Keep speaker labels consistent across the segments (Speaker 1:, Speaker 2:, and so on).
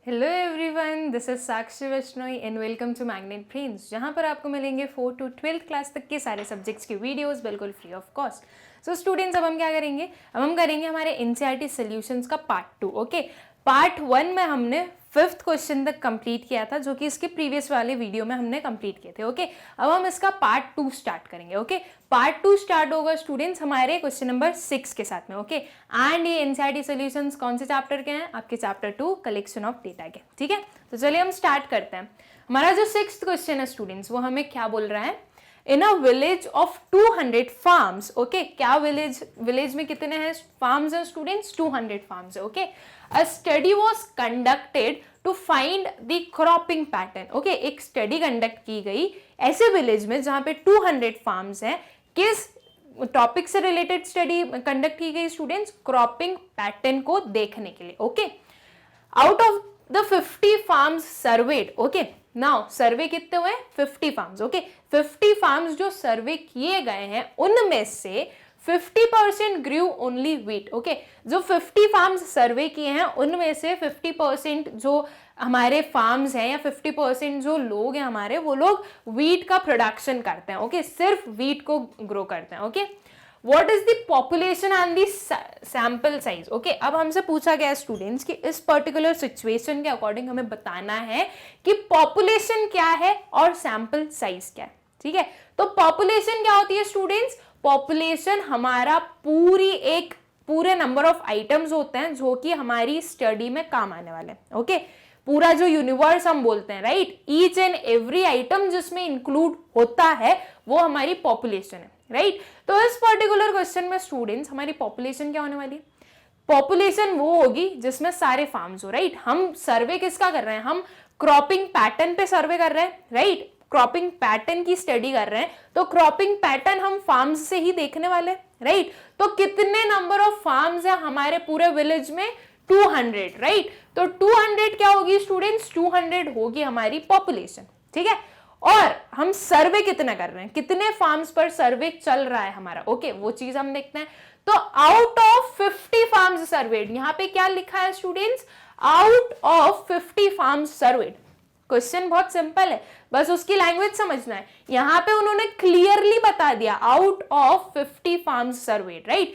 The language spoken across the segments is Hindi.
Speaker 1: Hello everyone, this is Sakshi Vaishnoi and welcome to Magnet Brains, जहाँ पर आपको मिलेंगे 4 to 12th क्लास तक के सारे सब्जेक्ट्स के वीडियोस बिल्कुल free of cost. So students, अब हम क्या करेंगे? अब हम करेंगे हमारे एनसीईआरटी सॉल्यूशंस का पार्ट 2। ओके, पार्ट 1 में हमने 5th क्वेश्चन तक कंप्लीट किया था, जो कि इसके प्रीवियस वाले वीडियो में हमने कंप्लीट किए थे। ओके, अब हम इसका पार्ट 2 स्टार्ट करेंगे। ओके, पार्ट 2 स्टार्ट होगा स्टूडेंट्स हमारे क्वेश्चन नंबर 6 के साथ में। ओके, एंड ये एनसीईआरटी सॉल्यूशंस कौन से चैप्टर के हैं? आपके चैप्टर 2 कलेक्शन ऑफ डेटा के। ठीक है, तो चलिए हम स्टार्ट करते हैं। हमारा जो 6th क्वेश्चन है स्टूडेंट्स, वो हमें क्या बोल रहा है? In a village of 200 farms. Okay, क्या विलेज में कितने हैं फार्म्स हैं स्टूडेंट्स? 200 फार्म्स है। Okay, a study was conducted to find the cropping pattern. Okay, एक स्टडी कंडक्ट की गई ऐसे विलेज में जहां पे 200 फार्म्स हैं। किस टॉपिक से रिलेटेड स्टडी कंडक्ट की गई स्टूडेंट्स? क्रॉपिंग पैटर्न को देखने के लिए। Okay, out of the 50 farms surveyed. Okay, now survey कितने हुए? 50 फार्म्स। ओके, 50 फार्म्स जो सर्वे किए गए हैं उनमें से 50% ग्रू ओनली व्हीट। ओके, जो 50 फार्म्स सर्वे किए हैं उनमें से 50% जो हमारे फार्म्स हैं या 50% जो लोग हैं हमारे, वो लोग व्हीट का प्रोडक्शन करते हैं। ओके, सिर्फ व्हीट को ग्रो करते हैं। Okay, what is the population and the sample size? Okay, अब हमसे पूछा गया स्टूडेंट्स कि इस पर्टिकुलर सिचुएशन के अकॉर्डिंग हमें बताना है कि पॉपुलेशन क्या है और सैंपल साइज क्या है। ठीक है, तो पॉपुलेशन क्या होती है स्टूडेंट्स? पॉपुलेशन हमारा पूरे नंबर ऑफ आइटम्स होते हैं जो कि हमारी स्टडी में काम आने वाले हैं। ओके, पूरा जो यूनिवर्स हम बोलते हैं, right, each and every item जिसमें इंक्लूड होता है वो हमारी पॉपुलेशन है, राइट। तो इस पर्टिकुलर क्वेश्चन में स्टूडेंट्स हमारी पॉपुलेशन क्या होने वाली है? पॉपुलेशन वो होगी जिसमें सारे फार्म्स हो, राइट। हम सर्वे किसका कर रहे हैं? हम क्रॉपिंग पैटर्न पे सर्वे कर रहे हैं, राइट। क्रॉपिंग पैटर्न की स्टडी कर रहे हैं, तो क्रॉपिंग पैटर्न हम फार्म्स से ही देखने वाले, राइट। तो कितने नंबर ऑफ फार्म्स है हमारे पूरे विलेज में? 200, राइट। तो 200 क्या होगी स्टूडेंट्स? 200 होगी हमारी पॉपुलेशन। ठीक है, और हम सर्वे कितना कर रहे हैं? कितने फार्म्स पर सर्वे चल रहा है हमारा? ओके, वो चीज हम देखते हैं। तो आउट ऑफ 50 फार्म्स सर्वेड, यहां पे क्या लिखा है students? Out of 50 farms served. Question बहुत सिंपल है, बस उसकी लैंग्वेज समझना है। यहां पे उन्होंने क्लियरली बता दिया out of 50 farms served, right.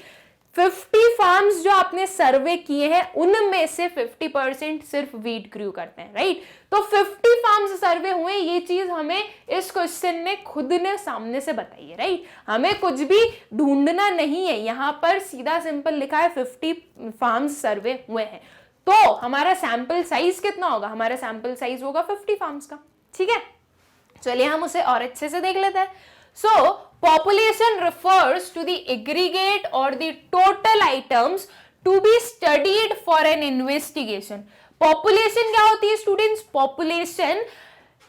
Speaker 1: 50 farms जो आपने सर्वे किए हैं उनमें से 50% सिर्फ व्हीट ग्रू करते हैं, राइट। तो 50 फार्म्स सर्वे हुए, ये चीज हमें इस क्वेश्चन ने खुद ने सामने से बताई है, राइट। हमें कुछ भी ढूंढना नहीं है, यहां पर सीधा सिंपल लिखा है 50 फार्म्स सर्वे हुए हैं। तो हमारा सैंपल साइज कितना होगा? हमारा सैंपल साइज होगा 50 फार्म्स का। ठीक है, चलिए हम उसे और अच्छे से देख लेते हैं। सो population refers to the aggregate or the total items to be studied for an investigation. Population क्या होती है स्टूडेंट्स? population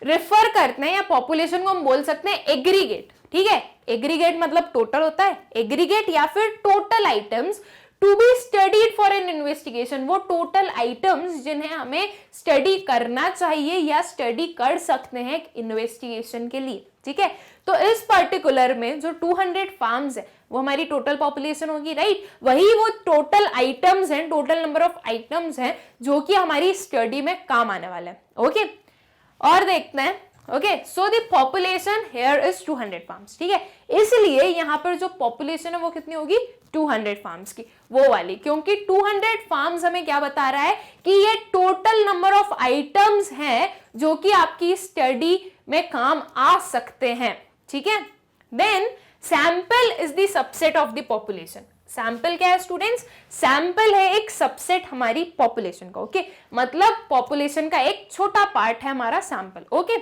Speaker 1: रेफर करते हैं या population को हम बोल सकते हैं एग्रीगेट। ठीक है, एग्रीगेट मतलब टोटल होता है, एग्रीगेट या फिर total items to be studied for an investigation. वो टोटल आइटम्स जिन्हें हमें स्टडी करना चाहिए या स्टडी कर सकते हैं इन्वेस्टिगेशन के लिए। ठीक है, तो इस पर्टिकुलर में जो 200 फार्म्स है वो हमारी टोटल पॉपुलेशन होगी, राइट। वही वो टोटल आइटम्स हैं, टोटल नंबर ऑफ आइटम्स हैं जो कि हमारी स्टडी में काम आने वाले हैं। ओके, और देखते हैं। Okay, so the population here is 200 farms. ठीक है, इसलिए यहां पर जो पॉपुलेशन है वो कितनी होगी? 200 फार्म्स की, वो वाली, क्योंकि 200 फार्म्स हमें क्या बता रहा है कि ये टोटल नंबर ऑफ आइटम्स हैं जो कि आपकी स्टडी में काम आ सकते हैं। ठीक है, then sample is the subset of the population. Sample क्या है स्टूडेंट्स? सैंपल है एक सबसेट हमारी पॉपुलेशन का। ओके, मतलब पॉपुलेशन का एक छोटा पार्ट है हमारा sample. Okay,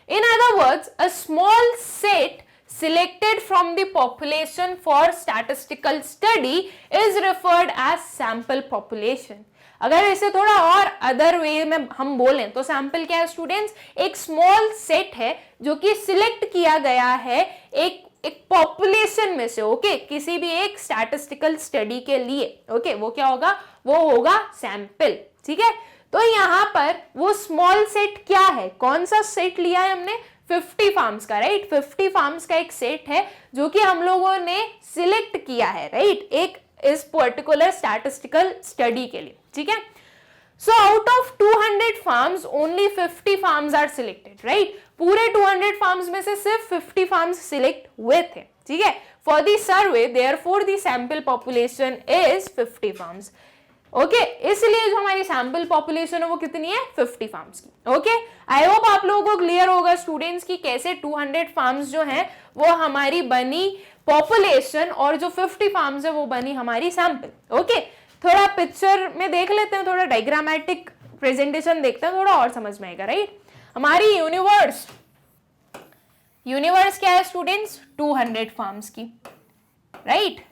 Speaker 1: in other words a small set selected from the population for statistical study is referred as sample population. अगर इसे थोड़ा और अदर वे में हम बोलें तो सैंपल क्या है स्टूडेंट्स? एक स्मॉल सेट है जो कि सिलेक्ट किया गया है एक पॉपुलेशन में से। ओके, किसी भी एक स्टैटिस्टिकल स्टडी के लिए। ओके, वो क्या होगा? वो होगा सैंपल। ठीक है, तो यहां पर वो स्मॉल सेट क्या है? कौन सा सेट लिया है हमने? 50 फार्म्स का, राइट। 50 फार्म्स का एक सेट है जो कि हम लोगों ने सिलेक्ट किया है, राइट, एक इस पर्टिकुलर स्टैटिस्टिकल स्टडी के लिए। ठीक है, So out of 200 farms only 50 farms are selected, right. पूरे 200 फार्म्स में से सिर्फ 50 फार्म्स सिलेक्ट हुए थे, ठीक है। For the survey therefore the sample population is 50 farms, okay. इसलिए जो हमारी सैंपल पॉपुलेशन है वो कितनी है, 50 फार्म्स की, ओके। आई होप आप लोगों को क्लियर होगा स्टूडेंट्स की कैसे 200 फार्म्स जो हैं वो हमारी बनी पॉपुलेशन और जो 50 फार्म्स है वो बनी हमारी सैंपल, ओके। थोड़ा पिक्चर में देख लेते हैं, थोड़ा डायग्रामेटिक प्रेजेंटेशन देखते हैं, थोड़ा और समझ में आएगा, राइट। हमारी यूनिवर्स क्या है स्टूडेंट्स, 200 फार्म्स की, राइट।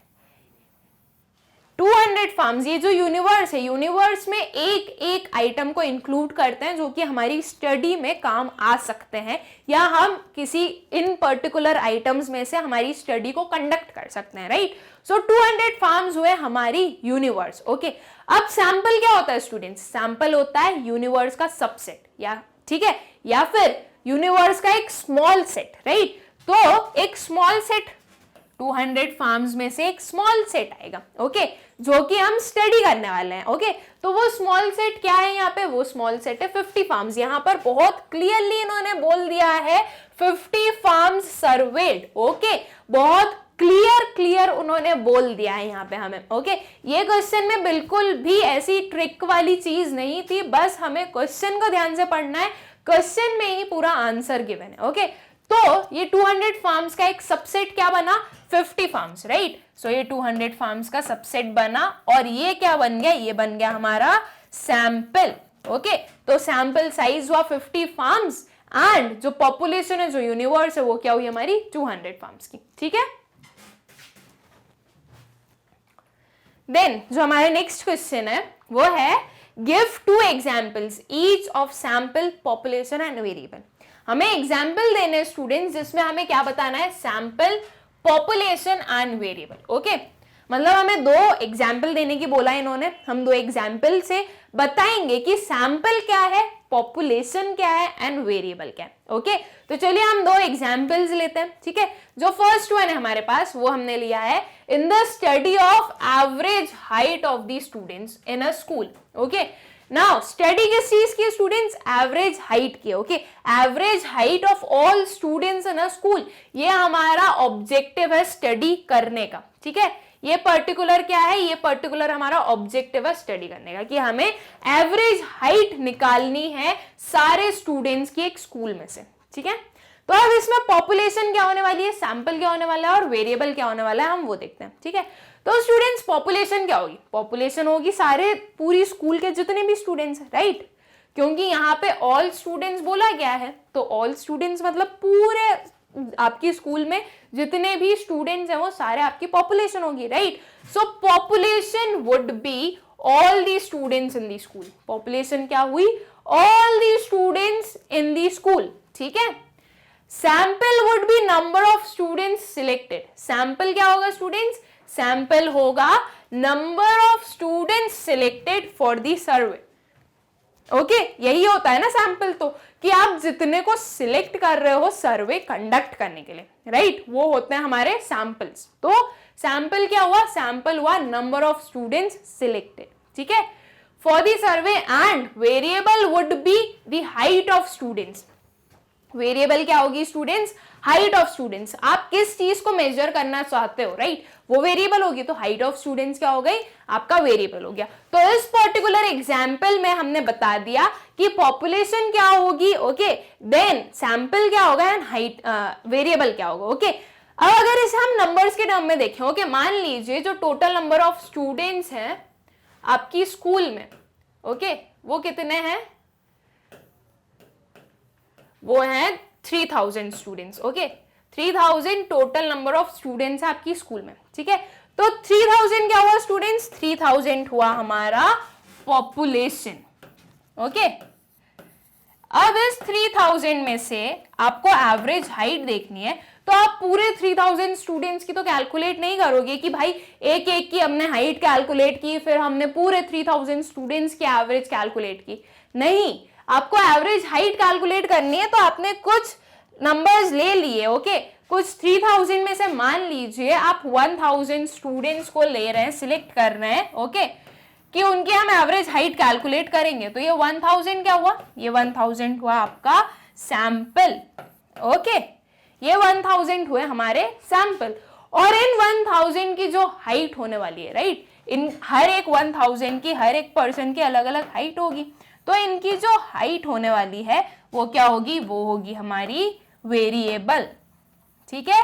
Speaker 1: 200 फार्म्स, ये जो यूनिवर्स है, यूनिवर्स में एक एक आइटम को इंक्लूड करते हैं जो कि हमारी स्टडी में काम आ सकते हैं, या हम किसी इन पर्टिकुलर आइटम्स में से हमारी स्टडी को कंडक्ट कर सकते हैं, राइट। सो 200 फार्म्स हुए हमारी यूनिवर्स, ओके। अब सैंपल क्या होता है स्टूडेंट्स, सैंपल होता है यूनिवर्स का सबसेट, या ठीक है, या फिर यूनिवर्स का एक स्मॉल सेट, राइट। तो एक स्मॉल सेट 200 फार्म्स में से एक स्मॉल सेट आएगा, ओके, जो कि हम स्टडी करने वाले हैं, ओके। तो वो स्मॉल सेट क्या है यहाँ पे, वो स्मॉल सेट है 50 फार्म्स। यहाँ पर बहुत क्लियरली इन्होंने बोल दिया है 50 फार्म्स सर्वेड, ओके। बहुत क्लियर उन्होंने बोल दिया है यहाँ पे हमें, ओके। ये क्वेश्चन में बिल्कुल भी ऐसी ट्रिक वाली चीज नहीं थी, बस हमें क्वेश्चन को ध्यान से पढ़ना है, क्वेश्चन में ही पूरा आंसर गिवन है, ओके। तो ये 200 फार्म्स का एक सबसेट क्या बना, 50 फार्म्स, राइट। सो ये 200 फार्म्स का सबसेट बना और ये क्या बन गया, ये बन गया हमारा सैंपल, ओके। तो सैंपल साइज हुआ 50 फार्म्स एंड जो पॉपुलेशन है, जो यूनिवर्स है, वो क्या हुई हमारी 200 फार्म्स की, ठीक है। देन जो हमारा नेक्स्ट क्वेश्चन है वो है give 2 examples each of sample, population and variable. हमें एग्जाम्पल देने स्टूडेंट्स जिसमें हमें क्या बताना है, sample, population and variable, okay. मतलब हमें 2 एग्जाम्पल देने की बोला इन्होंने, हम 2 एग्जाम्पल से बताएंगे कि सैंपल क्या है, पॉपुलेशन क्या है एंड वेरिएबल क्या है, ओके। तो चलिए हम 2 एग्जाम्पल्स लेते हैं, ठीक है। जो फर्स्ट वन है हमारे पास वो हमने लिया है in the study of average height of the students in a school, okay. Now study किस चीज की स्टूडेंट्स, एवरेज हाइट की, okay. Average height of all students in a school, ये हमारा ऑब्जेक्टिव है स्टडी करने का, ठीक है। ये पर्टिकुलर क्या है, ये पर्टिकुलर हमारा ऑब्जेक्टिव है स्टडी करने का कि हमें एवरेज हाइट निकालनी है सारे स्टूडेंट्स की एक स्कूल में से, ठीक है। तो अब इसमें पॉपुलेशन क्या होने वाली है, सैंपल क्या होने वाला है और वेरिएबल क्या होने वाला है, हम वो देखते हैं, ठीक है। तो स्टूडेंट्स पॉपुलेशन क्या होगी, पॉपुलेशन होगी सारे पूरी स्कूल के जितने भी स्टूडेंट्स हैं, राइट। क्योंकि यहाँ पे ऑल स्टूडेंट्स बोला गया है, तो ऑल स्टूडेंट्स मतलब पूरे आपकी स्कूल में जितने भी स्टूडेंट्स हैं वो सारे आपकी पॉपुलेशन होगी, right. So population would be all the students in the school. Population क्या हुई, all the students in the school, ठीक है। Sample would be number of students selected. Sample क्या होगा स्टूडेंट्स, सैंपल होगा number of students selected for the survey, okay. यही होता है ना सैंपल, तो कि आप जितने को सिलेक्ट कर रहे हो सर्वे कंडक्ट करने के लिए, राइट, वो होते हैं हमारे सैंपल्स। तो सैंपल क्या हुआ, सैंपल हुआ नंबर ऑफ स्टूडेंट्स सिलेक्टेड, ठीक है, for the survey. And variable would be the height of students. Variable क्या होगी स्टूडेंट्स, हाइट ऑफ स्टूडेंट्स। आप किस चीज को मेजर करना चाहते हो, राइट, वो वेरिएबल होगी। तो हाइट ऑफ स्टूडेंट्स क्या हो गई, आपका वेरिएबल हो गया। तो इस पर्टिकुलर एग्जाम्पल में हमने बता दिया कि पॉपुलेशन क्या होगी, ओके, देन सैंपल क्या होगा एंड हाइट, वेरिएबल क्या होगा, ओके। अब अगर इसे हम नंबर्स के टर्म में देखें, ओके, मान लीजिए जो टोटल नंबर ऑफ स्टूडेंट्स हैं आपकी स्कूल में, ओके, वो कितने हैं, वो है 3000 students, okay. 3000 total number of students है आपकी स्कूल में, ठीक है। तो 3000 क्या हुआ स्टूडेंट्स, 3000 हुआ हमारा पॉपुलेशन, ओके। अब इस 3000 में से आपको एवरेज हाइट देखनी है, तो आप पूरे 3000 स्टूडेंट्स की तो कैलकुलेट नहीं करोगे कि भाई एक एक की हमने हाइट कैलकुलेट की, फिर हमने पूरे 3000 स्टूडेंट्स की एवरेज कैलकुलेट की, नहीं। आपको एवरेज हाइट कैलकुलेट करनी है, तो आपने कुछ नंबर्स ले लिए, ओके। कुछ 3000 में से मान लीजिए आप 1000 स्टूडेंट्स को ले रहे हैं, सिलेक्ट कर रहे हैं, ओके। कि उनकी हम एवरेज हाइट कैलकुलेट करेंगे, तो ये 1000 क्या हुआ, ये 1000 हुआ आपका सैंपल। ओके, ये 1000 हुए हमारे सैंपल, और इन 1000 की जो हाइट होने वाली है, राइट, इन हर एक 1000 की, हर एक पर्सन की अलग अलग हाइट होगी, तो इनकी जो हाइट होने वाली है वो क्या होगी, वो होगी हमारी वेरिएबल। ठीक है,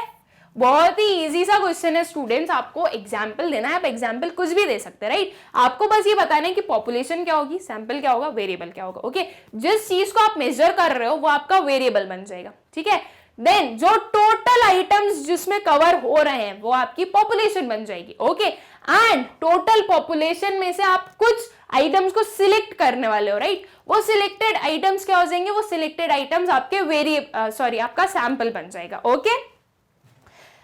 Speaker 1: बहुत ही इजी सा क्वेश्चन है स्टूडेंट्स, आपको एग्जाम्पल देना है, आप एग्जाम्पल कुछ भी दे सकते हैं, राइट, आपको बस ये बताना है कि पॉपुलेशन क्या होगी, सैंपल क्या होगा, वेरिएबल क्या होगा। ओके, जिस चीज को आप मेजर कर रहे हो वो आपका वेरिएबल बन जाएगा। ठीक है, देन जो टोटल आइटम्स जिसमें कवर हो रहे हैं वो आपकी पॉपुलेशन बन जाएगी। ओके, एंड टोटल पॉपुलेशन में से आप कुछ आइटम्स को सिलेक्ट करने वाले हो, राइट, वो सिलेक्टेड आइटम्स क्या हो जाएंगे, वो सिलेक्टेड आइटम्स आपके आपका सैंपल बन जाएगा। ओके,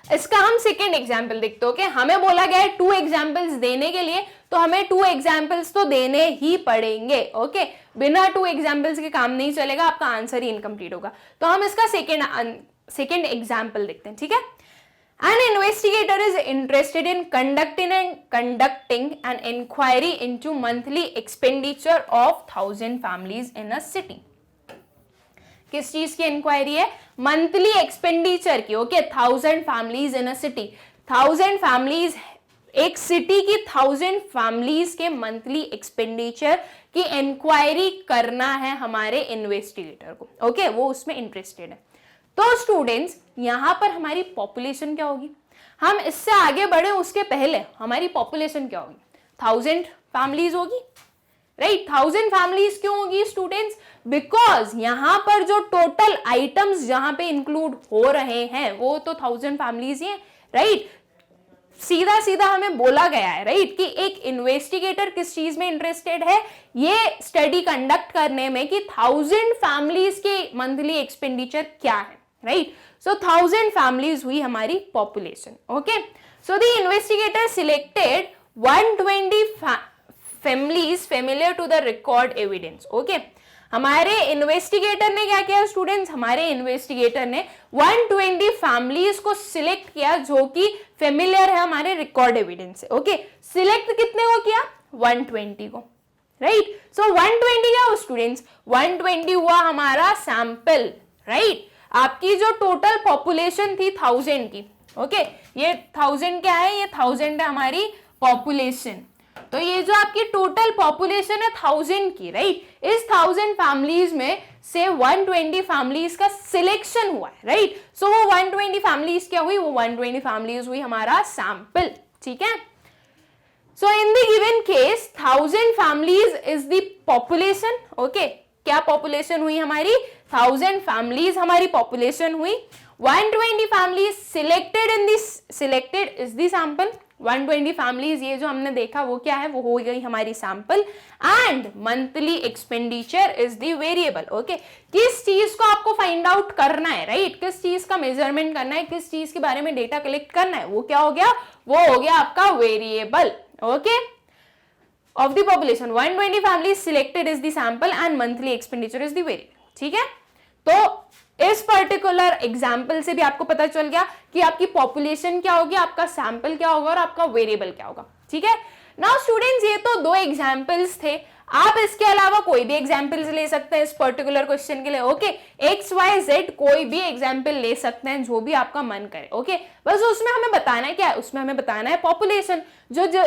Speaker 1: इसका हम सेकेंड एग्जाम्पल देखते हो। हमें बोला गया है 2 एग्जाम्पल्स देने के लिए, तो हमें 2 एग्जाम्पल्स तो देने ही पड़ेंगे। ओके, बिना 2 एग्जाम्पल्स के काम नहीं चलेगा, आपका आंसर ही इनकम्प्लीट होगा। तो हम इसका सेकेंड एग्जाम्पल देखते हैं। ठीक है, an investigator is interested in conducting an inquiry into monthly expenditure of 1000 families in a city. किस चीज की इंक्वायरी है, मंथली एक्सपेंडिचर की। Okay, 1000 families in a city, 1000 families, एक सिटी की 1000 फैमिलीज के मंथली एक्सपेंडिचर की इंक्वायरी करना है हमारे इन्वेस्टिगेटर को। ओके, वो उसमें इंटरेस्टेड है। तो स्टूडेंट्स, यहां पर हमारी पॉपुलेशन क्या होगी, हम इससे आगे बढ़े उसके पहले हमारी पॉपुलेशन क्या होगी, 1000 फैमिलीज होगी, राइट। 1000 फैमिलीज क्यों होगी स्टूडेंट्स, बिकॉज यहां पर जो टोटल आइटम्स जहां पे इंक्लूड हो रहे हैं वो तो 1000 फैमिलीज ही हैं, राइट। सीधा सीधा हमें बोला गया है, राइट, कि एक इन्वेस्टिगेटर किस चीज में इंटरेस्टेड है, ये स्टडी कंडक्ट करने में कि 1000 फैमिलीज के मंथली एक्सपेंडिचर क्या है, राइट। सो 1000 फैमिलीज हुई हमारी population. Okay, so the investigator selected 120 families familiar to the record evidence. Okay, हमारे इन्वेस्टिगेटर ने क्या किया स्टूडेंट्स, हमारे इन्वेस्टिगेटर ने 120 फैमिलीज को सिलेक्ट किया जो कि फेमिलियर है हमारे रिकॉर्ड एविडेंस से। ओके, सिलेक्ट कितने को किया, 120 को, राइट। सो 120 क्या हो स्टूडेंट्स, 120 हुआ हमारा सैंपल, राइट। आपकी जो टोटल पॉपुलेशन थी 1000 की, ओके, ये 1000 क्या है, ये 1000 है हमारी पॉपुलेशन। तो ये जो आपकी टोटल पॉपुलेशन है 1000 की, राइट, इस 1000 फैमिलीज में से 120 फैमिलीज का सिलेक्शन हुआ है, राइट। सो वो 120 फैमिलीज क्या हुई, वो 120 फैमिलीज हुई हमारा सैंपल। ठीक है, so in the given case 1000 families is the population. Okay, क्या पॉपुलेशन हुई हमारी, 1000 फैमिलीज हमारी पॉपुलेशन हुई, 120 families selected in this, selected is the sample. 120 families ये जो हमने देखा वो क्या है, वो हो गई हमारी sample, and monthly expenditure is the variable. Okay, किस चीज को आपको फाइंड आउट करना है, राइट, किस चीज का मेजरमेंट करना है, किस चीज के बारे में डेटा कलेक्ट करना है, वो क्या हो गया, वो हो गया आपका variable. Okay, of the population 120 families selected is the sample and monthly expenditure is the variable. ठीक है, तो इस पर्टिकुलर एग्जाम्पल से भी आपको पता चल गया कि आपकी पॉपुलेशन क्या होगी, आपका सैंपल क्या होगा और आपका वेरिएबल क्या होगा। ठीक है, नाउ स्टूडेंट्स, ये तो 2 एग्जाम्पल्स थे, आप इसके अलावा कोई भी एग्जाम्पल्स ले सकते हैं इस पर्टिकुलर क्वेश्चन के लिए। ओके, XYZ कोई भी एग्जाम्पल ले सकते हैं जो भी आपका मन करे। ओके, बस उसमें हमें बताना है क्या, उसमें हमें बताना है पॉपुलेशन, जो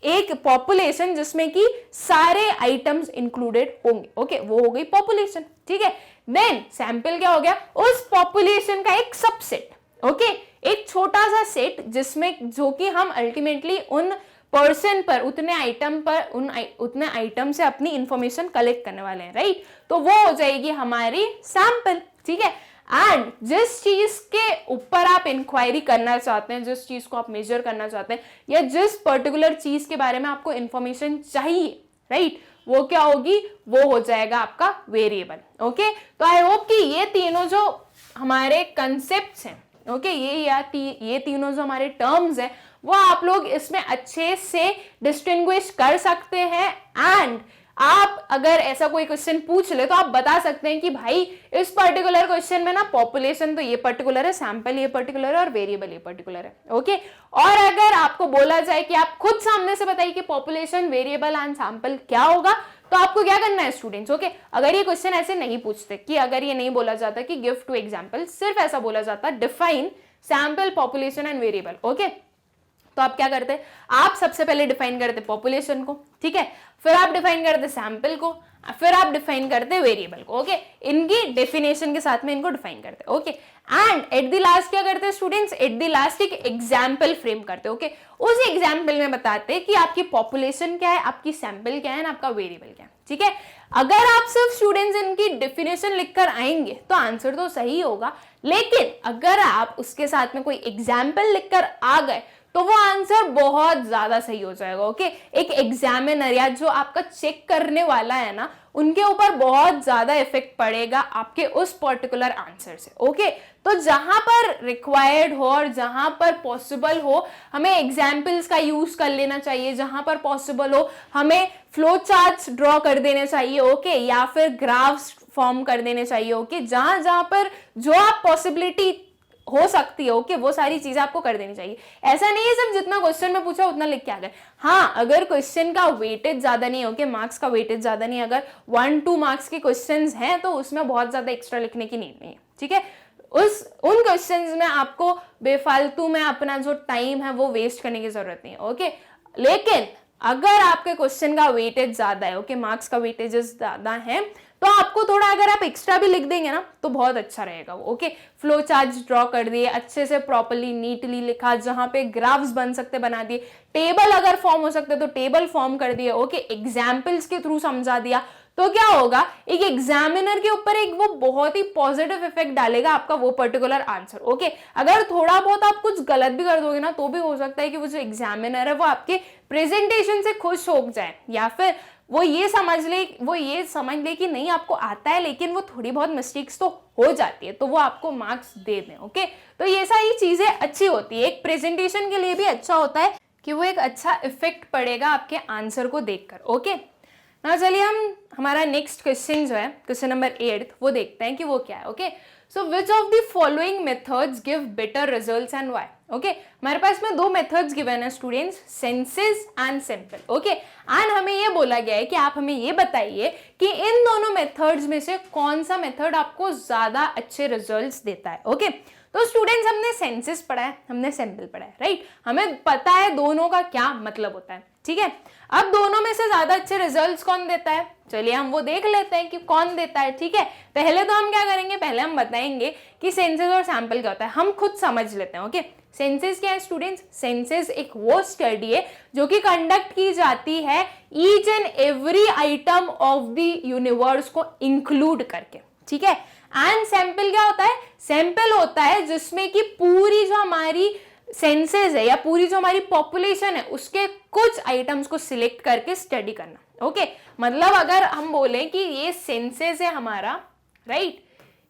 Speaker 1: एक पॉपुलेशन जिसमें कि सारे आइटम्स इंक्लूडेड होंगे। ओके, वो हो गई पॉपुलेशन। ठीक है, देन सैंपल क्या हो गया, उस पॉपुलेशन का एक सबसेट। ओके, एक छोटा सा सेट जिसमें जो कि हम अल्टीमेटली उन पर्सन पर, उतने आइटम पर, उतने आइटम से अपनी इंफॉर्मेशन कलेक्ट करने वाले हैं, राइट। तो वो हो जाएगी हमारी सैंपल। ठीक है, एंड जिस चीज के ऊपर आप इंक्वायरी करना चाहते हैं, जिस चीज को आप मेजर करना चाहते हैं, या जिस पर्टिकुलर चीज के बारे में आपको इंफॉर्मेशन चाहिए, राइट, वो क्या होगी, वो हो जाएगा आपका वेरिएबल। ओके, तो आई होप कि ये तीनों जो हमारे कंसेप्ट्स हैं, ओके, ये तीनों जो हमारे टर्म्स हैं, वो आप लोग इसमें अच्छे से डिस्टिंग्विश कर सकते हैं, एंड आप अगर ऐसा कोई क्वेश्चन पूछ ले तो आप बता सकते हैं कि भाई इस पर्टिकुलर क्वेश्चन में ना पॉपुलेशन तो ये पर्टिकुलर है, सैंपल ये पर्टिकुलर है और वेरिएबल ये पर्टिकुलर है। ओके, और अगर आपको बोला जाए कि आप खुद सामने से बताइए कि पॉपुलेशन, वेरिएबल एंड सैंपल क्या होगा, तो आपको क्या करना है स्टूडेंट्स। ओके, अगर ये क्वेश्चन ऐसे नहीं पूछते, कि अगर ये नहीं बोला जाता कि गिव 2 एग्जांपल, सिर्फ ऐसा बोला जाता define sample, population and variable. Okay, तो आप क्या करते, आप सबसे पहले डिफाइन करते पॉपुलेशन को, ठीक है, फिर आप डिफाइन करते सैंपल को, फिर आप डिफाइन करते वेरिएबल को। ओके, इनकी डेफिनेशन के साथ में इनको डिफाइन करते। Okay, and at the last क्या करते हैं स्टूडेंट्स, एट द लास्ट एक एग्जाम्पल फ्रेम करते। ओके, उस एग्जाम्पल में बताते हैं कि आपकी पॉपुलेशन क्या है, आपकी सैंपल क्या है, आपका वेरिएबल क्या है। ठीक है, अगर आप सिर्फ स्टूडेंट्स इनकी डेफिनेशन लिखकर आएंगे तो आंसर तो सही होगा, लेकिन अगर आप उसके साथ में कोई एग्जाम्पल लिखकर आ गए तो वो आंसर बहुत ज्यादा सही हो जाएगा। ओके, एक एग्जामिनर या जो आपका चेक करने वाला है ना, उनके ऊपर बहुत ज्यादा इफेक्ट पड़ेगा आपके उस पर्टिकुलर आंसर से। ओके, तो जहां पर रिक्वायर्ड हो और जहां पर पॉसिबल हो हमें एग्जाम्पल्स का यूज कर लेना चाहिए, जहां पर पॉसिबल हो हमें फ्लो चार्ट्स ड्रॉ कर देने चाहिए। ओके, या फिर ग्राफ्स फॉर्म कर देने चाहिए। ओके, जहां जहां पर जो आप पॉसिबिलिटी हो सकती है, ओके, वो सारी चीजें आपको कर देनी चाहिए। ऐसा नहीं है सिर्फ जितना क्वेश्चन में पूछा उतना लिख के आ गए। हाँ, अगर क्वेश्चन का वेटेज ज्यादा नहीं है, ओके, मार्क्स का वेटेज ज्यादा नहीं है, अगर 1-2 मार्क्स के क्वेश्चंस हैं तो उसमें बहुत ज्यादा एक्स्ट्रा लिखने की नीड नहीं है। ठीक है, उन क्वेश्चंस में आपको बेफालतू में अपना जो टाइम है वो वेस्ट करने की जरूरत नहीं है। ओके, लेकिन अगर आपके क्वेश्चन का वेटेज ज्यादा है, ओके, मार्क्स का वेटेजेस ज्यादा है, तो आपको थोड़ा अगर आप एक्स्ट्रा भी लिख देंगे ना तो बहुत अच्छा रहेगा वो। ओके, फ्लो चार्ट्स ड्रॉ कर दिए, अच्छे से प्रॉपर्ली नीटली लिखा, जहां पे ग्राफ्स बन सकते बना दिए, टेबल अगर फॉर्म हो सकते तो टेबल फॉर्म कर दिए। ओके, एग्जाम्पल्स के थ्रू समझा दिया, तो क्या होगा, एक एग्जामिनर के ऊपर एक वो बहुत ही पॉजिटिव इफेक्ट डालेगा आपका वो पर्टिकुलर आंसर। ओके, अगर थोड़ा बहुत आप कुछ गलत भी कर दोगे ना तो भी हो सकता है कि वो जो एग्जामिनर है वो आपके प्रेजेंटेशन से खुश हो जाए, या फिर वो ये समझ ले कि नहीं आपको आता है लेकिन वो थोड़ी बहुत मिस्टेक्स तो हो जाती है, तो वो आपको मार्क्स दे दें। ओके, तो ये सारी चीजें अच्छी होती है, एक प्रेजेंटेशन के लिए भी अच्छा होता है कि वो एक अच्छा इफेक्ट पड़ेगा आपके आंसर को देखकर। ओके, ना चलिए हम हमारा नेक्स्ट क्वेश्चन जो है क्वेश्चन नंबर 8 वो देखते हैं कि वो क्या है। Okay, so which of the following methods give better results and why. Okay, हमारे पास में 2 मेथड्स गिवन है students, senses and sample. Okay, and हमें ये बोला गया है कि आप हमें ये बताइए कि इन दोनों मेथड्स में से कौन सा मेथड आपको ज्यादा अच्छे रिजल्ट्स देता है। ओके, तो स्टूडेंट्स हमने सेंसेस पढ़ा है, हमने सैंपल पढ़ा है, राइट, हमें पता है दोनों का क्या मतलब होता है। ठीक है, अब दोनों में से ज्यादा अच्छे रिजल्ट्स कौन देता है, चलिए हम वो देख लेते हैं कि कौन देता है। ठीक है, पहले तो हम क्या करेंगे, पहले हम बताएंगे कि सेंसेस और सैंपल क्या होता है, हम खुद समझ लेते हैं। ओके, सेंसेस क्या है स्टूडेंट्स, सेंसेस एक वो स्टडी है जो कि कंडक्ट की जाती है each and every item of the universe को इंक्लूड करके। ठीक है, एंड सैंपल क्या होता है, सैंपल होता है जिसमें कि पूरी जो हमारी सेंसेस है या पूरी जो हमारी पॉपुलेशन है उसके कुछ आइटम्स को सिलेक्ट करके स्टडी करना। ओके, मतलब अगर हम बोले कि ये सेंसेस है हमारा, राइट,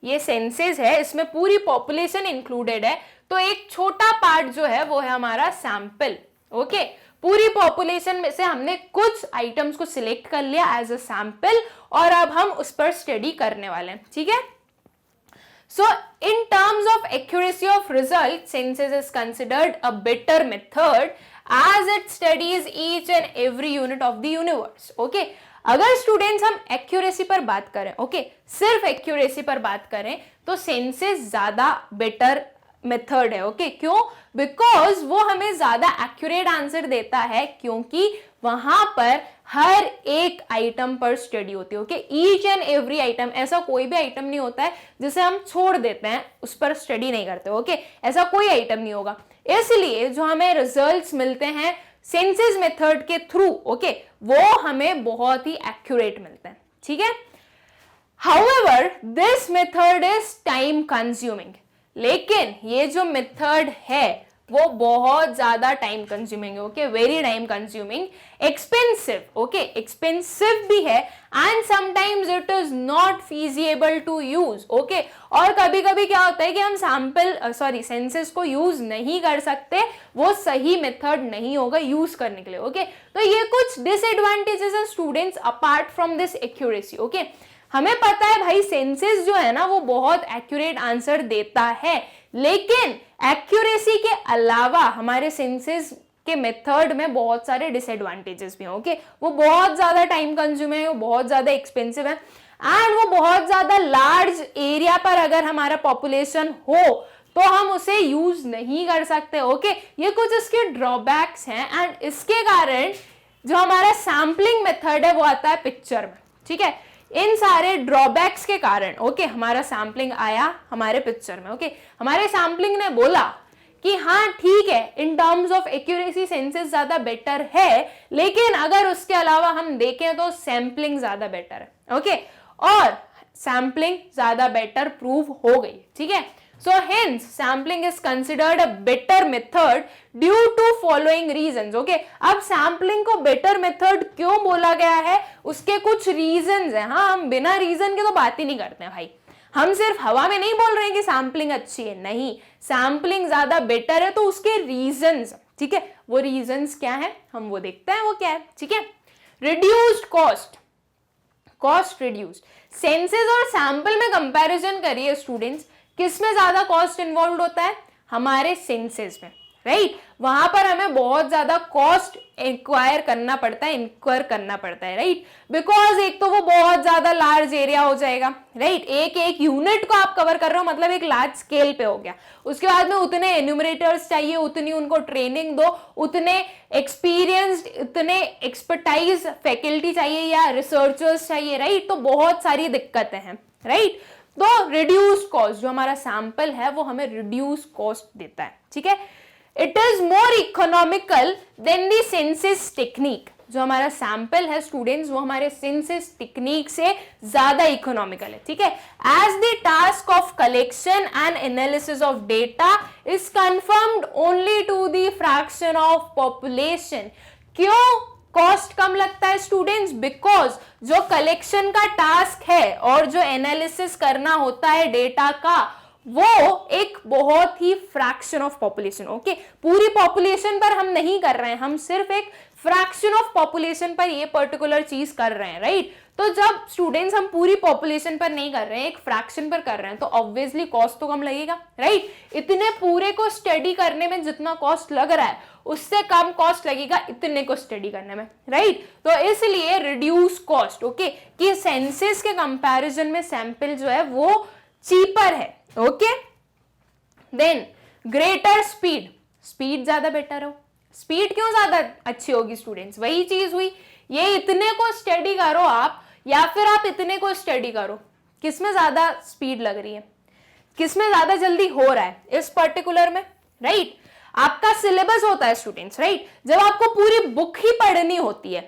Speaker 1: ये सेंसेस है, इसमें पूरी पॉपुलेशन इंक्लूडेड है, तो एक छोटा पार्ट जो है वो है हमारा सैंपल। ओके, पूरी पॉपुलेशन में से हमने कुछ आइटम्स को सिलेक्ट कर लिया एज अ सैंपल और अब हम उस पर स्टडी करने वाले हैं। ठीक है, so in terms of accuracy of result, census is considered a better method as it studies each and every unit of the universe. Okay, अगर स्टूडेंट्स हम एक्यूरेसी पर बात करें, ओके, सिर्फ एक्यूरेसी पर बात करें तो सेंसेस ज्यादा बेटर मेथड है। ओके, क्यों, बिकॉज वो हमें ज्यादा एक्यूरेट आंसर देता है, क्योंकि वहां पर हर एक आइटम पर स्टडी होती है। Okay, each and every item, ऐसा कोई भी आइटम नहीं होता है जिसे हम छोड़ देते हैं, उस पर स्टडी नहीं करते। ओके, ऐसा कोई आइटम नहीं होगा, इसलिए जो हमें रिजल्ट्स मिलते हैं सेंसेस मेथड के थ्रू, ओके, वो हमें बहुत ही एक्यूरेट मिलते हैं। ठीक है, however this method is time consuming, लेकिन ये जो मेथड है वो बहुत ज्यादा टाइम कंज्यूमिंग है, okay, very time consuming, expensive, okay, expensive भी है, and sometimes it is not feasible to use, okay. और कभी कभी क्या होता है कि हम सेंसेस को यूज नहीं कर सकते, वो सही मेथड नहीं होगा यूज करने के लिए, ओके। तो ये कुछ डिसएडवांटेजेस है students apart from this accuracy, okay. हमें पता है भाई सेंसेस जो है ना वो बहुत एक्यूरेट आंसर देता है, लेकिन एक्यूरेसी के अलावा हमारे सेंसेस के मेथड में बहुत सारे डिसएडवांटेजेस भी हैं, ओके। वो बहुत ज्यादा टाइम कंज्यूमिंग है, वो बहुत ज्यादा एक्सपेंसिव है, एंड वो बहुत ज्यादा लार्ज एरिया पर अगर हमारा पॉपुलेशन हो तो हम उसे यूज नहीं कर सकते, ओके। ये कुछ इसके ड्रॉबैक्स हैं, एंड इसके कारण जो हमारा सैम्पलिंग मेथड है वो आता है पिक्चर में, ठीक है। इन सारे ड्रॉबैक्स के कारण, ओके, हमारा सैम्पलिंग आया हमारे पिक्चर में, ओके। हमारे सैम्पलिंग ने बोला कि हाँ ठीक है, in terms of accuracy senses ज्यादा बेटर है, लेकिन अगर उसके अलावा हम देखें तो सैम्पलिंग ज्यादा बेटर है, ओके। और सैम्पलिंग ज्यादा बेटर प्रूव हो गई, ठीक है। So hence sampling is considered a better method due to following reasons, okay? अब sampling को better method क्यों बोला गया है, उसके कुछ reasons हैं। हाँ, हम बिना reason के तो बात ही नहीं करते हैं भाई, हम सिर्फ हवा में नहीं बोल रहे हैं कि सैम्पलिंग अच्छी है, नहीं, सैम्पलिंग ज्यादा बेटर है तो उसके रीजंस, ठीक है। वो रीजंस क्या है हम वो देखते हैं, वो क्या है, ठीक है। रिड्यूस्ड कॉस्ट रिड्यूस्ड, सेंसेस और सैंपल में कंपैरिजन करिए स्टूडेंट्स, किसमें ज्यादा कॉस्ट इन्वॉल्व होता है, हमारे सेंसेस में, राइट। वहां पर हमें बहुत ज्यादा कॉस्ट इंक्वायर करना पड़ता है, राइट, बिकॉज एक तो वो बहुत ज्यादा लार्ज एरिया हो जाएगा, राइट। एक यूनिट को आप कवर कर रहे हो, मतलब एक लार्ज स्केल पे हो गया। उसके बाद में उतने एन्यूमरेटर्स चाहिए, उतनी उनको ट्रेनिंग दो, उतने एक्सपीरियंस्ड, उतने एक्सपर्टाइज फैकल्टी चाहिए या रिसर्चर्स चाहिए, राइट। तो बहुत सारी दिक्कतें हैं, राइट। तो रिड्यूस कॉस्ट, जो हमारा सैंपल है वो हमें रिड्यूस कॉस्ट देता है, ठीक है। It is more economical then the census technique, जो हमारा सैंपल है स्टूडेंट्स वो हमारे सेंसस टेक्निक से ज्यादा इकोनॉमिकल है, ठीक है। As the task of collection and analysis of data is confirmed only to the fraction of population. क्यों कॉस्ट कम लगता है स्टूडेंट्स, बिकॉज जो कलेक्शन का टास्क है और जो एनालिसिस करना होता है डेटा का, वो एक बहुत ही फ्रैक्शन ऑफ पॉपुलेशन, ओके। पूरी पॉपुलेशन पर हम नहीं कर रहे हैं, हम सिर्फ एक फ्रैक्शन ऑफ पॉपुलेशन पर ये पर्टिकुलर चीज कर रहे हैं, राइट। तो जब स्टूडेंट्स हम पूरी पॉपुलेशन पर नहीं कर रहे हैं, एक फ्रैक्शन पर कर रहे हैं, तो ऑब्वियसली कॉस्ट तो कम लगेगा, राइट। इतने पूरे को स्टडी करने में जितना कॉस्ट लग रहा है उससे कम कॉस्ट लगेगा इतने को स्टडी करने में, राइट। तो इसलिए रिड्यूस कॉस्ट, ओके, कि सेंसेस के कंपैरिजन में सैंपल जो है वो चीपर है, ओके। देन ग्रेटर स्पीड ज्यादा बेटर हो। स्पीड क्यों ज्यादा अच्छी होगी स्टूडेंट्स, वही चीज हुई, ये इतने को स्टडी करो आप या फिर आप इतने को स्टडी करो, किसमें ज्यादा स्पीड लग रही है, किसमें ज्यादा जल्दी हो रहा है इस पर्टिकुलर में, राइट। आपका सिलेबस होता है स्टूडेंट्स, राइट, जब आपको पूरी बुक ही पढ़नी होती है,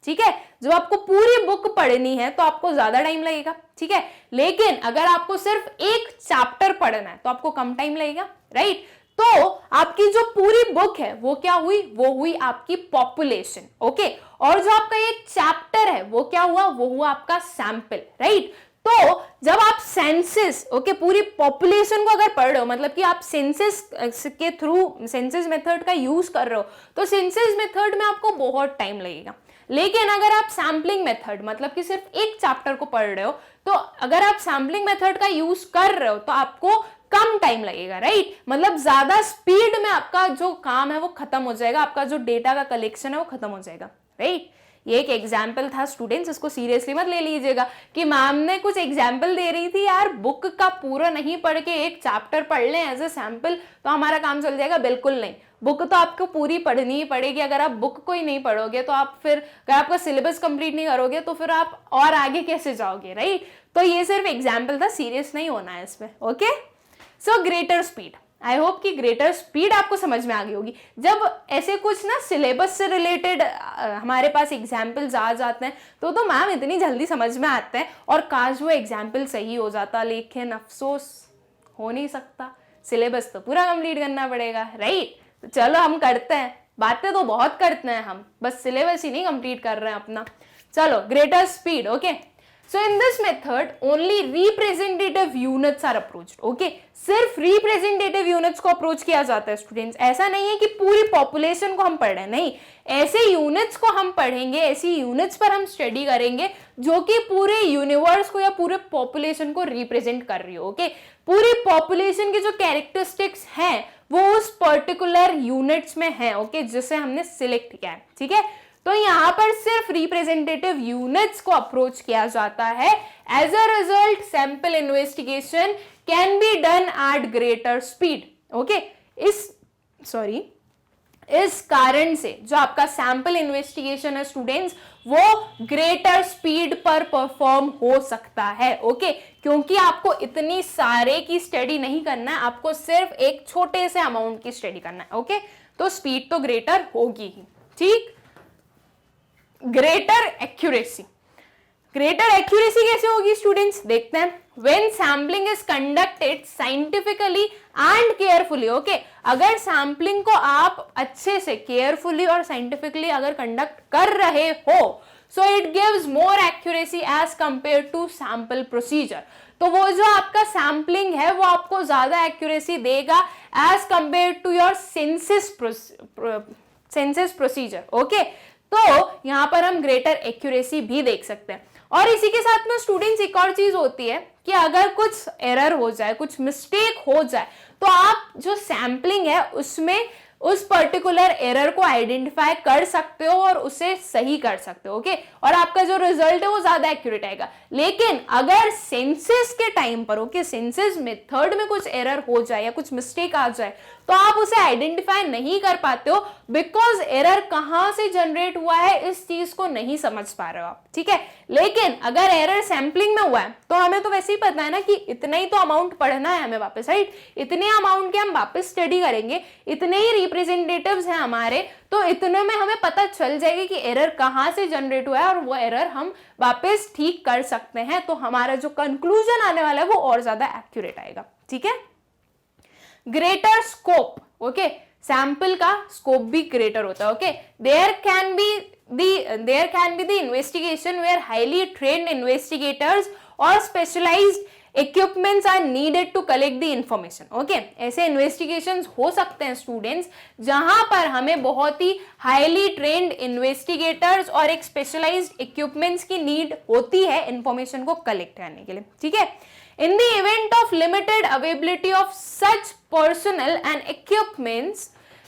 Speaker 1: ठीक है, जब आपको पूरी बुक पढ़नी है तो आपको ज्यादा टाइम लगेगा, ठीक है। लेकिन अगर आपको सिर्फ एक चैप्टर पढ़ना है तो आपको कम टाइम लगेगा, राइट। तो आपकी जो पूरी बुक है वो क्या हुई, वो हुई आपकी पॉपुलेशन, ओके। और जो आपका ये चैप्टर है वो क्या हुआ, वो हुआ आपका सैंपल, राइट। तो जब आप सेंसस, ओके, पूरी पॉपुलेशन को अगर पढ़ रहे हो, मतलब कि आप सेंसस के थ्रू सेंसस मेथड का यूज कर रहे हो, तो सेंसस मेथड में आपको बहुत टाइम लगेगा। लेकिन अगर आप सैम्पलिंग मेथड, मतलब कि सिर्फ एक चैप्टर को पढ़ रहे हो, तो अगर आप सैम्पलिंग मेथड का यूज कर रहे हो तो आपको कम टाइम लगेगा, राइट। मतलब ज्यादा स्पीड में आपका जो काम है वो खत्म हो जाएगा, आपका जो डेटा का कलेक्शन है वो खत्म हो जाएगा, राइट। ये एक एग्जाम्पल था स्टूडेंट्स, इसको सीरियसली मत ले लीजिएगा कि मैम ने कुछ एग्जाम्पल दे रही थी, यार बुक का पूरा नहीं पढ़ के एक चैप्टर पढ़ लें एज ए सैंपल तो हमारा काम चल जाएगा, बिल्कुल नहीं। बुक तो आपको पूरी पढ़नी ही पड़ेगी। अगर आप बुक को ही नहीं पढ़ोगे तो आप फिर, अगर आपका सिलेबस कंप्लीट नहीं करोगे तो फिर आप और आगे कैसे जाओगे, राइट। तो ये सिर्फ एग्जाम्पल था, सीरियस नहीं होना है इसमें, okay. So greater speed, I hope कि ग्रेटर स्पीड आपको समझ में आ गई होगी। जब ऐसे कुछ ना सिलेबस से रिलेटेड हमारे पास एग्जाम्पल्स आ जाते हैं तो मैम इतनी जल्दी समझ में आते हैं, और काश वो एग्जाम्पल सही हो जाता, लेकिन अफसोस हो नहीं सकता, सिलेबस तो पूरा कंप्लीट करना पड़ेगा, राइट। तो चलो हम करते हैं, बातें तो बहुत करते हैं हम, बस सिलेबस ही नहीं कंप्लीट कर रहे हैं अपना। चलो, greater speed, okay. So in this method only representative units are approached, okay? सिर्फ representative units को अप्रोच किया जाता है स्टूडेंट्स, ऐसा नहीं है कि पूरी पॉपुलेशन को हम पढ़ रहे हैं, नहीं, ऐसे यूनिट्स को हम पढ़ेंगे, ऐसी यूनिट्स पर हम स्टडी करेंगे जो कि पूरे यूनिवर्स को या पूरे पॉपुलेशन को रिप्रेजेंट कर रही हो, ओके? पूरी पॉपुलेशन के जो कैरेक्टरिस्टिक्स हैं वो उस पर्टिकुलर यूनिट्स में है, ओके, जिसे हमने सिलेक्ट किया है, ठीक है। तो यहां पर सिर्फ रिप्रेजेंटेटिव यूनिट्स को अप्रोच किया जाता है। As a result sample investigation can be done at greater speed, okay. इस कारण से जो आपका सैंपल इन्वेस्टिगेशन है स्टूडेंट्स, वो ग्रेटर स्पीड पर परफॉर्म हो सकता है, ओके, क्योंकि आपको इतनी सारे की स्टडी नहीं करना है, आपको सिर्फ एक छोटे से अमाउंट की स्टडी करना है, ओके। तो स्पीड तो ग्रेटर होगी ही, ठीक। ग्रेटर एक्यूरेसी, ग्रेटर एक्यूरेसी कैसे होगी स्टूडेंट्स, देखते हैं। When sampling is conducted scientifically and carefully, okay, अगर सैम्पलिंग को आप अच्छे से केयरफुली और साइंटिफिकली अगर कंडक्ट कर रहे हो, so it gives more accuracy as compare to sample procedure. तो वो जो आपका सैम्पलिंग है वो आपको ज्यादा एक्यूरेसी देगा as compare to your census procedure, okay. तो यहां पर हम ग्रेटर एक्यूरेसी भी देख सकते हैं। और इसी के साथ में स्टूडेंट्स एक और चीज होती है कि अगर कुछ एरर हो जाए, कुछ मिस्टेक हो जाए, तो आप जो सैम्पलिंग है उसमें उस पर्टिकुलर एरर को आइडेंटिफाई कर सकते हो और उसे सही कर सकते हो, ओके, और आपका जो रिजल्ट है वो ज्यादा एक्यूरेट आएगा। लेकिन अगर सेंसस के टाइम पर, ओके, सेंसस मेथड में कुछ एरर हो जाए या कुछ मिस्टेक आ जाए, तो आप उसे आइडेंटिफाई नहीं कर पाते हो, बिकॉज एरर कहां से जनरेट हुआ है इस चीज को नहीं समझ पा रहे हो आप, ठीक है। लेकिन अगर एरर सैम्पलिंग में हुआ है तो हमें तो वैसे ही पता है ना कि इतना ही तो अमाउंट पढ़ना है हमें वापस, राइट, इतने अमाउंट के हम वापस स्टडी करेंगे, इतने ही रिप्रेजेंटेटिव्स हैं हमारे, तो इतने में हमें पता चल जाएगा कि एरर कहां से जनरेट हुआ है और वो एरर हम वापस ठीक कर सकते हैं। तो हमारा जो कंक्लूजन आने वाला है वो और ज्यादा एक्यूरेट आएगा, ठीक है। ग्रेटर स्कोप, ओके, सैंपल का स्कोप भी ग्रेटर होता है, okay. There can be the investigation where highly trained investigators और specialized equipments are needed to collect the information, okay. ऐसे इन्वेस्टिगेशंस हो सकते हैं स्टूडेंट्स जहां पर हमें बहुत ही हाईली ट्रेन्ड इन्वेस्टिगेटर्स और एक स्पेशलाइज्ड इक्विपमेंट्स की नीड होती है इंफॉर्मेशन को कलेक्ट करने के लिए, ठीक है। In the event of limited availability of such personnel and equipments,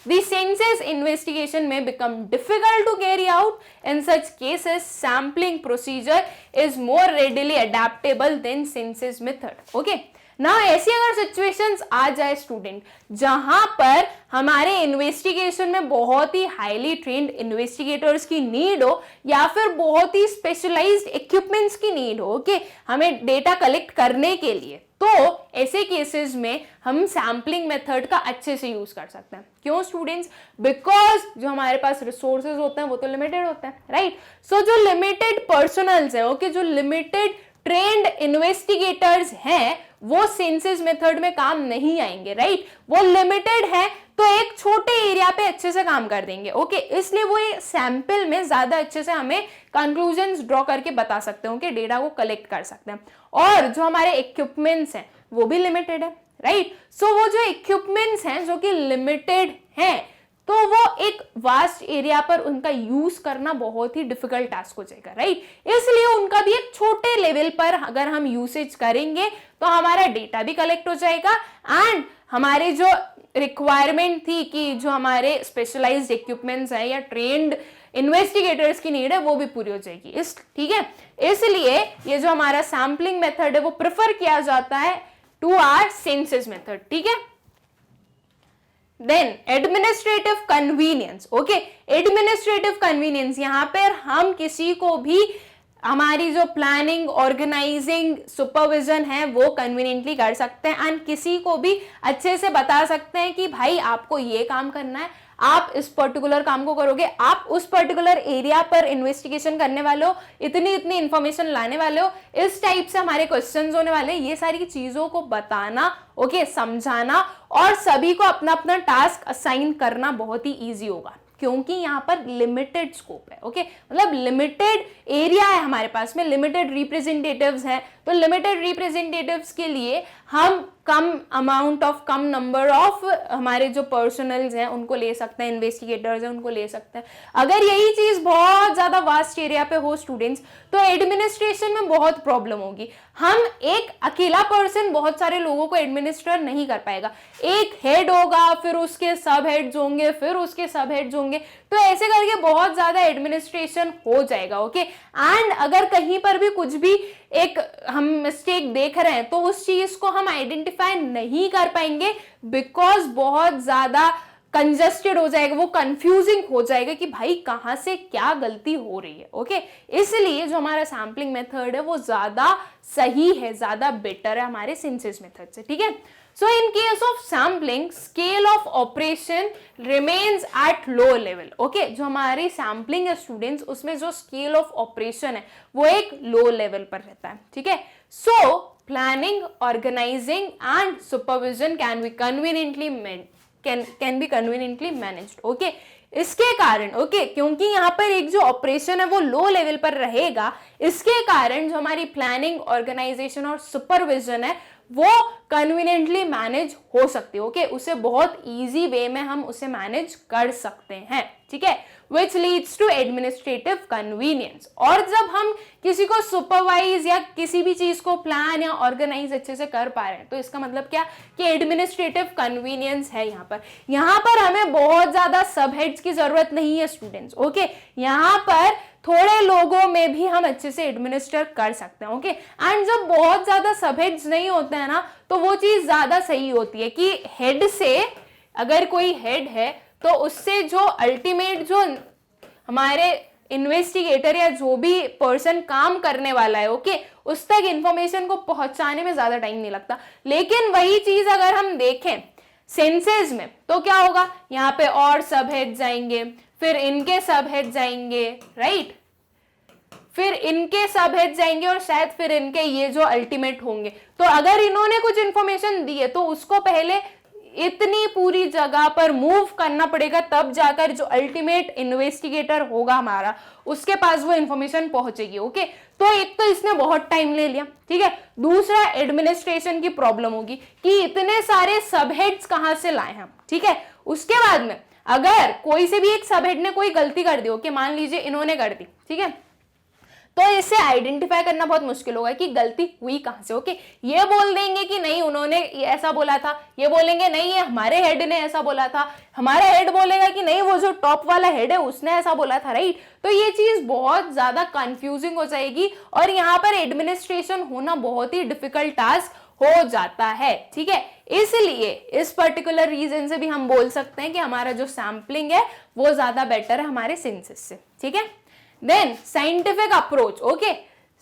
Speaker 1: the census investigation may become difficult to carry out. In such cases, sampling procedure is more readily adaptable than census method. Okay. ना ऐसी अगर सिचुएशंस आ जाए स्टूडेंट जहां पर हमारे इन्वेस्टिगेशन में बहुत ही हाईली ट्रेन्ड इन्वेस्टिगेटर्स की नीड हो या फिर बहुत ही स्पेशलाइज्ड इक्विपमेंट्स की नीड हो, ओके, हमें डेटा कलेक्ट करने के लिए, तो ऐसे केसेस में हम सैम्पलिंग मेथड का अच्छे से यूज कर सकते हैं। क्यों स्टूडेंट्स? बिकॉज जो हमारे पास रिसोर्सेज होते हैं वो तो लिमिटेड होते हैं, राइट। सो जो लिमिटेड पर्सनल्स है, ओके, जो लिमिटेड ट्रेन्ड इन्वेस्टिगेटर्स हैं वो सेंसस मेथड में काम नहीं आएंगे, राइट। वो लिमिटेड है तो एक छोटे एरिया पे अच्छे से काम कर देंगे, ओके, इसलिए वो सैंपल में ज्यादा अच्छे से हमें कंक्लूजन्स ड्रॉ करके बता सकते हैं, ओके, डेटा को कलेक्ट कर सकते हैं। और जो हमारे इक्विपमेंट्स हैं वो भी लिमिटेड है, राइट। सो वो जो इक्विपमेंट्स हैं जो कि लिमिटेड हैं तो वो एक वास्ट एरिया पर उनका यूज करना बहुत ही डिफिकल्ट टास्क हो जाएगा, राइट। इसलिए उनका भी एक छोटे लेवल पर अगर हम यूसेज करेंगे तो हमारा डेटा भी कलेक्ट हो जाएगा एंड हमारे जो रिक्वायरमेंट थी कि जो हमारे स्पेशलाइज्ड इक्विपमेंट्स हैं या ट्रेन्ड इन्वेस्टिगेटर्स की नीड है वो भी पूरी हो जाएगी, ठीक है। इसलिए ये जो हमारा सैम्पलिंग मेथड है वो प्रेफर किया जाता है टू आवर सेंसस मेथड, ठीक है। Then administrative convenience, okay, administrative convenience, यहां पर हम किसी को भी हमारी जो प्लानिंग, ऑर्गेनाइजिंग, सुपरविजन है वो कन्वीनियंटली कर सकते हैं एंड किसी को भी अच्छे से बता सकते हैं कि भाई आपको ये काम करना है, आप इस पर्टिकुलर काम को करोगे, आप उस पर्टिकुलर एरिया पर इन्वेस्टिगेशन करने वाले हो, इतनी इतनी इंफॉर्मेशन लाने वाले हो, इस टाइप से हमारे क्वेश्चंस होने वाले। ये सारी चीजों को बताना, ओके, समझाना और सभी को अपना अपना टास्क असाइन करना बहुत ही ईजी होगा, क्योंकि यहाँ पर लिमिटेड स्कोप है, ओके, मतलब लिमिटेड एरिया है हमारे पास में, लिमिटेड रिप्रेजेंटेटिव्स हैं, तो लिमिटेड रिप्रेजेंटेटिव्स के लिए हम कम अमाउंट ऑफ, कम नंबर ऑफ हमारे जो पर्सनल्स हैं उनको ले सकते हैं, इन्वेस्टिगेटर्स हैं उनको ले सकते हैं। अगर यही चीज बहुत ज्यादा वास्ट एरिया पे हो स्टूडेंट्स, तो एडमिनिस्ट्रेशन में बहुत प्रॉब्लम होगी। हम एक अकेला पर्सन बहुत सारे लोगों को एडमिनिस्ट्रेट नहीं कर पाएगा, एक हेड होगा, फिर उसके सब हेड्स होंगे, फिर उसके सब हेड्स होंगे, तो ऐसे करके बहुत ज्यादा एडमिनिस्ट्रेशन हो जाएगा, ओके। एंड अगर कहीं पर भी कुछ भी एक हम मिस्टेक देख रहे हैं तो उस चीज को हम आइडेंटिफाई नहीं कर पाएंगे, बिकॉज बहुत ज्यादा कंजस्टेड हो जाएगा, वो कंफ्यूजिंग हो जाएगा कि भाई कहां से क्या गलती हो रही है, ओके। इसलिए जो हमारा सैम्पलिंग मेथड है वो ज्यादा सही है, ज्यादा बेटर है हमारे सिंथेसिस मेथड से, ठीक है। So in case of sampling, scale of operation remains at low level. Okay, जो हमारी sampling है students, उसमें जो scale of operation है वो एक low level पर रहता है, ठीक है। So planning, organizing and supervision can be conveniently managed. Okay, इसके कारण, ओके, क्योंकि यहाँ पर एक जो ऑपरेशन है वो लो लेवल पर रहेगा, इसके कारण जो हमारी प्लानिंग, ऑर्गेनाइजेशन और सुपरविजन है वो कन्वीनियंटली मैनेज हो सकती है, ओके, उसे बहुत इजी वे में हम उसे मैनेज कर सकते हैं, ठीक है, which leads to administrative convenience। और जब हम किसी को सुपरवाइज या किसी भी चीज को प्लान या ऑर्गेनाइज अच्छे से कर पा रहे हैं, तो इसका मतलब क्या कि एडमिनिस्ट्रेटिव कन्वीनियंस है यहाँ पर हमें बहुत ज्यादा सब हेड्स की जरूरत नहीं है स्टूडेंट्स, ओके। यहाँ पर थोड़े लोगों में भी हम अच्छे से एडमिनिस्टर कर सकते हैं, ओके। एंड जब बहुत ज्यादा सब हेड्स नहीं होते हैं ना, तो वो चीज ज्यादा सही होती है कि हेड से, अगर कोई हेड है तो उससे जो अल्टीमेट जो हमारे इन्वेस्टिगेटर या जो भी पर्सन काम करने वाला है, ओके, उस तक इंफॉर्मेशन को पहुंचाने में ज्यादा टाइम नहीं लगता। लेकिन वही चीज अगर हम देखें सेंसेस में, तो क्या होगा, यहाँ पे और सब हेड जाएंगे, फिर इनके सब हेड जाएंगे, राइट, फिर इनके सब हेड जाएंगे और शायद फिर इनके ये जो अल्टीमेट होंगे। तो अगर इन्होंने कुछ इंफॉर्मेशन दी है तो उसको पहले इतनी पूरी जगह पर मूव करना पड़ेगा, तब जाकर जो अल्टीमेट इन्वेस्टिगेटर होगा हमारा, उसके पास वो इंफॉर्मेशन पहुंचेगी, ओके। तो एक तो इसने बहुत टाइम ले लिया, ठीक है। दूसरा एडमिनिस्ट्रेशन की प्रॉब्लम होगी कि इतने सारे सब हेड्स कहां से लाए हम, ठीक है। उसके बाद में अगर कोई से भी एक सब हेड ने कोई गलती कर दी, ओके, मान लीजिए इन्होंने कर दी, ठीक है, तो इसे आइडेंटिफाई करना बहुत मुश्किल होगा कि गलती हुई कहां से, ओके। ये बोल देंगे कि नहीं उन्होंने ऐसा बोला था, ये बोलेंगे नहीं ये हमारे हेड ने ऐसा बोला था, हमारा हेड बोलेगा कि नहीं वो जो टॉप वाला हेड है उसने ऐसा बोला था, राइट। तो ये चीज बहुत ज्यादा कंफ्यूजिंग हो जाएगी और यहाँ पर एडमिनिस्ट्रेशन होना बहुत ही डिफिकल्ट टास्क हो जाता है, ठीक है। इसलिए इस पर्टिकुलर रीजन से भी हम बोल सकते हैं कि हमारा जो सैम्पलिंग है वो ज्यादा बेटर है हमारे सिंथेसिस से, ठीक है। Then scientific approach, okay,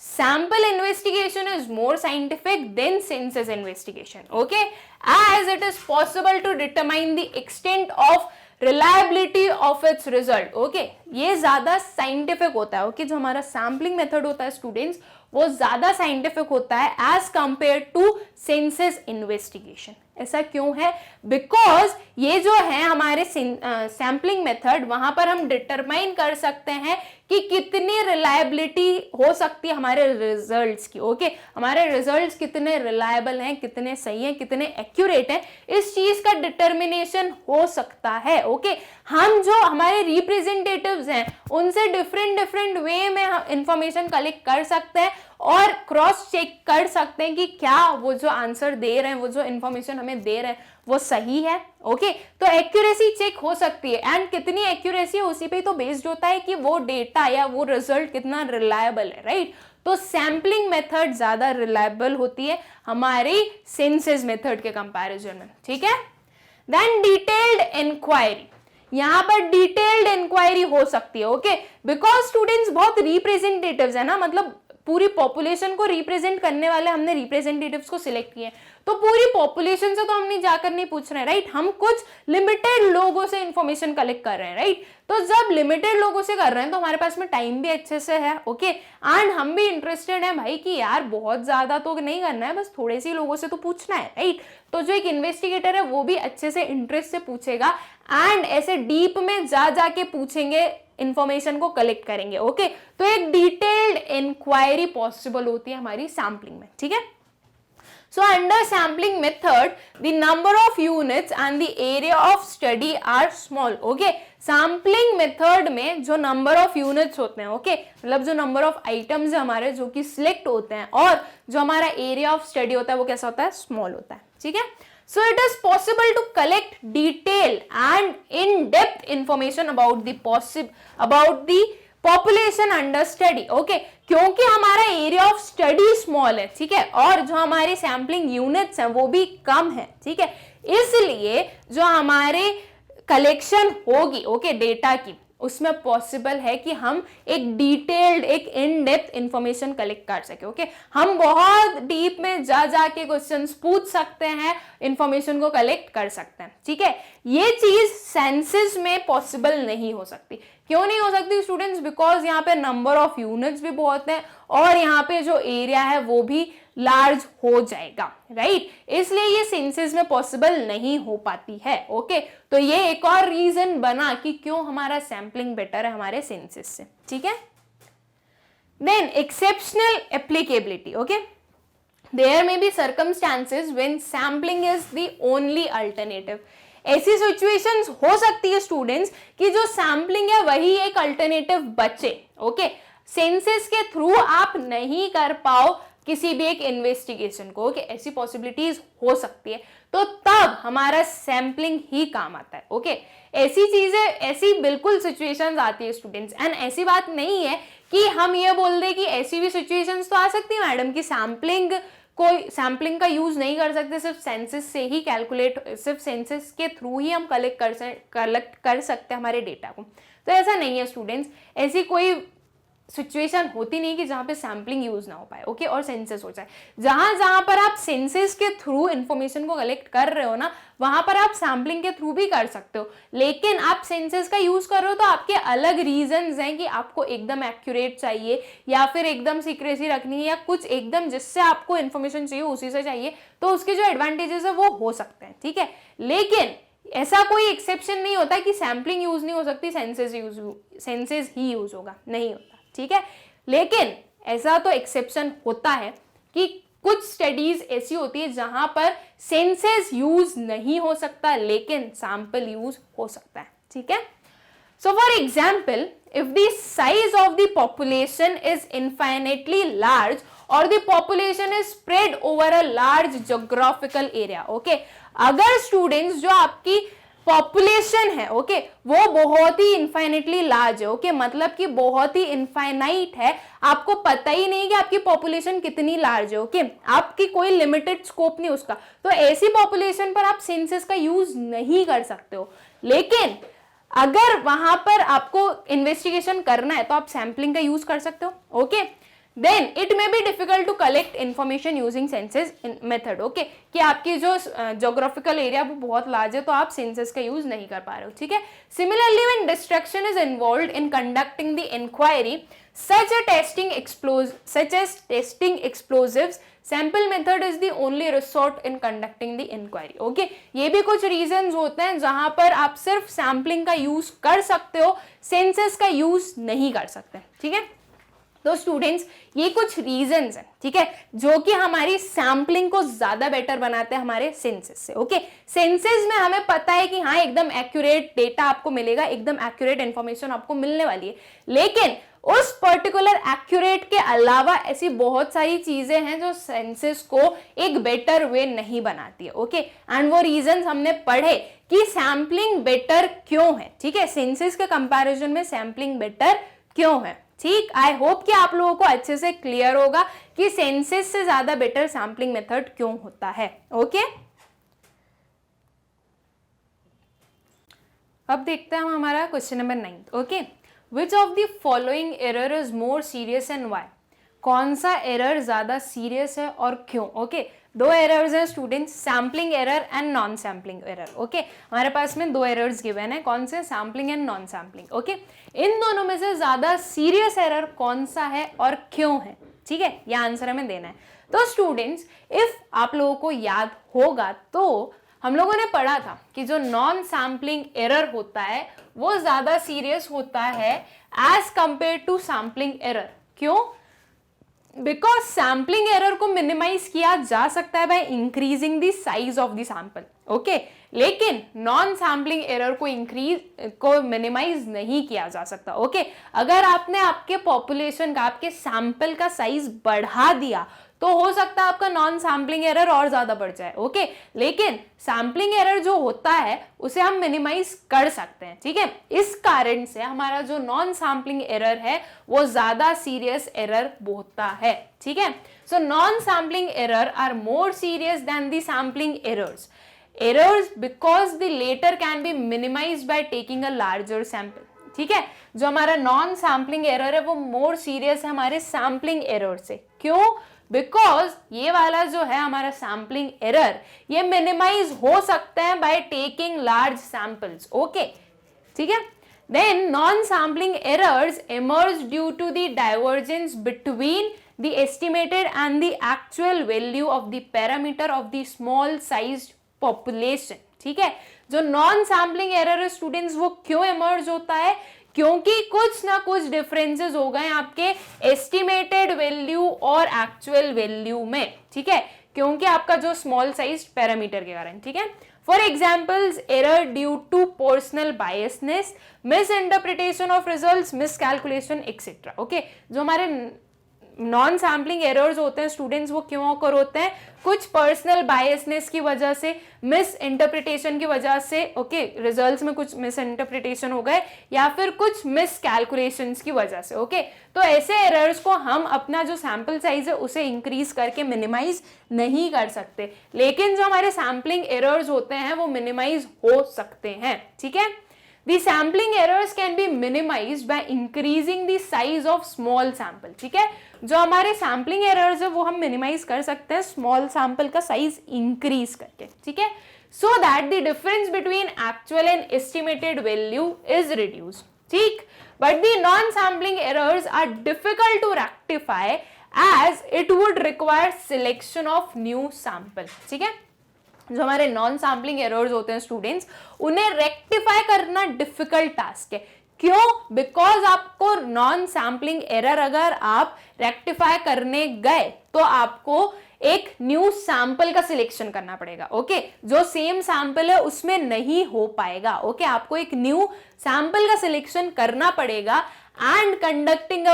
Speaker 1: sample investigation is more scientific than census investigation, okay, as it is possible to determine the extent of reliability of its result, okay। ये ज्यादा साइंटिफिक होता है, okay, जो हमारा सैम्पलिंग मेथड होता है स्टूडेंट्स वो ज्यादा साइंटिफिक होता है as compare to census investigation. ऐसा क्यों है, बिकॉज ये जो है हमारे सैम्पलिंग मेथड, वहां पर हम डिटरमाइन कर सकते हैं कि कितनी रिलायबिलिटी हो सकती है हमारे रिजल्ट्स की, ओके, हमारे रिजल्ट्स कितने रिलायबल हैं, कितने सही हैं, कितने एक्यूरेट हैं, इस चीज का डिटर्मिनेशन हो सकता है, ओके। हम जो हमारे रिप्रेजेंटेटिव्स हैं उनसे डिफरेंट वे में इंफॉर्मेशन कलेक्ट कर सकते हैं और क्रॉस चेक कर सकते हैं कि क्या वो जो आंसर दे रहे हैं, वो जो इंफॉर्मेशन हमें दे रहे हैं वो सही है, ओके। तो एक्यूरेसी चेक हो सकती है एंड कितनी एक्यूरेसी है उसी पे तो बेस्ड होता है कि वो डेटा या वो रिजल्ट कितना रिलायबल है, राइट। तो सैम्पलिंग मेथड ज्यादा रिलायबल होती है हमारी सेंसस मेथड के कंपैरिजन में, ठीक है। देन डिटेल्ड इंक्वायरी, यहाँ पर डिटेल्ड इंक्वायरी हो सकती है, ओके, बिकॉज स्टूडेंट्स बहुत रिप्रेजेंटेटिव्स है ना, मतलब पूरी पॉपुलेशन को रिप्रेजेंट करने वाले हमने रिप्रेजेंटेटिव्स को सिलेक्ट किए, तो पूरी पॉपुलेशन से तो हम नहीं जाकर नहीं पूछ रहे हैं, राइट। हम कुछ लिमिटेड लोगों से इंफॉर्मेशन कलेक्ट कर रहे हैं, राइट। तो जब लिमिटेड लोगों से कर रहे हैं तो हमारे पास में टाइम भी अच्छे से है, ओके, एंड हम भी इंटरेस्टेड हैं भाई कि यार बहुत ज्यादा तो नहीं करना है, बस थोड़े से लोगों से तो पूछना है, राइट। तो जो एक इन्वेस्टिगेटर है वो भी अच्छे से इंटरेस्ट से पूछेगा एंड ऐसे डीप में जाके पूछेंगे, इंफॉर्मेशन को कलेक्ट करेंगे, ओके। तो एक डिटेल्ड इंक्वायरी पॉसिबल होती है हमारी सैम्पलिंग में, ठीक है। So under sampling method, the number of units and the area of study are small. Okay, sampling method में जो number of units होते हैं, okay, मतलब जो number of items है हमारे जो कि select होते हैं और जो हमारा area of study होता है वो कैसा होता है, small होता है, ठीक है। So it is possible to collect detailed and in-depth information about the population under study, okay, क्योंकि हमारा एरिया ऑफ स्टडी स्मॉल है, ठीक है, और जो हमारी सैम्पलिंग यूनिट्स हैं वो भी कम है, ठीक है, इसलिए जो हमारे कलेक्शन होगी, ओके, डेटा की, उसमें पॉसिबल है कि हम एक डिटेल्ड, एक इन डेप्थ इंफॉर्मेशन कलेक्ट कर सके, ओके। हम बहुत डीप में जाके क्वेश्चंस पूछ सकते हैं, इंफॉर्मेशन को कलेक्ट कर सकते हैं, ठीक है। ये चीज सेंसस में पॉसिबल नहीं हो सकती। क्यों नहीं हो सकती स्टूडेंट्स? बिकॉज यहाँ पे नंबर ऑफ यूनिट्स भी बहुत है और यहाँ पे जो एरिया है वो भी लार्ज हो जाएगा, राइट। इसलिए ये सेंसस में पॉसिबल नहीं हो पाती है, ओके। तो ये एक और रीजन बना कि क्यों हमारा सैम्पलिंग बेटर है हमारे सेंसस से, ठीक है। Then exceptional applicability, okay, there may be circumstances when sampling is the only alternative. ऐसी सिचुएशंस हो सकती है स्टूडेंट्स कि जो सैम्पलिंग है वही एक अल्टरनेटिव बचे, ओके, सेंसस के थ्रू आप नहीं कर पाओ किसी भी एक इन्वेस्टिगेशन को, ओके, ऐसी पॉसिबिलिटीज हो सकती है, तो तब हमारा सैम्पलिंग ही काम आता है, ओके। ऐसी चीजें, ऐसी बिल्कुल सिचुएशंस आती है स्टूडेंट्स, एंड ऐसी बात नहीं है कि हम ये बोल दें कि ऐसी भी सिचुएशंस तो आ सकती है मैडम कि सैम्पलिंग का यूज नहीं कर सकते, सिर्फ सेंसस से ही कैलकुलेट, सिर्फ सेंसस के थ्रू ही हम कलेक्ट कर सकते हैं हमारे डेटा को। तो ऐसा नहीं है स्टूडेंट्स, ऐसी कोई सिचुएशन होती नहीं कि जहां पे सैम्पलिंग यूज ना हो पाए, ओके, और सेंसस हो जाए। जहां पर आप सेंसस के थ्रू इंफॉर्मेशन को कलेक्ट कर रहे हो ना, वहां पर आप सैम्पलिंग के थ्रू भी कर सकते हो, लेकिन आप सेंसस का यूज कर रहे हो तो आपके अलग रीजंस हैं कि आपको एकदम एक्यूरेट चाहिए या फिर एकदम सीक्रेसी रखनी है या कुछ एकदम जिससे आपको इंफॉर्मेशन चाहिए उसी से चाहिए, तो उसके जो एडवांटेजेस है वो हो सकते हैं, ठीक है। लेकिन ऐसा कोई एक्सेप्शन नहीं होता कि सैम्पलिंग यूज नहीं हो सकती, सेंसस ही यूज होगा, नहीं होता, ठीक है। लेकिन ऐसा तो एक्सेप्शन होता है कि कुछ स्टडीज ऐसी होती है जहां पर सेंसस यूज नहीं हो सकता लेकिन सैंपल यूज हो सकता है, ठीक है। So for example, if the size of the population is infinitely large और the population is spread over a large geographical area, okay, अगर स्टूडेंट्स जो आपकी पॉपुलेशन है, ओके, वो बहुत ही इनफाइनाइटली लार्ज है, ओके, मतलब कि बहुत ही इनफाइनाइट है, आपको पता ही नहीं कि आपकी पॉपुलेशन कितनी लार्ज है, ओके, आपकी कोई लिमिटेड स्कोप नहीं उसका, तो ऐसी पॉपुलेशन पर आप सेंसस का यूज नहीं कर सकते हो। लेकिन अगर वहां पर आपको इन्वेस्टिगेशन करना है तो आप सैम्पलिंग का यूज कर सकते हो, okay. Then it may be difficult to collect information using census method, okay, कि आपकी जो geographical area वो बहुत large है तो आप census का use नहीं कर पा रहे हो, ठीक है। Similarly, when distraction is involved in conducting the inquiry, such as testing explosives, sample method is the only resort in conducting the inquiry, okay। ये भी कुछ reasons होते हैं जहां पर आप सिर्फ sampling का use कर सकते हो, census का use नहीं कर सकते, ठीक है। तो स्टूडेंट्स ये कुछ रीजंस हैं, ठीक है, जो कि हमारी सैम्पलिंग को ज्यादा बेटर बनाते हैं हमारे सेंसस से, ओके। सेंसस में हमें पता है कि हाँ एकदम एक्यूरेट डेटा आपको मिलेगा, एकदम एक्यूरेट इंफॉर्मेशन आपको मिलने वाली है, लेकिन उस पर्टिकुलर एक्यूरेट के अलावा ऐसी बहुत सारी चीजें हैं जो सेंसस को एक बेटर वे नहीं बनाती है, ओके। एंड वो रीजंस हमने पढ़े कि सैम्पलिंग बेटर क्यों है, ठीक है, सेंसस के कंपैरिजन में सैम्पलिंग बेटर क्यों है, ठीक। आई होप कि आप लोगों को अच्छे से क्लियर होगा कि सेंसस से ज्यादा बेटर सैम्पलिंग मेथड क्यों होता है, ओके। अब देखते हैं हम हमारा question number 9, okay. Which of the following error is more serious and why? कौन सा एरर ज्यादा सीरियस है और क्यों। ओके, दो एरर्स हैं students, sampling error and non sampling error. Okay, हमारे पास में दो एरर्स गिवन है, कौन से, sampling and non sampling. Okay, इन दोनों में से ज्यादा सीरियस एरर कौन सा है और क्यों है, ठीक है, यह आंसर हमें देना है। तो स्टूडेंट्स, इफ आप लोगों को याद होगा तो हम लोगों ने पढ़ा था कि जो नॉन सैम्पलिंग एरर होता है वो ज्यादा सीरियस होता है as compare to sampling error. क्यों? बिकॉज सैम्पलिंग एरर को मिनिमाइज किया जा सकता है by increasing the size of the sample. Okay, लेकिन नॉन सैम्पलिंग एरर को मिनिमाइज नहीं किया जा सकता। ओके, अगर आपने आपके पॉपुलेशन का, आपके सैंपल का साइज बढ़ा दिया तो हो सकता है आपका नॉन सैम्पलिंग एरर और ज्यादा बढ़ जाए। ओके, लेकिन सैम्पलिंग एरर जो होता है उसे हम मिनिमाइज कर सकते हैं, ठीक है। इस कारण से हमारा जो नॉन सैम्पलिंग एरर है वो ज्यादा सीरियस एरर होता है, ठीक है। So non sampling error are more serious than the sampling errors because the latter can be minimized by taking a larger sample, ठीक है। जो हमारा नॉन सैम्पलिंग एरर है वो मोर सीरियस है हमारे सैम्पलिंग एरर से। क्यों? बिकॉज ये वाला जो है हमारा सैम्पलिंग एरर, ये मिनिमाइज हो सकते हैं by taking large samples. Okay, ठीक है। Then non sampling errors emerge due to the divergence between the estimated and the actual value of the parameter of the small sized population, ठीक है। जो नॉन सैम्पलिंग एरर है स्टूडेंट्स वो क्यों emerge होता है? क्योंकि कुछ ना कुछ डिफरेंसेस हो गए आपके एस्टिमेटेड वैल्यू और एक्चुअल वैल्यू में, ठीक है, क्योंकि आपका जो स्मॉल साइज पैरामीटर के कारण, ठीक है। For examples, error due to personal biasness, misinterpretation of results, miscalculation etcetera. Okay, जो हमारे नॉन सैम्पलिंग एरर्स होते हैं स्टूडेंट्स वो क्यों ऑकर होते हैं? कुछ पर्सनल बायसनेस की वजह से, मिस इंटरप्रिटेशन की वजह से, ओके, रिजल्ट्स में कुछ मिस इंटरप्रिटेशन हो गए या फिर कुछ मिस कैलकुलेशंस की वजह से। ओके, तो ऐसे एरर्स को हम अपना जो सैंपल साइज है उसे इंक्रीज करके मिनिमाइज नहीं कर सकते, लेकिन जो हमारे सैम्पलिंग एरर्स होते हैं वो मिनिमाइज हो सकते हैं, ठीक है। The sampling errors can be minimized by increasing the size of small sample, ठीक है। जो हमारे सैम्पलिंग एरर्स है वो हम मिनिमाइज कर सकते हैं स्मॉल सैंपल का साइज इंक्रीज करके, ठीक है, so that the difference between actual and estimated value is reduced, ठीक। But the non sampling errors are difficult to rectify as it would require selection of new sample, ठीक है। जो हमारे नॉन सैम्पलिंग एरर्स होते हैं स्टूडेंट्स उन्हें रेक्टिफाई करना डिफिकल्ट टास्क है। क्यों? बिकॉज आपको नॉन सैम्पलिंग एरर अगर आप रेक्टिफाई करने गए तो आपको एक न्यू सैंपल का सिलेक्शन करना पड़ेगा। ओके, जो सेम सैंपल है उसमें नहीं हो पाएगा। ओके, आपको एक न्यू सैंपल का सिलेक्शन करना पड़ेगा एंड कंडक्टिंग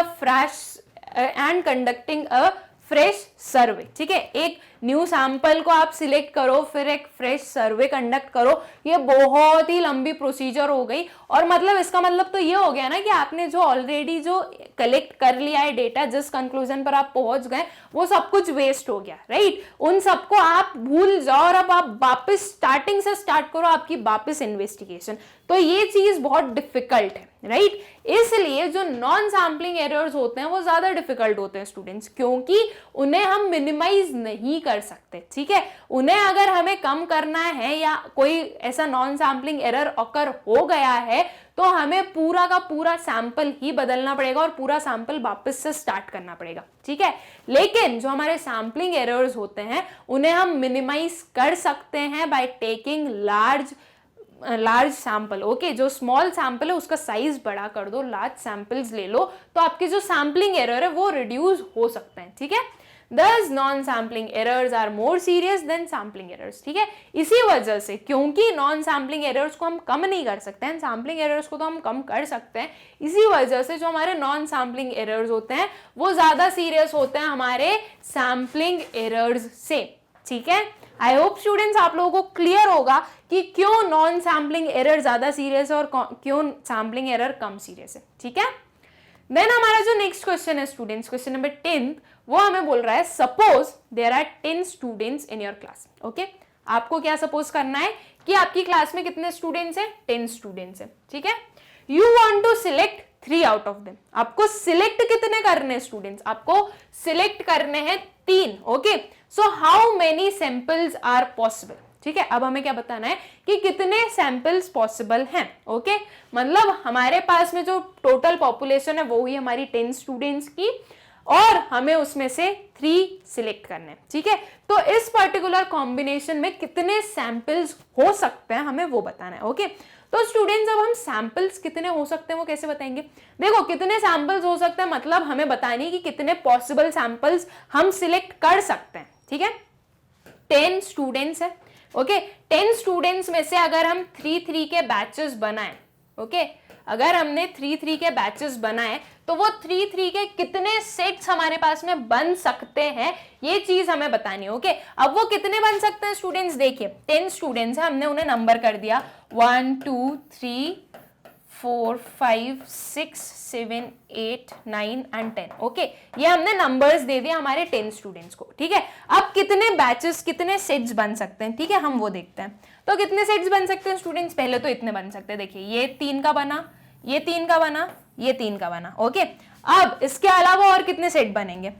Speaker 1: अ फ्रेश सर्वे, ठीक है। एक न्यू सैंपल को आप सिलेक्ट करो, फिर एक फ्रेश सर्वे कंडक्ट करो, ये बहुत ही लंबी प्रोसीजर हो गई। और मतलब इसका मतलब तो ये हो गया ना कि आपने जो ऑलरेडी जो कलेक्ट कर लिया है डेटा, जिस कंक्लूजन पर आप पहुंच गए वो सब कुछ वेस्ट हो गया, राइट। उन सबको आप भूल जाओ और अब आप वापस स्टार्टिंग से स्टार्ट करो आपकी वापस इन्वेस्टिगेशन। तो ये चीज बहुत डिफिकल्ट है, राइट। इसलिए जो नॉन सैम्पलिंग एरर्स होते हैं वो ज्यादा डिफिकल्ट होते हैं स्टूडेंट्स, क्योंकि उन्हें हम मिनिमाइज नहीं कर सकते, ठीक है। उन्हें अगर हमें कम करना है या कोई ऐसा नॉन सैम्पलिंग एरर ऑकर हो गया है तो हमें पूरा का पूरा सैंपल ही बदलना पड़ेगा और पूरा सैंपल वापस से स्टार्ट करना पड़ेगा, ठीक है। लेकिन जो हमारे सैम्पलिंग एरर्स होते हैं उन्हें हम मिनिमाइज कर सकते हैं by taking large sample. Okay, जो स्मॉल सैंपल है उसका साइज बड़ा कर दो, लार्ज सैंपल्स ले लो, तो आपके जो सैम्पलिंग एरर है वो रिड्यूस हो सकते हैं, ठीक है। Thus non-sampling errors are more serious than sampling errors, ठीक है। इसी वजह से, क्योंकि नॉन सैम्पलिंग एरर्स को हम कम नहीं कर सकते हैं, सैम्पलिंग एरर्स को तो हम कम कर सकते हैं, इसी वजह से जो हमारे नॉन सैम्पलिंग एरर्स होते हैं वो ज्यादा सीरियस होते हैं हमारे सैम्पलिंग एरर्स से, ठीक है। आई होप स्टूडेंट्स आप लोगों को क्लियर होगा कि क्यों नॉन सैम्पलिंग एरर ज्यादा सीरियस है और क्यों सैम्पलिंग एरर कम सीरियस है, ठीक है। देन हमारा जो नेक्स्ट क्वेश्चन है स्टूडेंट्स, क्वेश्चन नंबर 10, वो हमें बोल रहा है suppose there are 10 students in your class. Okay, आपको क्या सपोज करना है कि आपकी क्लास में कितने स्टूडेंट्स हैं? 10 स्टूडेंट्स हैं, ठीक है। You want to select 3 out of them. आपको सिलेक्ट कितने करने हैं स्टूडेंट्स? आपको सिलेक्ट करने हैं 3। Okay, so how many samples are possible? ठीक है, अब हमें क्या बताना है कि कितने सैंपल्स पॉसिबल हैं। ओके, मतलब हमारे पास में जो टोटल पॉपुलेशन है वो हुई हमारी 10 स्टूडेंट्स की, और हमें उसमें से 3 सिलेक्ट करने हैं। ठीक है, तो इस पर्टिकुलर कॉम्बिनेशन में कितने सैंपल्स हो सकते हैं हमें वो बताना है। ओके, तो स्टूडेंट्स अब हम सैंपल्स कितने हो सकते हैं वो कैसे बताएंगे? देखो, कितने सैंपल्स हो सकते हैं मतलब हमें बतानी है कि कितने पॉसिबल सैंपल्स हम सिलेक्ट कर सकते हैं। ठीक है, 10 स्टूडेंट्स है। ओके, 10 स्टूडेंट्स में से अगर हम 3-3 के बैचेस बनाएं, ओके, अगर हमने 3-3 के बैचेस बनाए तो वो 3-3 के कितने सेट्स हमारे पास में बन सकते हैं, ये चीज हमें बतानी है। ओके, अब वो कितने बन सकते हैं स्टूडेंट्स? देखिए, 10 स्टूडेंट्स हैं, हमने उन्हें नंबर कर दिया 1 2 3 4 5 6 7 8 9 एंड 10। ओके, ये हमने नंबर्स दे दिए हमारे 10 स्टूडेंट्स को। ठीक है, अब कितने बैचेस, कितने सेट्स बन सकते हैं, ठीक है, हम वो देखते हैं। तो कितने सेट्स बन सकते हैं स्टूडेंट्स? पहले तो इतने बन सकते हैं। देखिए, ये 3 का बना, ये 3 का बना, ये 3 का बना। ओके, अब इसके अलावा और कितने सेट बनेंगे?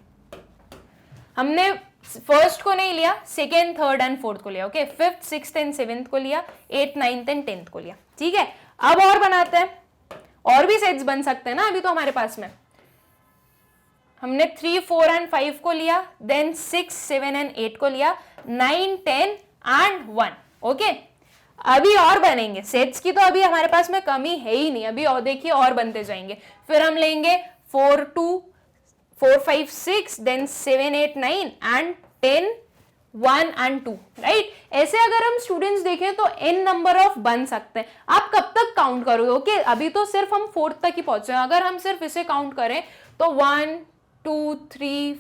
Speaker 1: हमने फर्स्ट को नहीं लिया, सेकेंड, थर्ड एंड फोर्थ को लिया। Okay, fifth, sixth and seventh को लिया, 8, 9 एंड 10 को लिया। ठीक है, अब और बनाते हैं, और भी सेट्स बन सकते हैं ना अभी तो हमारे पास में। हमने 3, 4 एंड 5 को लिया, देन 6, 7 एंड 8 को लिया, 9, 10 एंड 1। ओके, अभी और बनेंगे सेट्स की, तो अभी हमारे पास में कमी है ही नहीं, अभी और देखिए और बनते जाएंगे। फिर हम लेंगे 4, 5, 6, देन 7, 8, 9 एंड 10, 1 एंड 2, राइट। ऐसे अगर हम स्टूडेंट्स देखें तो n नंबर ऑफ बन सकते हैं। आप कब तक काउंट करोगे? ओके, अभी तो सिर्फ हम 4th तक ही पहुंचे हैं। अगर हम सिर्फ इसे काउंट करें तो 1 2 3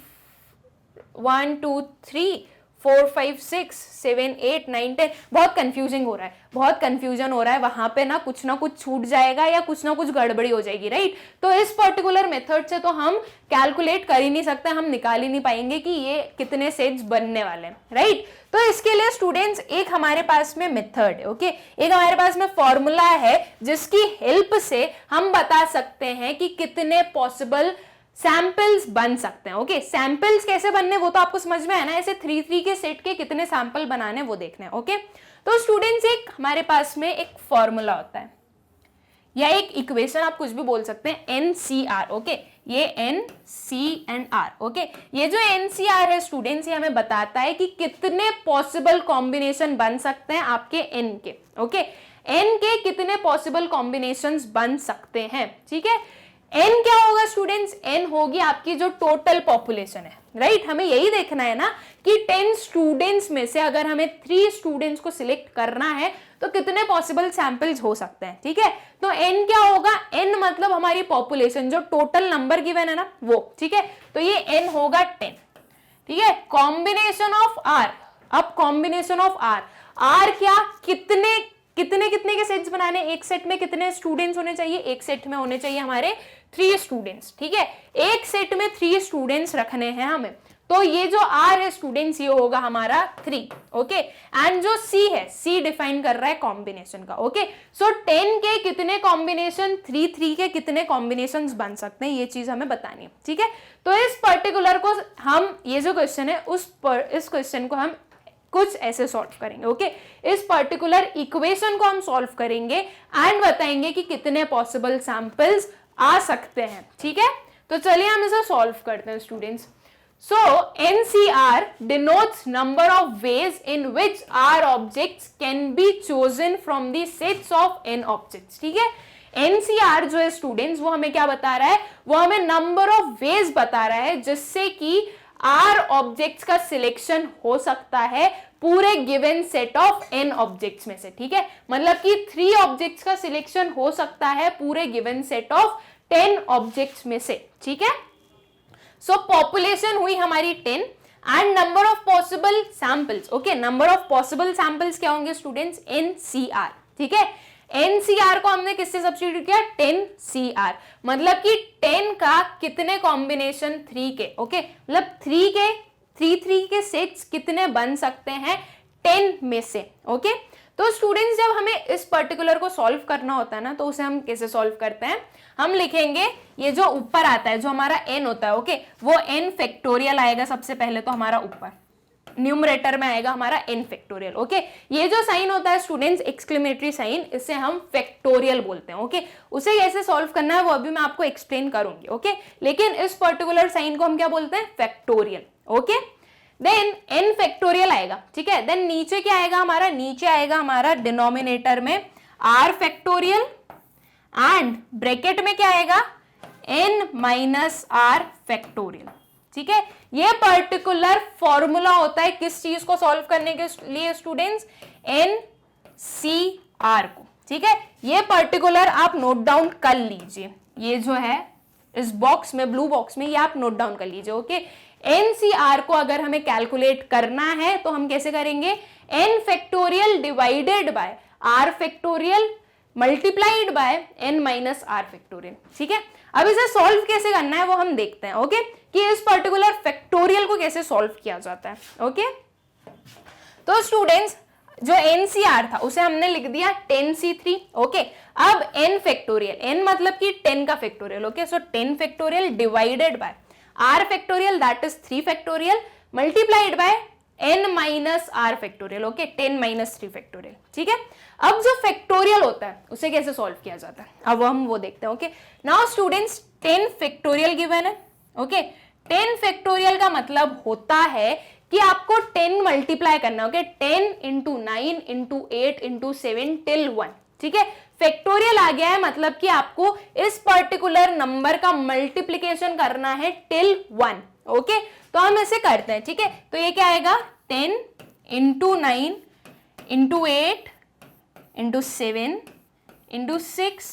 Speaker 1: 1 2 3 4 5 6 7 8 9 10। बहुत कंफ्यूजिंग हो रहा है, बहुत कंफ्यूजन हो रहा है, वहां पे ना कुछ छूट जाएगा या कुछ ना कुछ गड़बड़ी हो जाएगी, राइट। तो इस पर्टिकुलर मेथड से तो हम कैलकुलेट कर ही नहीं सकते, हम निकाल ही नहीं पाएंगे कि ये कितने सेट्स बनने वाले हैं, राइट। तो इसके लिए स्टूडेंट्स एक हमारे पास में मेथड है, ओके, एक हमारे पास में फॉर्मूला है जिसकी हेल्प से हम बता सकते हैं कि कितने पॉसिबल सैंपल्स बन सकते हैं। ओके, सैंपल्स कैसे बनने वो तो आपको समझ में है ना, ऐसे 3-3 के सेट के कितने सैंपल बनाने वो देखने हैं। ओके, तो स्टूडेंट्स एक हमारे पास में एक फॉर्मूला होता है या एक इक्वेशन, आप कुछ भी बोल सकते हैं, NCR। ओके, ये NC एंड R। ओके, ये जो NCR है स्टूडेंट्स, ये हमें बताता है कि कितने पॉसिबल कॉम्बिनेशन बन सकते हैं आपके N के। ओके, N के कितने पॉसिबल कॉम्बिनेशंस बन सकते हैं, ठीक है। n क्या होगा स्टूडेंट्स? n होगी आपकी जो टोटल पॉपुलेशन है, राइट। हमें यही देखना है ना कि 10 स्टूडेंट्स में से अगर हमें 3 स्टूडेंट्स को सिलेक्ट करना है तो कितने पॉसिबल सैंपल्स हो सकते हैं, ठीक है। तो n क्या होगा? n मतलब हमारी पॉपुलेशन, जो टोटल नंबर गिवन है ना वो, ठीक है। तो ये n होगा 10, ठीक है। कॉम्बिनेशन ऑफ r, अब कॉम्बिनेशन ऑफ r क्या, कितने के सेट्स बनाने? एक सेट में कितने स्टूडेंट्स होने चाहिए? एक सेट में होने चाहिए हमारे 3 स्टूडेंट्स, ठीक है। एक सेट में 3 स्टूडेंट्स रखने हैं हमें, तो ये जो R है स्टूडेंट्स, ये होगा हमारा 3, ओके। एंड जो C है, C डिफाइन कर रहा है कॉम्बिनेशन का, ओके। सो 10 के कितने कॉम्बिनेशन, 3 के कितने कॉम्बिनेशंस बन सकते हैं, ये चीज हमें बतानी है, ठीक है। तो इस पर्टिकुलर को हम, ये जो क्वेश्चन है इस क्वेश्चन को हम कुछ ऐसे सॉल्व करेंगे, ओके। इस पर्टिकुलर इक्वेशन को हम सॉल्व करेंगे एंड बताएंगे कि कितने पॉसिबल सैंपल्स आ सकते हैं, ठीक है। तो चलिए हम इसे सॉल्व करते हैं students. So NCR denotes number of ways in which R objects can be chosen from the sets of N objects, ठीक है। NCR जो है स्टूडेंट्स, वो हमें क्या बता रहा है? वो हमें नंबर ऑफ वेज बता रहा है जिससे कि R ऑब्जेक्ट्स का सिलेक्शन हो सकता है पूरे given set of n objects में से, ठीक है। मतलब कि 3 ऑब्जेक्ट्स का सिलेक्शन हो सकता है पूरे गिवन सेट ऑफ 10 ऑब्जेक्ट्स में से, ठीक है। सो पॉपुलेशन हुई हमारी 10 and number of possible samples, okay, number of possible samples क्या होंगे स्टूडेंट्स? NCR, ठीक है। NCR को हमने किससे सब्स्टिट्यूट किया? 10CR, मतलब कि 10 का कितने कॉम्बिनेशन? 3 के, ओके। मतलब 3 के सेट्स कितने बन सकते हैं 10 में से, ओके। तो स्टूडेंट्स जब हमें इस पर्टिकुलर को सॉल्व करना होता है ना, तो उसे हम कैसे सॉल्व करते हैं, हम लिखेंगे ये जो ऊपर आता है जो हमारा n होता है, ओके, वो n फैक्टोरियल आएगा सबसे पहले तो हमारा ऊपर, न्यूमरेटर में आएगा हमारा n फैक्टोरियल, ओके। ये जो साइन होता है स्टूडेंट्स एक्सक्लेमेटरी साइन, इसे हम फैक्टोरियल बोलते हैं, ओके। उसे कैसे सॉल्व करना है वो अभी मैं आपको एक्सप्लेन करूंगी, ओके। लेकिन इस पर्टिकुलर साइन को हम क्या बोलते हैं, factorial, okay. Then n factorial आएगा, ठीक है। देन नीचे क्या आएगा हमारा, नीचे आएगा हमारा डिनोमिनेटर में r फैक्टोरियल एंड ब्रैकेट में क्या आएगा, n माइनस r फैक्टोरियल, ठीक है। ये पर्टिकुलर फॉर्मूला होता है किस चीज को सॉल्व करने के लिए स्टूडेंट्स, NCR को, ठीक है। ये पर्टिकुलर आप नोट डाउन कर लीजिए, ये जो है इस बॉक्स में, ब्लू बॉक्स में, ये आप नोट डाउन कर लीजिए, ओके। NCR को अगर हमें कैलकुलेट करना है तो हम कैसे करेंगे, n factorial divided by r factorial multiplied by n minus r factorial, ठीक है। अब इसे सॉल्व कैसे करना है वो हम देखते हैं, ओके, कि इस पर्टिकुलर फैक्टोरियल को कैसे सॉल्व किया जाता है, ओके। तो स्टूडेंट्स जो NCR था उसे हमने लिख दिया 10C3, ओके। अब n फैक्टोरियल, n मतलब कि 10 का factorial, okay, so 10 factorial divided by r factorial that is 3 factorial multiplied by n minus r factorial, okay, 10 minus 3 factorial, ठीक है। अब जो फैक्टोरियल होता है उसे कैसे सॉल्व किया जाता है, अब हम वो देखते हैं, okay. Now students 10 factorial given है, ओके। 10 फैक्टोरियल का मतलब होता है कि आपको 10 मल्टीप्लाई करना है, okay, 10 into 9 into 8 into 7 till 1, ठीक है। फैक्टोरियल आ गया है मतलब कि आपको इस पर्टिकुलर नंबर का मल्टीप्लीकेशन करना है टिल 1, ओके। तो हम ऐसे करते हैं, ठीक है। तो ये क्या आएगा, 10 into 9 into 8 into 7 into 6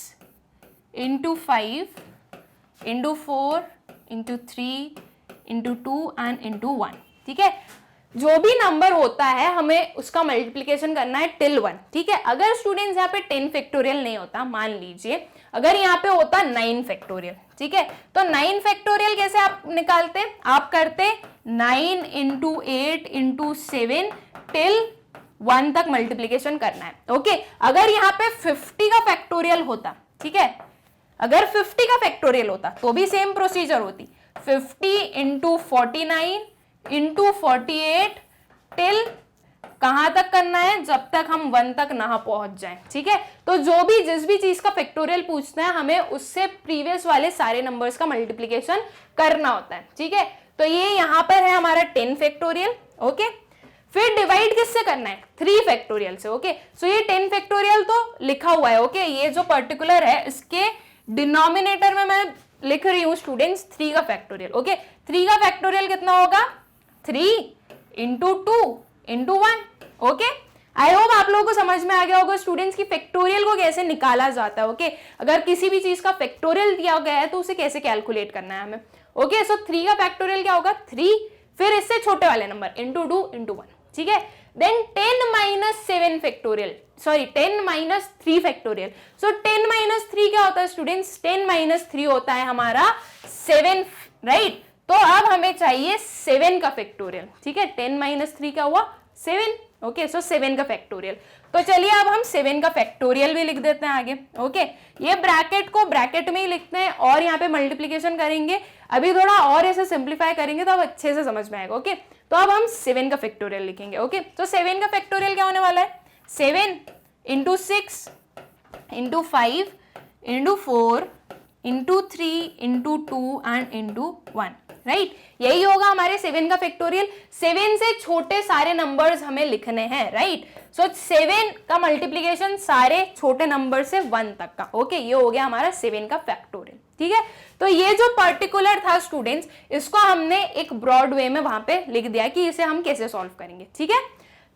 Speaker 1: into 5 into 4 into 3 into 2 and into 1, ठीक है। जो भी नंबर होता है हमें उसका मल्टीप्लिकेशन करना है टिल 1, ठीक है। अगर स्टूडेंट्स यहाँ पे 10 फैक्टोरियल नहीं होता, मान लीजिए अगर यहाँ पे होता 9 फैक्टोरियल, ठीक है, तो 9 फैक्टोरियल कैसे आप निकालते, आप करते 9 इंटू 8 इंटू 7 टिल 1 तक मल्टीप्लिकेशन करना है, ओके। अगर यहाँ पे 50 का फैक्टोरियल होता, ठीक है, अगर 50 का फैक्टोरियल होता तो भी सेम प्रोसीजर होती, 50 इंटू 49 इंटू 48 टिल कहां तक करना है, जब तक हम 1 तक ना पहुंच जाएं, ठीक है। तो जो भी जिस भी चीज का फैक्टोरियल पूछना है हमें उससे प्रीवियस वाले सारे नंबर्स का मल्टीप्लिकेशन करना होता है, ठीक है। तो ये यहां पर है हमारा 10 फैक्टोरियल, ओके। फिर डिवाइड किससे करना है, 3 फैक्टोरियल से, ओके। सो ये 10 फैक्टोरियल तो लिखा हुआ है, ओके। ये जो पर्टिकुलर है इसके डिनोमिनेटर में मैं लिख रही हूं स्टूडेंट्स 3 का फैक्टोरियल, ओके। 3 का फैक्टोरियल कितना होगा, 3 into 2 into 1, okay. I hope आप लोगों को समझ में आ गया होगा स्टूडेंट्स की फैक्टोरियल को कैसे निकाला जाता है, ओके। अगर किसी भी चीज का फैक्टोरियल दिया गया है तो उसे कैसे कैलकुलेट करना है हमें, ओके। सो 3 का फैक्टोरियल क्या होगा, 3, फिर इससे छोटे वाले नंबर इंटू 2 इंटू 1, ठीक है। Then 10 minus 7 factorial, sorry 10 minus 3 factorial. So 10 minus 3 क्या होता है स्टूडेंट्स, 10 माइनस 3 होता है हमारा 7, राइट। तो अब हमें चाहिए 7 का फैक्टोरियल, ठीक है। 10 माइनस 3 क्या हुआ, 7, ओके। सो 7 का फैक्टोरियल, तो चलिए अब हम 7 का फैक्टोरियल भी लिख देते हैं आगे, ओके। ये ब्रैकेट को ब्रैकेट में ही लिखते हैं और यहाँ पे मल्टीप्लीकेशन करेंगे, अभी थोड़ा और ऐसे सिंप्लीफाई करेंगे तो अब अच्छे से समझ में आएगा, ओके। तो अब हम 7 का फैक्टोरियल लिखेंगे, ओके। तो 7 का फैक्टोरियल क्या होने वाला है, 7 into 6 into 5 into 4 into 3 into 2 and into 1, right. यही होगा हमारे 7 का फैक्टोरियल। 7 से छोटे सारे नंबर्स हमें लिखने हैं, राइट। सो 7 का मल्टीप्लीकेशन सारे छोटे नंबर से 1 तक का, ओके। ये हो गया हमारा 7 का फैक्टोरियल, ठीक है। तो ये जो पर्टिकुलर था स्टूडेंट्स, इसको हमने एक ब्रॉड वे में वहां पे लिख दिया कि इसे हम कैसे सॉल्व करेंगे, ठीक है।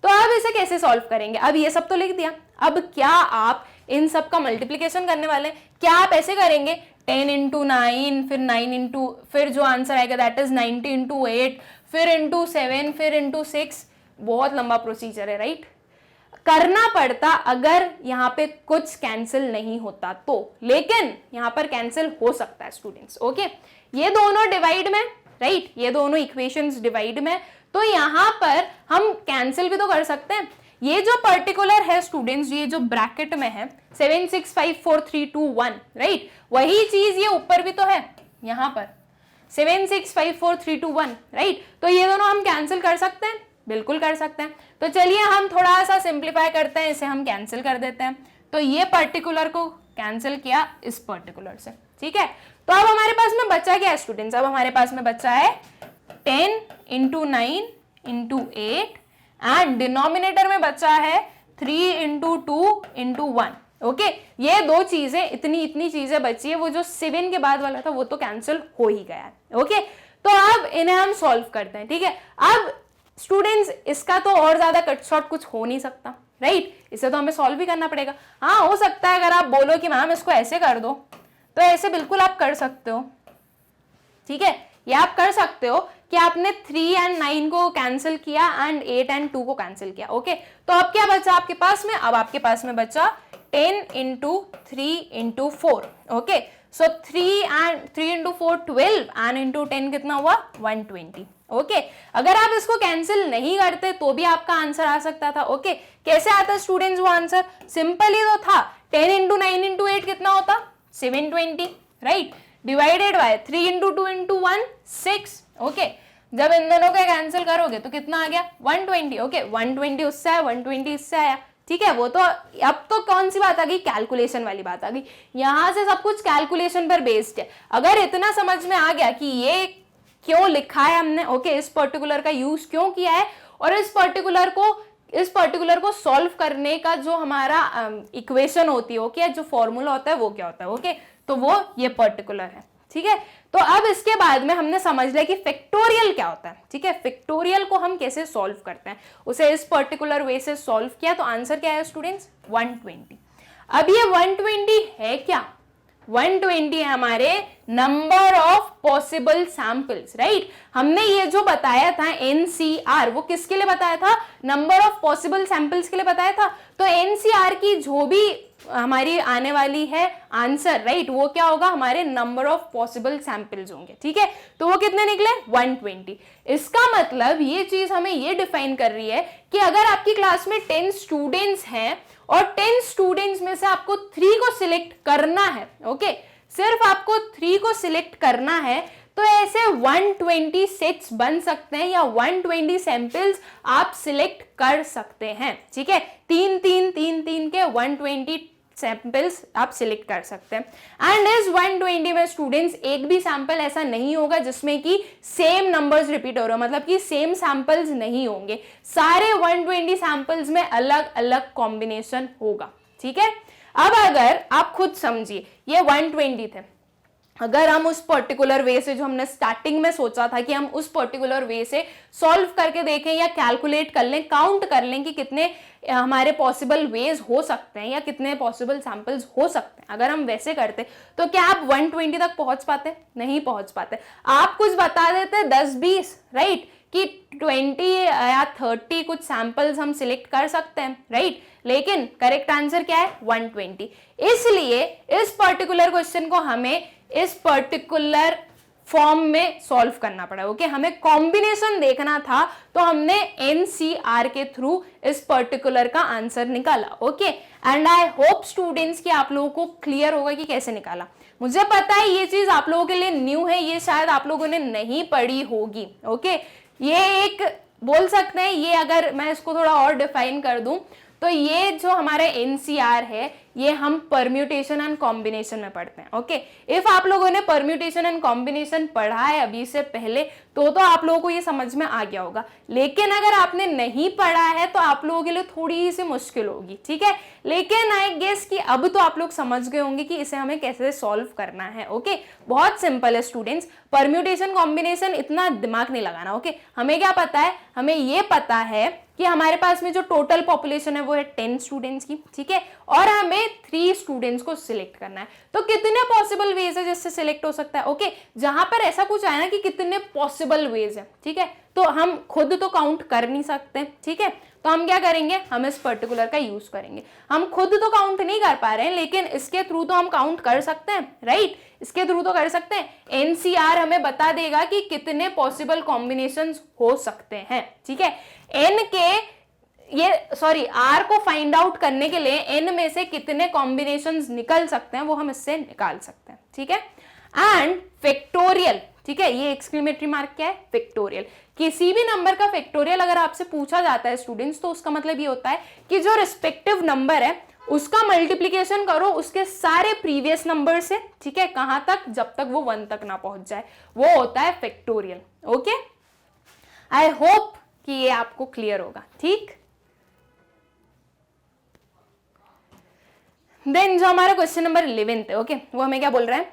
Speaker 1: तो अब इसे कैसे सॉल्व करेंगे, अब ये सब तो लिख दिया, अब क्या आप इन सब का मल्टीप्लीकेशन करने वाले हैं, क्या आप ऐसे करेंगे 10 इंटू 9 फिर 9 इंटू, फिर जो आंसर आएगा दैट इज 90 इंटू 8 फिर इंटू 7 फिर इंटू 6, बहुत लंबा प्रोसीजर है, राइट। करना पड़ता अगर यहाँ पे कुछ कैंसिल नहीं होता तो, लेकिन यहाँ पर कैंसिल हो सकता है स्टूडेंट्स, ओके। ये दोनों डिवाइड में, राइट, ये दोनों इक्वेशंस डिवाइड में, तो यहाँ पर हम कैंसिल भी तो कर सकते हैं। ये जो पर्टिकुलर है स्टूडेंट्स, ये जो ब्रैकेट में है 7 6 5 4 3 2 1, राइट, वही चीज ये ऊपर भी तो है, यहाँ पर 7 6 5 4 3 2 1, राइट। तो ये दोनों हम कैंसिल कर सकते हैं, बिल्कुल कर सकते हैं। तो चलिए हम थोड़ा सा सिंप्लीफाई करते हैं, इसे हम कैंसिल कर देते हैं। तो ये पर्टिकुलर को कैंसिल किया इस पर्टिकुलर से, ठीक है। तो अब हमारे पास में बचा क्या है स्टूडेंट्स, अब हमारे पास में बचा है 10 × 9 × 8 एंड डिनोमिनेटर में बचा है 3 × 2 × 1, ओके। ये दो चीजें, इतनी चीजें बची है, वो जो 7 के बाद वाला था वो तो कैंसिल हो ही गया है, ओके। तो अब इन्हें हम सॉल्व करते हैं, ठीक है। अब स्टूडेंट्स इसका तो और ज्यादा कट शॉर्ट कुछ हो नहीं सकता, राइट, इसे तो हमें सॉल्व भी करना पड़ेगा। हाँ, हो सकता है अगर आप बोलो कि मैम इसको ऐसे कर दो, तो ऐसे बिल्कुल आप कर सकते हो, ठीक है। ये आप कर सकते हो कि आपने 3 और 9 को कैंसिल किया एंड 8 और 2 को कैंसिल किया, ओके। तो अब क्या बचा आपके पास में, अब आपके पास में बचा 10 × 3 × 4, ओके। सो 3 × 4 12 एंड × 10 कितना हुआ 120, ओके। अगर आप इसको कैंसिल नहीं करते तो भी आपका आंसर आ सकता था, ओके। कैसे आता स्टूडेंट्स वो आंसर, सिंपल ही तो था, 10 × 9 × 8 कितना होता 720, राइट, डिवाइडेड बाय 3 × 2 × 1 6, ओके। जब इन दोनों का कैंसिल करोगे तो कितना आ गया 120, ओके। 120 उससे आया, 120 इससे आया, ठीक है। वो तो अब तो कौन सी बात आ गई, कैलकुलेशन वाली बात आ गई, यहां से सब कुछ कैलकुलेशन पर बेस्ड है। अगर इतना समझ में आ गया कि ये क्यों लिखा है हमने, ओके, इस पर्टिकुलर का यूज क्यों किया है, और इस पर्टिकुलर को सॉल्व करने का जो हमारा इक्वेशन होती है, ओके, जो फॉर्मूला होता है वो क्या होता है, ओके, तो वो ये पर्टिकुलर है, ठीक है। तो अब इसके बाद में हमने समझ लिया कि फैक्टोरियल क्या होता है, ठीक है। फैक्टोरियल को हम कैसे सॉल्व करते हैं, उसे इस पर्टिकुलर वे से सॉल्व किया, तो आंसर क्या है स्टूडेंट्स 120। अब ये 120 है क्या, 120 है हमारे number of possible samples, right. हमने ये जो बताया था एनसीआर, वो किसके लिए बताया था, नंबर ऑफ पॉसिबल सैंपल्स के लिए बताया था। तो एनसीआर की जो भी हमारी आने वाली है आंसर, राइट, वो क्या होगा, हमारे नंबर ऑफ पॉसिबल सैंपल्स होंगे, ठीक है। तो वो कितने निकले 120। इसका मतलब ये चीज हमें ये डिफाइन कर रही है कि अगर आपकी क्लास में 10 स्टूडेंट्स हैं और 10 स्टूडेंट्स में से आपको 3 को सिलेक्ट करना है, ओके, सिर्फ आपको 3 को सिलेक्ट करना है, तो ऐसे 120 सेट्स बन सकते हैं या 120 सैंपल्स आप सिलेक्ट कर सकते हैं, ठीक है। 3 के 120 सैंपल्स आप सिलेक्ट कर सकते हैं। एंड इस 120 में स्टूडेंट्स एक भी सैंपल ऐसा नहीं होगा जिसमें कि सेम नंबर्स रिपीट हो रहे हो, मतलब कि सेम सैंपल्स नहीं होंगे, सारे 120 सैंपल्स में अलग अलग कॉम्बिनेशन होगा, ठीक है। अब अगर आप खुद समझिए, ये 120 थे, अगर हम उस पर्टिकुलर वे से जो हमने स्टार्टिंग में सोचा था कि हम उस पर्टिकुलर वे से सॉल्व करके देखें या कैलकुलेट कर लें, काउंट कर लें कि कितने हमारे पॉसिबल वेज हो सकते हैं या कितने पॉसिबल सैंपल्स हो सकते हैं, अगर हम वैसे करते तो क्या आप 120 तक पहुंच पाते, नहीं पहुंच पाते। आप कुछ बता देते 10-20, राइट, कि 20 या 30 कुछ सैंपल्स हम सिलेक्ट कर सकते हैं, राइट, लेकिन करेक्ट आंसर क्या है 120। इसलिए इस पर्टिकुलर क्वेश्चन को हमें इस पर्टिकुलर फॉर्म में सॉल्व करना पड़ा, ओके। हमें कॉम्बिनेशन देखना था तो हमने एनसीआर के थ्रू इस पर्टिकुलर का आंसर निकाला, okay. And I hope students कि आप लोगों को क्लियर होगा कि कैसे निकाला। मुझे पता है ये चीज आप लोगों के लिए न्यू है, ये शायद आप लोगों ने नहीं पढ़ी होगी, ओके। ये एक बोल सकते हैं, ये अगर मैं इसको थोड़ा और डिफाइन कर दूं तो ये जो हमारा एनसीआर है ये हम परम्यूटेशन एंड कॉम्बिनेशन में पढ़ते हैं, ओके। इफ आप लोगों ने परम्यूटेशन एंड कॉम्बिनेशन पढ़ा है अभी से पहले तो आप लोगों को ये समझ में आ गया होगा, लेकिन अगर आपने नहीं पढ़ा है तो आप लोगों के लिए थोड़ी सी मुश्किल होगी, ठीक है। लेकिन आई गेस कि अब तो आप लोग समझ गए होंगे कि इसे हमें कैसे सॉल्व करना है, ओके। बहुत सिंपल है स्टूडेंट्स, परम्यूटेशन कॉम्बिनेशन इतना दिमाग नहीं लगाना, ओके। हमें क्या पता है, हमें ये पता है कि हमारे पास में जो टोटल पॉपुलेशन है वो है 10 स्टूडेंट्स की, ठीक है, और हमें 3 स्टूडेंट्स को सिलेक्ट करना है। तो कितने पॉसिबल वेज है जिससे सिलेक्ट हो सकता है, ओके। जहां पर ऐसा कुछ आया ना कि कितने पॉसिबल वेज है, ठीक है, तो हम खुद तो काउंट कर नहीं सकते, ठीक है। तो हम क्या करेंगे, हम इस पर्टिकुलर का यूज करेंगे। हम खुद तो काउंट नहीं कर पा रहे हैं लेकिन इसके थ्रू तो हम काउंट कर सकते हैं, राइट, इसके थ्रू तो कर सकते हैं। एनसीआर हमें बता देगा कि कितने पॉसिबल कॉम्बिनेशंस हो सकते हैं, ठीक है। एन के आर को फाइंड आउट करने के लिए एन में से कितने कॉम्बिनेशंस निकल सकते हैं वो हम इससे निकाल सकते हैं, ठीक है। एंड फैक्टोरियल, ठीक है, ये एक्सक्लेमेटरी मार्क क्या है, फैक्टोरियल। किसी भी नंबर का फैक्टोरियल अगर आपसे पूछा जाता है स्टूडेंट्स, तो उसका मतलब ये होता है कि जो रिस्पेक्टिव नंबर है उसका मल्टीप्लीकेशन करो उसके सारे प्रीवियस नंबर से, ठीक है, कहां तक, जब तक वो 1 तक ना पहुंच जाए, वो होता है फैक्टोरियल। ओके, आई होप कि ये आपको क्लियर होगा, ठीक। देन जो हमारा क्वेश्चन नंबर 11 है, ओके, वो हमें क्या बोल रहा है,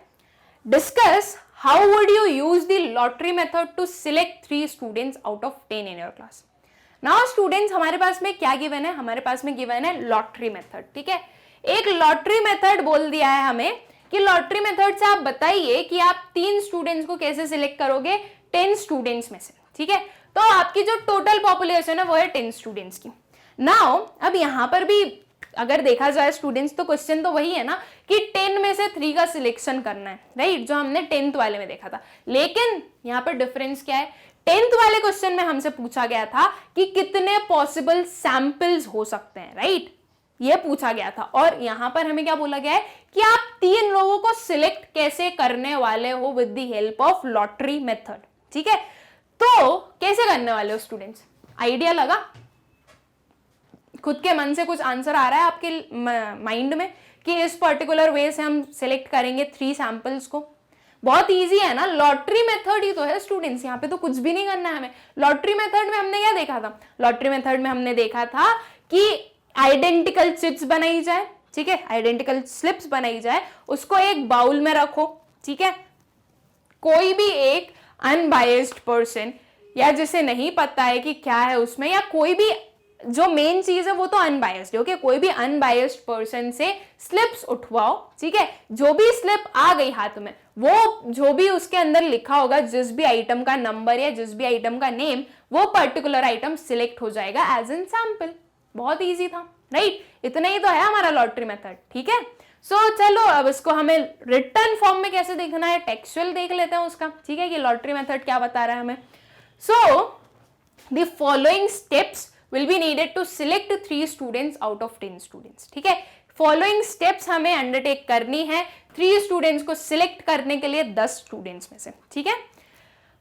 Speaker 1: discuss how would you use the lottery method to select 3 students out of 10 in your class. Now students, हमारे पास में क्या गिवन है, हमारे पास में गिवन है लॉटरी मेथड, ठीक है। एक लॉटरी मेथड बोल दिया है हमें कि लॉटरी मेथड से आप बताइए कि आप 3 स्टूडेंट्स को कैसे सिलेक्ट करोगे 10 स्टूडेंट्स में से, ठीक है। तो आपकी जो टोटल पॉपुलेशन है वो है 10 स्टूडेंट्स की। नाउ अब यहां पर भी अगर देखा जाए स्टूडेंट्स, तो क्वेश्चन तो वही है ना कि 10 में से 3 का सिलेक्शन करना है, राइट, जो हमने 10th वाले में देखा था। लेकिन यहां पर डिफरेंस क्या है, 10th वाले क्वेश्चन में हमसे पूछा गया था कि कितने पॉसिबल सैंपल्स हो सकते हैं, राइट, ये पूछा गया था। और यहां पर हमें क्या बोला गया है कि आप 3 लोगों को सिलेक्ट कैसे करने वाले हो with the help of lottery method, ठीक है। तो कैसे करने वाले हो स्टूडेंट्स, आइडिया लगा, खुद के मन से कुछ आंसर आ रहा है आपके माइंड में कि इस पर्टिकुलर वे से हम सिलेक्ट करेंगे 3 सैंपल्स को। बहुत इजी है ना, लॉटरी मेथड ही तो है स्टूडेंट्स, यहाँ पे तो कुछ भी नहीं करना है हमें। लॉटरी मेथड में हमने क्या देखा था, लॉटरी मेथड में हमने देखा था कि आइडेंटिकल चिप्स बनाई जाए, ठीक है, आइडेंटिकल स्लिप्स बनाई जाए, उसको एक बाउल में रखो, ठीक है, कोई भी एक अनबायस्ड पर्सन या जिसे नहीं पता है कि क्या है उसमें, या कोई भी जो मेन चीज है वो तो अनबायस्ड है, ओके, कोई भी अनबायस्ड पर्सन से स्लिप्स उठवाओ, ठीक है। जो भी स्लिप आ गई हाथ में, वो जो भी उसके अंदर लिखा होगा, जिस भी आइटम का नंबर या जिस भी आइटम का नेम, वो पर्टिकुलर आइटम सिलेक्ट हो जाएगा एज एन सैंपल। बहुत इजी था, राइट, इतना ही तो है हमारा लॉटरी मेथड, ठीक है। सो चलो अब इसको हमें रिटर्न फॉर्म में कैसे देखना है, टेक्सचुअल देख लेते हैं उसका, ठीक है, कि लॉटरी मेथड क्या बता रहा है हमें। So the following steps will be needed to select 3 students out of 10 students, ठीक है। फॉलोइंग स्टेप्स हमें अंडरटेक करनी है 3 स्टूडेंट्स को सिलेक्ट करने के लिए 10 स्टूडेंट्स में से, ठीक है।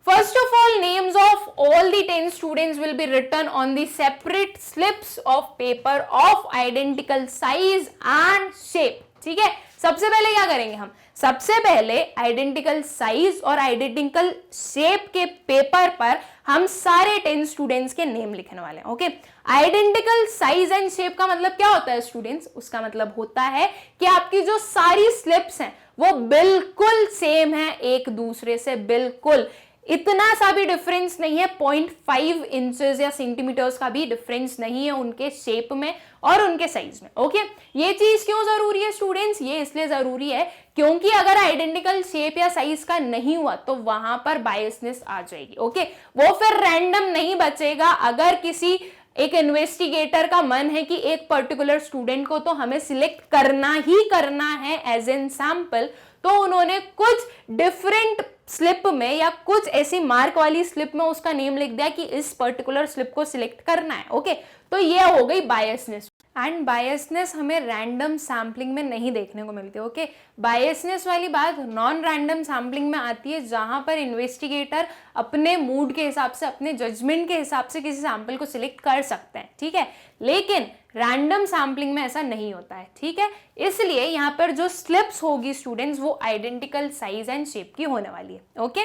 Speaker 1: First of all, names of all the 10 students will be written on the separate slips of paper of identical size and shape, ठीक है। सबसे पहले क्या करेंगे हम, सबसे पहले आइडेंटिकल साइज और आइडेंटिकल शेप के पेपर पर हम सारे 10 स्टूडेंट्स के नेम लिखने वाले हैं, okay. Identical size and shape का मतलब क्या होता है स्टूडेंट्स, उसका मतलब होता है कि आपकी जो सारी स्लिप्स हैं वो बिल्कुल सेम है एक दूसरे से, बिल्कुल इतना सा भी डिफरेंस नहीं है, 0.5 इंचेस या सेंटीमीटर्स का भी डिफरेंस नहीं है उनके शेप में और उनके साइज में, ओके। ये चीज क्यों जरूरी है स्टूडेंट्स, ये इसलिए जरूरी है क्योंकि अगर आइडेंटिकल शेप या साइज का नहीं हुआ तो वहां पर बायसनेस आ जाएगी, ओके। वो फिर रैंडम नहीं बचेगा। अगर किसी एक इन्वेस्टिगेटर का मन है कि एक पर्टिकुलर स्टूडेंट को तो हमें सिलेक्ट करना ही करना है एज एन सैंपल, तो उन्होंने कुछ डिफरेंट स्लिप में या कुछ ऐसी मार्क वाली स्लिप में उसका नेम लिख दिया कि इस पर्टिकुलर स्लिप को सिलेक्ट करना है, ओके। तो ये हो गई बायसनेस। एंड बायसनेस हमें रैंडम सैम्पलिंग में नहीं देखने को मिलती, ओके। बायसनेस वाली बात नॉन रैंडम सैम्पलिंग में आती है, जहां पर इन्वेस्टिगेटर अपने मूड के हिसाब से, अपने जजमेंट के हिसाब से किसी सैंपल को सिलेक्ट कर सकते हैं, ठीक है। लेकिन रैंडम सैम्पलिंग में ऐसा नहीं होता है, ठीक है। इसलिए यहाँ पर जो स्लिप्स होगी स्टूडेंट्स वो आइडेंटिकल साइज एंड शेप की होने वाली है, okay.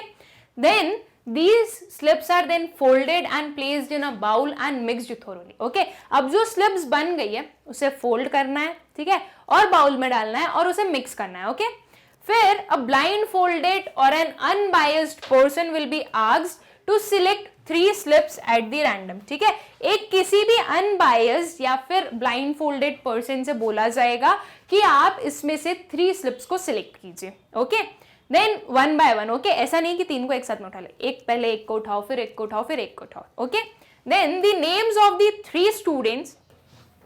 Speaker 1: Then these slips are then folded and placed in a bowl and mixed thoroughly, okay। अब जो slips बन गई है उसे फोल्ड करना है, ठीक है, और बाउल में डालना है और उसे मिक्स करना है, ओके। फिर a blindfolded or an unbiased person will be asked to select 3 slips at the random, ठीक है। एक किसी भी अनबायस्ड या फिर blindfolded person से बोला जाएगा कि आप इसमें से 3 slips को सिलेक्ट कीजिए, ओके। Then 1 by 1, okay. ऐसा नहीं कि 3 को एक साथ में उठा ले, पहले एक को उठाओ, फिर एक को उठाओ, फिर एक को उठाओ, okay. Then the names of the 3 students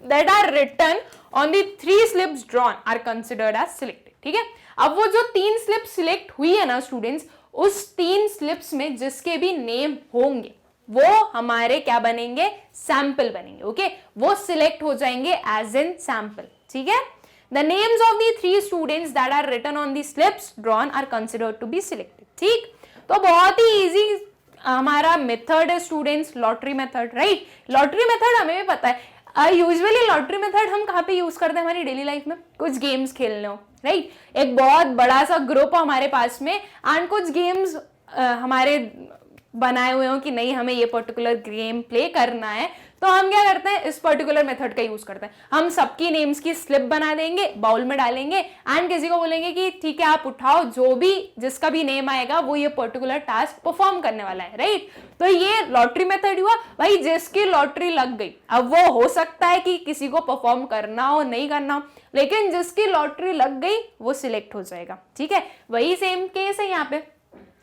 Speaker 1: that are written on the 3 slips drawn are considered as selected, ठीक है। अब वो जो 3 स्लिप्स सिलेक्ट हुई है ना स्टूडेंट्स, उस 3 स्लिप्स में जिसके भी नेम होंगे वो हमारे क्या बनेंगे, सैंपल बनेंगे। ओके, वो सिलेक्ट हो जाएंगे एज इन सैंपल। ठीक है, the names of the 3 students that are written on the slips drawn are considered to be selected. ठीक, तो बहुत ही इजी हमारा मेथड है students, lottery method, right. Lottery method हमें भी पता है, यूजुअली लॉटरी मेथड हम कहाँ पे यूज करते हैं हमारी डेली लाइफ में, कुछ गेम्स खेलने हो, राइट। एक बहुत बड़ा सा ग्रुप हो हमारे पास में एंड कुछ गेम्स हमारे बनाए हुए हो कि नहीं हमें ये पर्टिकुलर गेम प्ले करना है, तो हम क्या करते हैं, इस पर्टिकुलर मेथड का यूज करते हैं। हम सबकी नेम्स की स्लिप बना देंगे, बाउल में डालेंगे एंड किसी को बोलेंगे कि ठीक है आप उठाओ, जो भी जिसका भी नेम आएगा वो ये पर्टिकुलर टास्क परफॉर्म करने वाला है, राइट। तो ये लॉटरी मेथड हुआ भाई, जिसकी लॉटरी लग गई, अब वो हो सकता है कि किसी को परफॉर्म करना हो नहीं करना हो, लेकिन जिसकी लॉटरी लग गई वो सिलेक्ट हो जाएगा। ठीक है, वही सेम केस है यहाँ पे,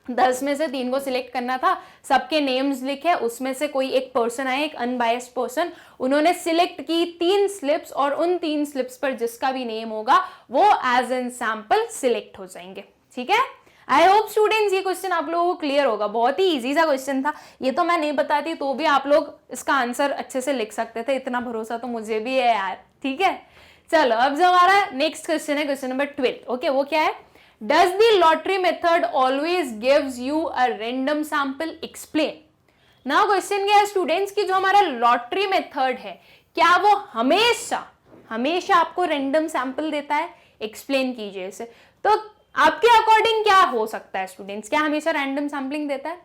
Speaker 1: 10 में से 3 को सिलेक्ट करना था, सबके नेम्स लिखे, उसमें से कोई एक पर्सन आए, एक अनबायस्ड पर्सन, उन्होंने सिलेक्ट की 3 स्लिप्स और उन 3 स्लिप्स पर जिसका भी नेम होगा वो एज एन सैंपल सिलेक्ट हो जाएंगे। ठीक है, आई होप स्टूडेंट्स ये क्वेश्चन आप लोगों को क्लियर होगा। बहुत ही इजी सा क्वेश्चन था, ये तो मैं नहीं बताती तो भी आप लोग इसका आंसर अच्छे से लिख सकते थे, इतना भरोसा तो मुझे भी है यार। ठीक है, चलो अब जो हमारा नेक्स्ट क्वेश्चन है, क्वेश्चन नंबर 12। ओके, वो क्या है, Does the lottery method always gives you a random sample? Explain. Now question क्या है स्टूडेंट्स की, जो हमारा लॉटरी मेथड है क्या वो हमेशा आपको रैंडम सैंपल देता है? एक्सप्लेन कीजिए इसे। तो आपके अकॉर्डिंग क्या हो सकता है स्टूडेंट्स, क्या हमेशा रैंडम सैंपलिंग देता है?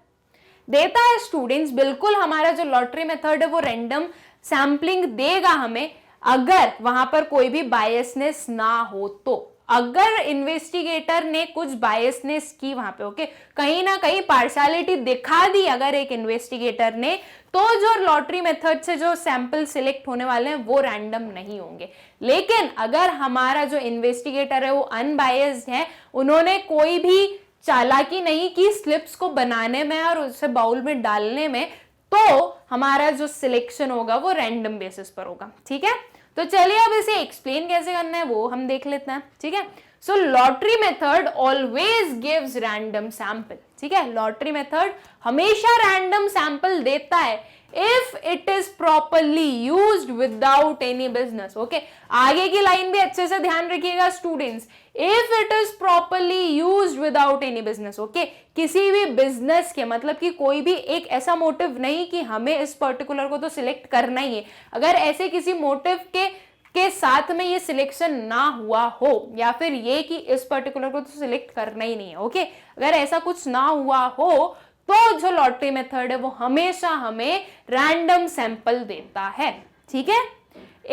Speaker 1: देता है स्टूडेंट्स, बिल्कुल हमारा जो लॉटरी मेथड है वो रैंडम सैंपलिंग देगा हमें, अगर वहां पर कोई भी बायसनेस ना हो तो। अगर इन्वेस्टिगेटर ने कुछ बायसनेस की वहां पे, ओके, कहीं ना कहीं पार्शियलिटी दिखा दी अगर एक इन्वेस्टिगेटर ने, तो जो लॉटरी मेथड से जो सैंपल सिलेक्ट होने वाले हैं वो रैंडम नहीं होंगे। लेकिन अगर हमारा जो इन्वेस्टिगेटर है वो अनबायस्ड है, उन्होंने कोई भी चालाकी नहीं की स्लिप्स को बनाने में और उसे बाउल में डालने में, तो हमारा जो सिलेक्शन होगा वो रैंडम बेसिस पर होगा। ठीक है, तो चलिए अब इसे एक्सप्लेन कैसे करना है वो हम देख लेते हैं। ठीक है, so lottery method always gives random sample. ठीक है, लॉटरी मेथड हमेशा रैंडम सैंपल देता है if it is properly used without any business. Okay, आगे की लाइन भी अच्छे से ध्यान रखिएगा students, if it is properly used without any business. Okay, किसी भी बिजनेस के मतलब कि कोई भी एक ऐसा मोटिव नहीं कि हमें इस पर्टिकुलर को तो सिलेक्ट करना ही है, अगर ऐसे किसी मोटिव के साथ में ये सिलेक्शन ना हुआ हो, या फिर ये कि इस पर्टिकुलर को तो सिलेक्ट करना ही नहीं है, ओके, अगर ऐसा कुछ ना हुआ हो तो जो लॉटरी मेथड है वो हमेशा हमें रैंडम सैंपल देता है। ठीक है,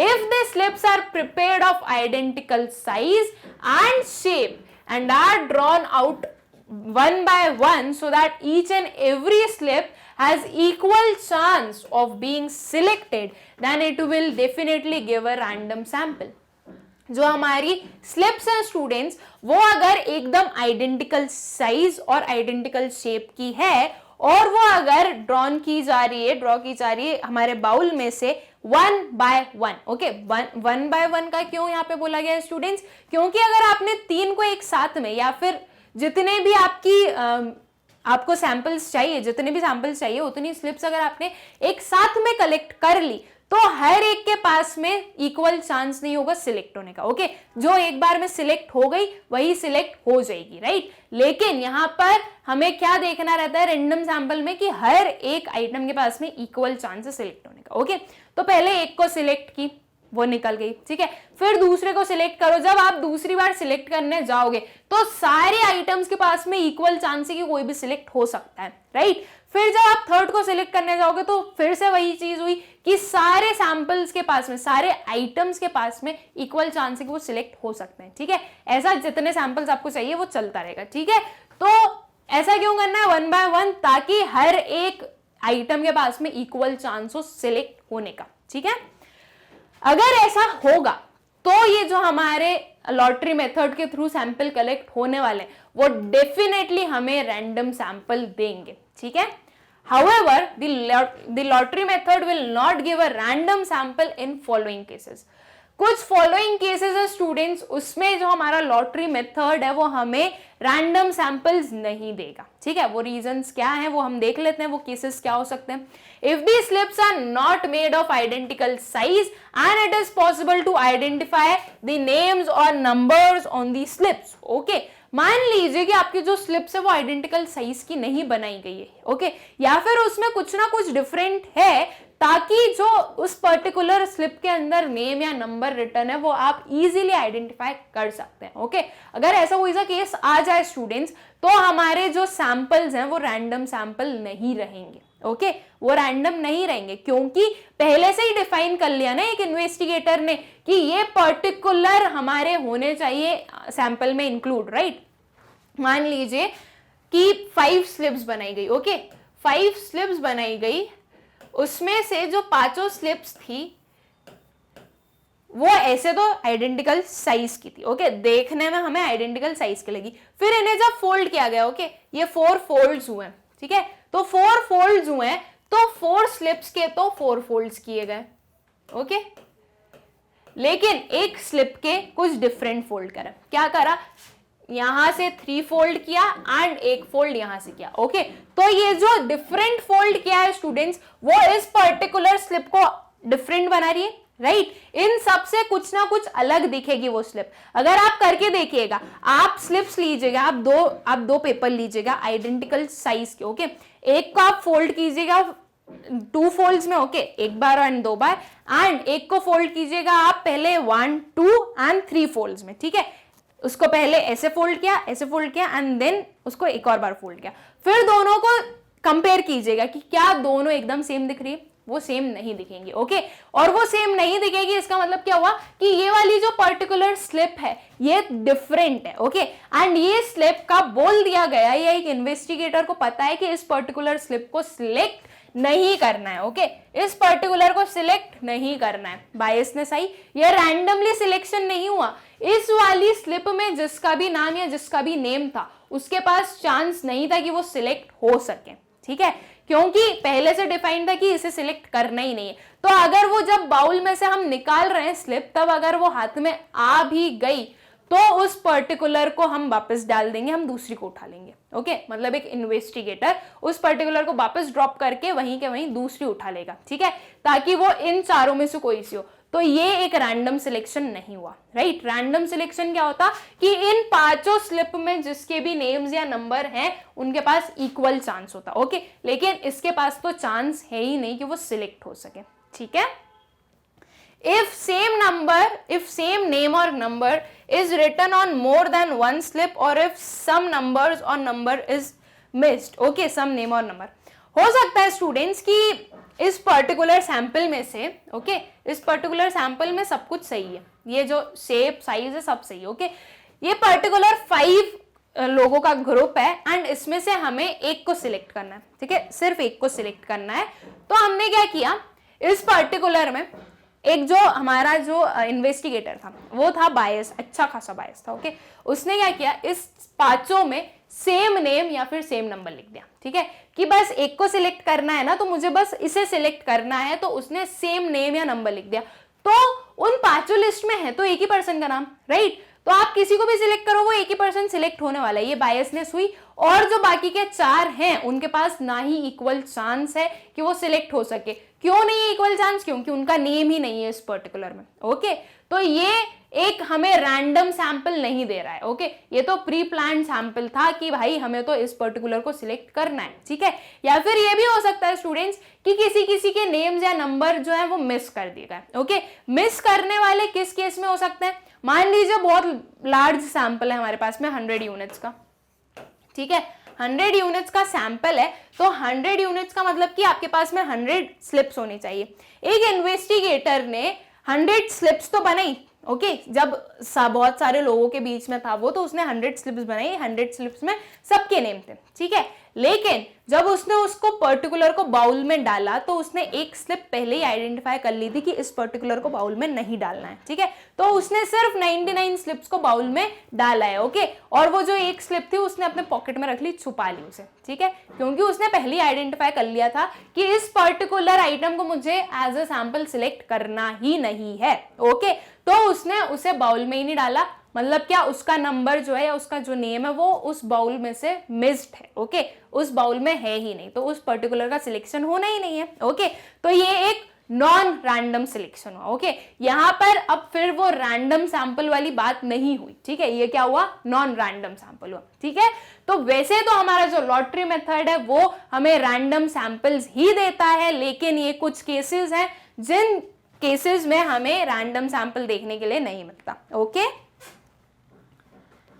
Speaker 1: if the slips are prepared of identical size and shape and are drawn out one by one so that each and every slip has equal chance of being selected, then it will definitely give a random sample. जो हमारी स्लिप्स हैं स्टूडेंट्स, वो अगर एकदम आइडेंटिकल साइज और आइडेंटिकल शेप की है और वो अगर ड्रॉ की जा रही है हमारे बाउल में से 1 by 1। ओके, 1 by 1 का क्यों यहाँ पे बोला गया है स्टूडेंट्स, क्योंकि अगर आपने 3 को एक साथ में, या फिर जितने भी आपको सैंपल्स चाहिए, जितने भी सैंपल्स चाहिए उतनी स्लिप्स अगर आपने एक साथ में कलेक्ट कर ली, तो हर एक के पास में इक्वल चांस नहीं होगा सिलेक्ट होने का। ओके, जो एक बार में सिलेक्ट हो गई वही सिलेक्ट हो जाएगी, राइट। लेकिन यहाँ पर हमें क्या देखना रहता है रैंडम सैंपल में, कि हर एक आइटम के पास में इक्वल चांस है सिलेक्ट होने का। ओके, तो पहले एक को सिलेक्ट की, वो निकल गई, ठीक है, फिर दूसरे को सिलेक्ट करो। जब आप दूसरी बार सिलेक्ट करने जाओगे तो सारे आइटम्स के पास में इक्वल चांस है कि कोई भी सिलेक्ट हो सकता है, राइट। फिर जब आप थर्ड को सिलेक्ट करने जाओगे तो फिर से वही चीज हुई कि सारे सैंपल्स के पास में, सारे आइटम्स के पास में इक्वल चांस है कि वो सिलेक्ट हो सकते हैं। ठीक है, ऐसा जितने सैंपल्स आपको चाहिए वो चलता रहेगा। ठीक है, तो ऐसा क्यों करना है 1 by 1, ताकि हर एक आइटम के पास में इक्वल चांस हो सिलेक्ट होने का। ठीक है, अगर ऐसा होगा तो ये जो हमारे लॉटरी मेथड के थ्रू सैंपल कलेक्ट होने वाले वो डेफिनेटली हमें रैंडम सैंपल देंगे। ठीक है, however the lottery method will not give a random sample in following cases। कुछ फॉलोइंग केसेस है स्टूडेंट्स, उसमें जो हमारा लॉटरी मेथड है वो हमें रैंडम सैंपल्स नहीं देगा, ठीक है। वो रीजंस क्या है वो हम देख लेते हैं, वो केसेस क्या हो सकते हैं। If the slips are not made of identical size and it is possible to identify the names और numbers on the slips, okay. मान लीजिए कि आपकी जो स्लिप्स है वो आइडेंटिकल साइज की नहीं बनाई गई है, ओके, या फिर उसमें कुछ ना कुछ डिफरेंट है, ताकि जो उस पर्टिकुलर स्लिप के अंदर नेम या नंबर रिटर्न है वो आप इजीली आइडेंटिफाई कर सकते हैं, ओके। अगर ऐसा कोई सा केस आ जाए स्टूडेंट्स, तो हमारे जो सैंपल्स हैं वो रैंडम सैंपल नहीं रहेंगे, ओके, वो रैंडम नहीं रहेंगे, क्योंकि पहले से ही डिफाइन कर लिया ना एक इन्वेस्टिगेटर ने कि ये पर्टिकुलर हमारे होने चाहिए सैंपल में इंक्लूड, राइट। मान लीजिए कि 5 स्लिप्स बनाई गई, ओके, 5 स्लिप्स बनाई गई, उसमें से जो 5 स्लिप्स थी वो ऐसे तो आइडेंटिकल साइज की थी, ओके, देखने में हमें आइडेंटिकल साइज की लगी। फिर इन्हें जब फोल्ड किया गया, ओके, ये 4 फोल्ड्स हुए, ठीक है, तो 4 फोल्ड्स हुए तो 4 स्लिप्स के तो 4 फोल्ड्स किए गए, ओके, लेकिन एक स्लिप के कुछ डिफरेंट फोल्ड करा। क्या करा, यहां से 3 फोल्ड किया एंड एक फोल्ड यहां से किया, ओके। तो ये जो डिफरेंट फोल्ड किया है स्टूडेंट्स, वो इस पर्टिकुलर स्लिप को डिफरेंट बना रही है, राइट। इन सब से कुछ ना कुछ अलग दिखेगी वो स्लिप। अगर आप करके देखिएगा, आप स्लिप्स लीजिएगा, आप दो पेपर लीजिएगा आइडेंटिकल साइज के, ओके, एक को आप फोल्ड कीजिएगा 2 फोल्ड्स में, ओके, एक बार एंड 2 बार, एंड एक को फोल्ड कीजिएगा आप पहले 1, 2 एंड 3 फोल्ड्स में, ठीक है। उसको पहले ऐसे फोल्ड किया एंड देन उसको एक और बार फोल्ड किया, फिर दोनों को कंपेयर कीजिएगा कि क्या दोनों एकदम सेम दिख रही है, वो सेम नहीं दिखेंगे, ओके। और वो सेम नहीं दिखेगी, इसका मतलब क्या हुआ कि ये वाली जो पर्टिकुलर स्लिप है ये डिफरेंट है, ओके, एंड ये स्लिप का बोल दिया गया, या एक इन्वेस्टिगेटर को पता है कि इस पर्टिकुलर स्लिप को सिलेक्ट नहीं करना है, ओके, इस पर्टिकुलर को सिलेक्ट नहीं करना है। बायसनेस आई, ये रैंडमली सिलेक्शन नहीं हुआ, इस वाली स्लिप में जिसका भी नाम या जिसका भी नेम था उसके पास चांस नहीं था कि वो सिलेक्ट हो सके, ठीक है, क्योंकि पहले से डिफाइंड था कि इसे सिलेक्ट करना ही नहीं है। तो अगर वो जब बाउल में से हम निकाल रहे हैं स्लिप, तब अगर वो हाथ में आ भी गई तो उस पर्टिकुलर को हम वापस डाल देंगे, हम दूसरी को उठा लेंगे, ओके, मतलब एक इन्वेस्टिगेटर उस पर्टिकुलर को वापस ड्रॉप करके वहीं के वहीं दूसरी उठा लेगा, ठीक है, ताकि वो इन चारों में से कोई सी हो। तो ये एक रैंडम सिलेक्शन नहीं हुआ, राइट। रैंडम सिलेक्शन क्या होता कि इन 5 स्लिप में जिसके भी नेम्स या नंबर हैं उनके पास इक्वल चांस होता, ओके, लेकिन इसके पास तो चांस है ही नहीं कि वो सिलेक्ट हो सके, ठीक है। If same name or number is written on more than one slip, or if some numbers or number is missed, okay, some name or number, हो सकता है स्टूडेंट्स कि इस पर्टिकुलर सैंपल में से, ओके, इस पर्टिकुलर सैंपल में सब कुछ सही है, ये जो शेप साइज है सब सही है, ओके, ये पर्टिकुलर 5 लोगों का ग्रुप है एंड इसमें से हमें एक को सिलेक्ट करना है, ठीक है, सिर्फ एक को सिलेक्ट करना है। तो हमने क्या किया, इस पर्टिकुलर में एक जो हमारा जो इन्वेस्टिगेटर था वो था बायस, अच्छा खासा बायस था, ओके, उसने क्या किया, इस 5 में सेम नेम या फिर सेम नंबर लिख दिया, ठीक है, कि बस एक को सिलेक्ट करना है ना, तो मुझे बस इसे सिलेक्ट करना है, तो उसने सेम नेम या नंबर लिख दिया। तो उन 5 लिस्ट में है तो एक ही पर्सन का नाम, राइट, तो आप किसी को भी सिलेक्ट करो वो एक ही पर्सन सिलेक्ट होने वाला है, ये बायसनेस हुई। और जो बाकी के 4 हैं उनके पास ना ही इक्वल चांस है कि वो सिलेक्ट हो सके। क्यों नहीं है इक्वल चांस, क्योंकि उनका नेम ही नहीं है इस पर्टिकुलर में, ओके। तो ये एक हमें रैंडम सैंपल नहीं दे रहा है, ओके, ये तो प्री प्लान सैंपल था कि भाई हमें तो इस पर्टिकुलर को सिलेक्ट करना है, ठीक है। या फिर ये भी हो सकता है स्टूडेंट्स कि किसी के नेम्स या नंबर जो है वो मिस कर दिए गए, ओके। मिस करने वाले किस केस में हो सकते हैं, मान लीजिए बहुत लार्ज सैंपल है हमारे पास में 100 यूनिट्स का, ठीक है, 100 यूनिट्स का सैंपल है, तो 100 यूनिट्स का मतलब कि आपके पास में 100 स्लिप्स होनी चाहिए। एक इन्वेस्टिगेटर ने 100 स्लिप्स तो बनाई, ओके, जब बहुत सारे लोगों के बीच में था वो, तो उसने 100 स्लिप्स बनाई, 100 स्लिप्स में सबके नेम थे, ठीक है, लेकिन जब उसने उसको पर्टिकुलर को बाउल में डाला तो उसने एक स्लिप पहले ही आइडेंटिफाई कर ली थी कि इस पर्टिकुलर को बाउल में नहीं डालना है, ठीक है। तो उसने सिर्फ 99 स्लिप्स को बाउल में डाला है, ओके। और वो जो एक स्लिप थी उसने अपने पॉकेट में रख ली, छुपा ली उसे, ठीक है, क्योंकि उसने पहले ही आइडेंटिफाई कर लिया था कि इस पर्टिकुलर आइटम को मुझे एज अ सैंपल सिलेक्ट करना ही नहीं है, ओके। तो उसने उसे बाउल में ही नहीं डाला, मतलब क्या, उसका नंबर जो है या उसका जो नेम है वो उस बाउल में से मिस्ड है, ओके, उस बाउल में है ही नहीं, तो उस पर्टिकुलर का सिलेक्शन होना ही नहीं है, ओके। तो ये एक नॉन रैंडम सिलेक्शन हुआ, ओके। यहां पर अब फिर वो रैंडम सैंपल वाली बात नहीं हुई, ठीक है, ये क्या हुआ, नॉन रैंडम सैंपल हुआ, ठीक है। तो वैसे तो हमारा जो लॉटरी मेथड है वो हमें रैंडम सैंपल्स ही देता है, लेकिन ये कुछ केसेस हैं जिन केसेस में हमें रैंडम सैंपल देखने के लिए नहीं मिलता, ओके।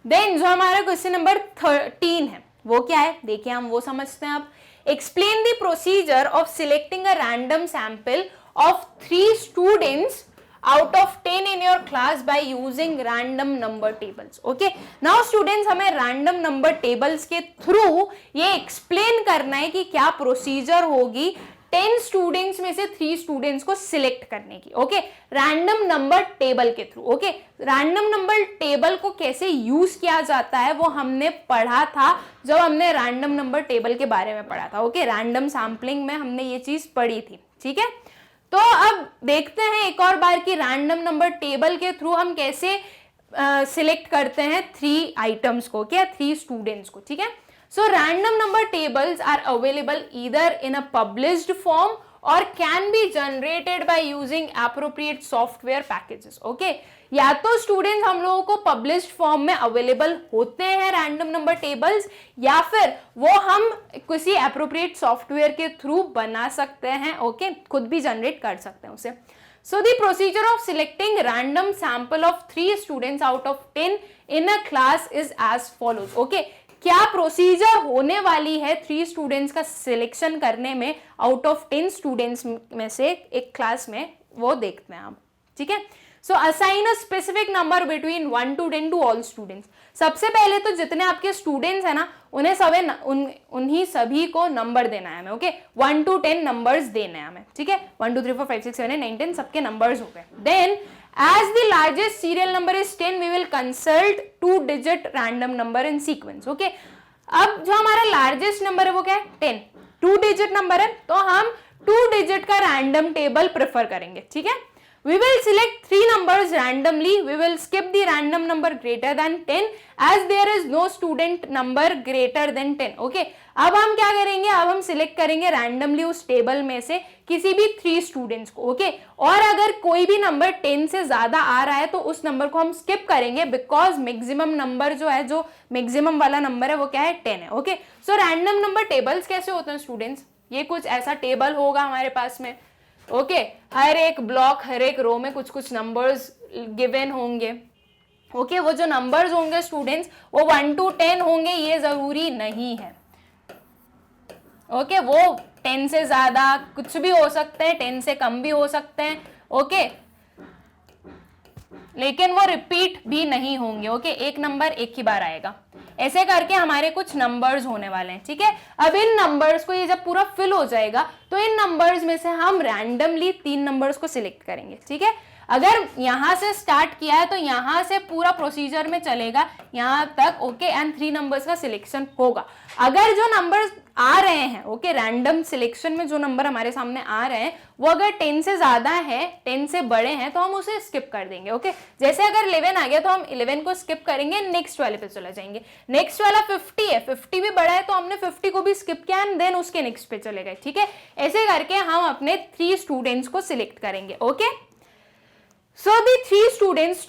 Speaker 1: देन जो हमारा क्वेश्चन नंबर 13 है वो क्या है, देखिए हम वो समझते हैं अब। Explain the procedure of selecting a random sample of 3 students out of 10 in your class by using random number tables, okay। now students हमें random number tables के थ्रू ये एक्सप्लेन करना है कि क्या प्रोसीजर होगी 10 स्टूडेंट्स में से 3 स्टूडेंट्स को सिलेक्ट करने की, ओके, रैंडम नंबर टेबल के through, okay. Random number table को कैसे यूज किया जाता है वो हमने पढ़ा था जब हमने रैंडम नंबर टेबल के बारे में पढ़ा था, ओके। रैंडम सैम्पलिंग में हमने ये चीज पढ़ी थी, ठीक है। तो अब देखते हैं एक और बार कि रैंडम नंबर टेबल के थ्रू हम कैसे सिलेक्ट करते हैं 3 आइटम्स को, क्या 3 स्टूडेंट्स को, ठीक है। So random number tables are available either in a published form और can be generated by using appropriate software packages, okay. या तो स्टूडेंट्स हम लोगों को पब्लिश्ड फॉर्म में अवेलेबल होते हैं रैंडम नंबर टेबल्स, या फिर वो हम किसी एप्रोप्रिएट सॉफ्टवेयर के थ्रू बना सकते हैं, ओके, खुद भी जनरेट कर सकते हैं उसे। So the procedure of selecting random sample of 3 students out of 10 in a class is as follows, okay. क्या प्रोसीजर होने वाली है 3 स्टूडेंट्स का सिलेक्शन करने में आउट ऑफ 10 स्टूडेंट्स में से एक क्लास में, वो देखते हैं आप, ठीक है। So assign a specific number between 1 to 10 to all students. सबसे पहले तो जितने आपके स्टूडेंट्स हैं ना उन्हें उन्हीं सभी को नंबर देना है हमें, ओके। 1 to 10 नंबर्स देने हैं हमें, ठीक है। 1 2 3 4 5 6 7 8 9 10 सबके नंबर्स हो गए। Then as the largest serial number is 10 we will consult 2-digit random number in sequence, okay। अब जो हमारा लार्जेस्ट नंबर है वो क्या है, 10, 2 डिजिट नंबर है, तो हम 2 डिजिट का रैंडम टेबल प्रेफर करेंगे, ठीक है। We will select 3 numbers randomly. We will skip the random number greater than 10 as there is no student number greater than 10. Okay. अब हम क्या करेंगे, अब हम सिलेक्ट करेंगे रैंडमली उस टेबल में से किसी भी 3 स्टूडेंट्स को, ओके। और अगर कोई भी नंबर 10 से ज्यादा आ रहा है तो उस नंबर को हम स्किप करेंगे, बिकॉज मैक्सिमम नंबर जो है, जो मैक्सिमम वाला नंबर है वो क्या है, 10 है, ओके। सो रैंडम नंबर टेबल्स कैसे होते हैं स्टूडेंट्स, ये कुछ ऐसा टेबल होगा हमारे पास में, ओके। हर एक ब्लॉक, हर एक रो में कुछ कुछ नंबर्स गिवन होंगे, ओके। वो जो नंबर्स होंगे स्टूडेंट्स वो 1 to 10 होंगे, ये जरूरी नहीं है, ओके। वो 10 से ज्यादा कुछ भी हो सकते हैं, 10 से कम भी हो सकते हैं, ओके, लेकिन वो रिपीट भी नहीं होंगे, ओके। एक नंबर एक ही बार आएगा, ऐसे करके हमारे कुछ नंबर्स होने वाले हैं, ठीक है। अब इन नंबर्स को ये जब पूरा फिल हो जाएगा तो इन नंबर्स में से हम रैंडमली 3 नंबर्स को सिलेक्ट करेंगे, ठीक है। अगर यहां से स्टार्ट किया है तो यहां से पूरा प्रोसीजर में चलेगा यहां तक, ओके, एंड 3 नंबर्स का सिलेक्शन होगा। अगर जो नंबर्स आ रहे हैं, ओके, रैंडम सिलेक्शन में जो नंबर हमारे सामने आ रहे हैं वो अगर 10 से ज्यादा है, 10 से बड़े हैं तो हम उसे स्किप कर देंगे, ओके। जैसे अगर 11 आ गया तो हम 11 को स्किप करेंगे, नेक्स्ट वाले पे चले जाएंगे। नेक्स्ट वाला 50 है, 50 भी बड़ा है तो हमने 50 को भी स्किप किया एंड देन उसके नेक्स्ट पे चले गए, ठीक है। ऐसे करके हम अपने 3 स्टूडेंट्स को सिलेक्ट करेंगे, okay. So the 3 students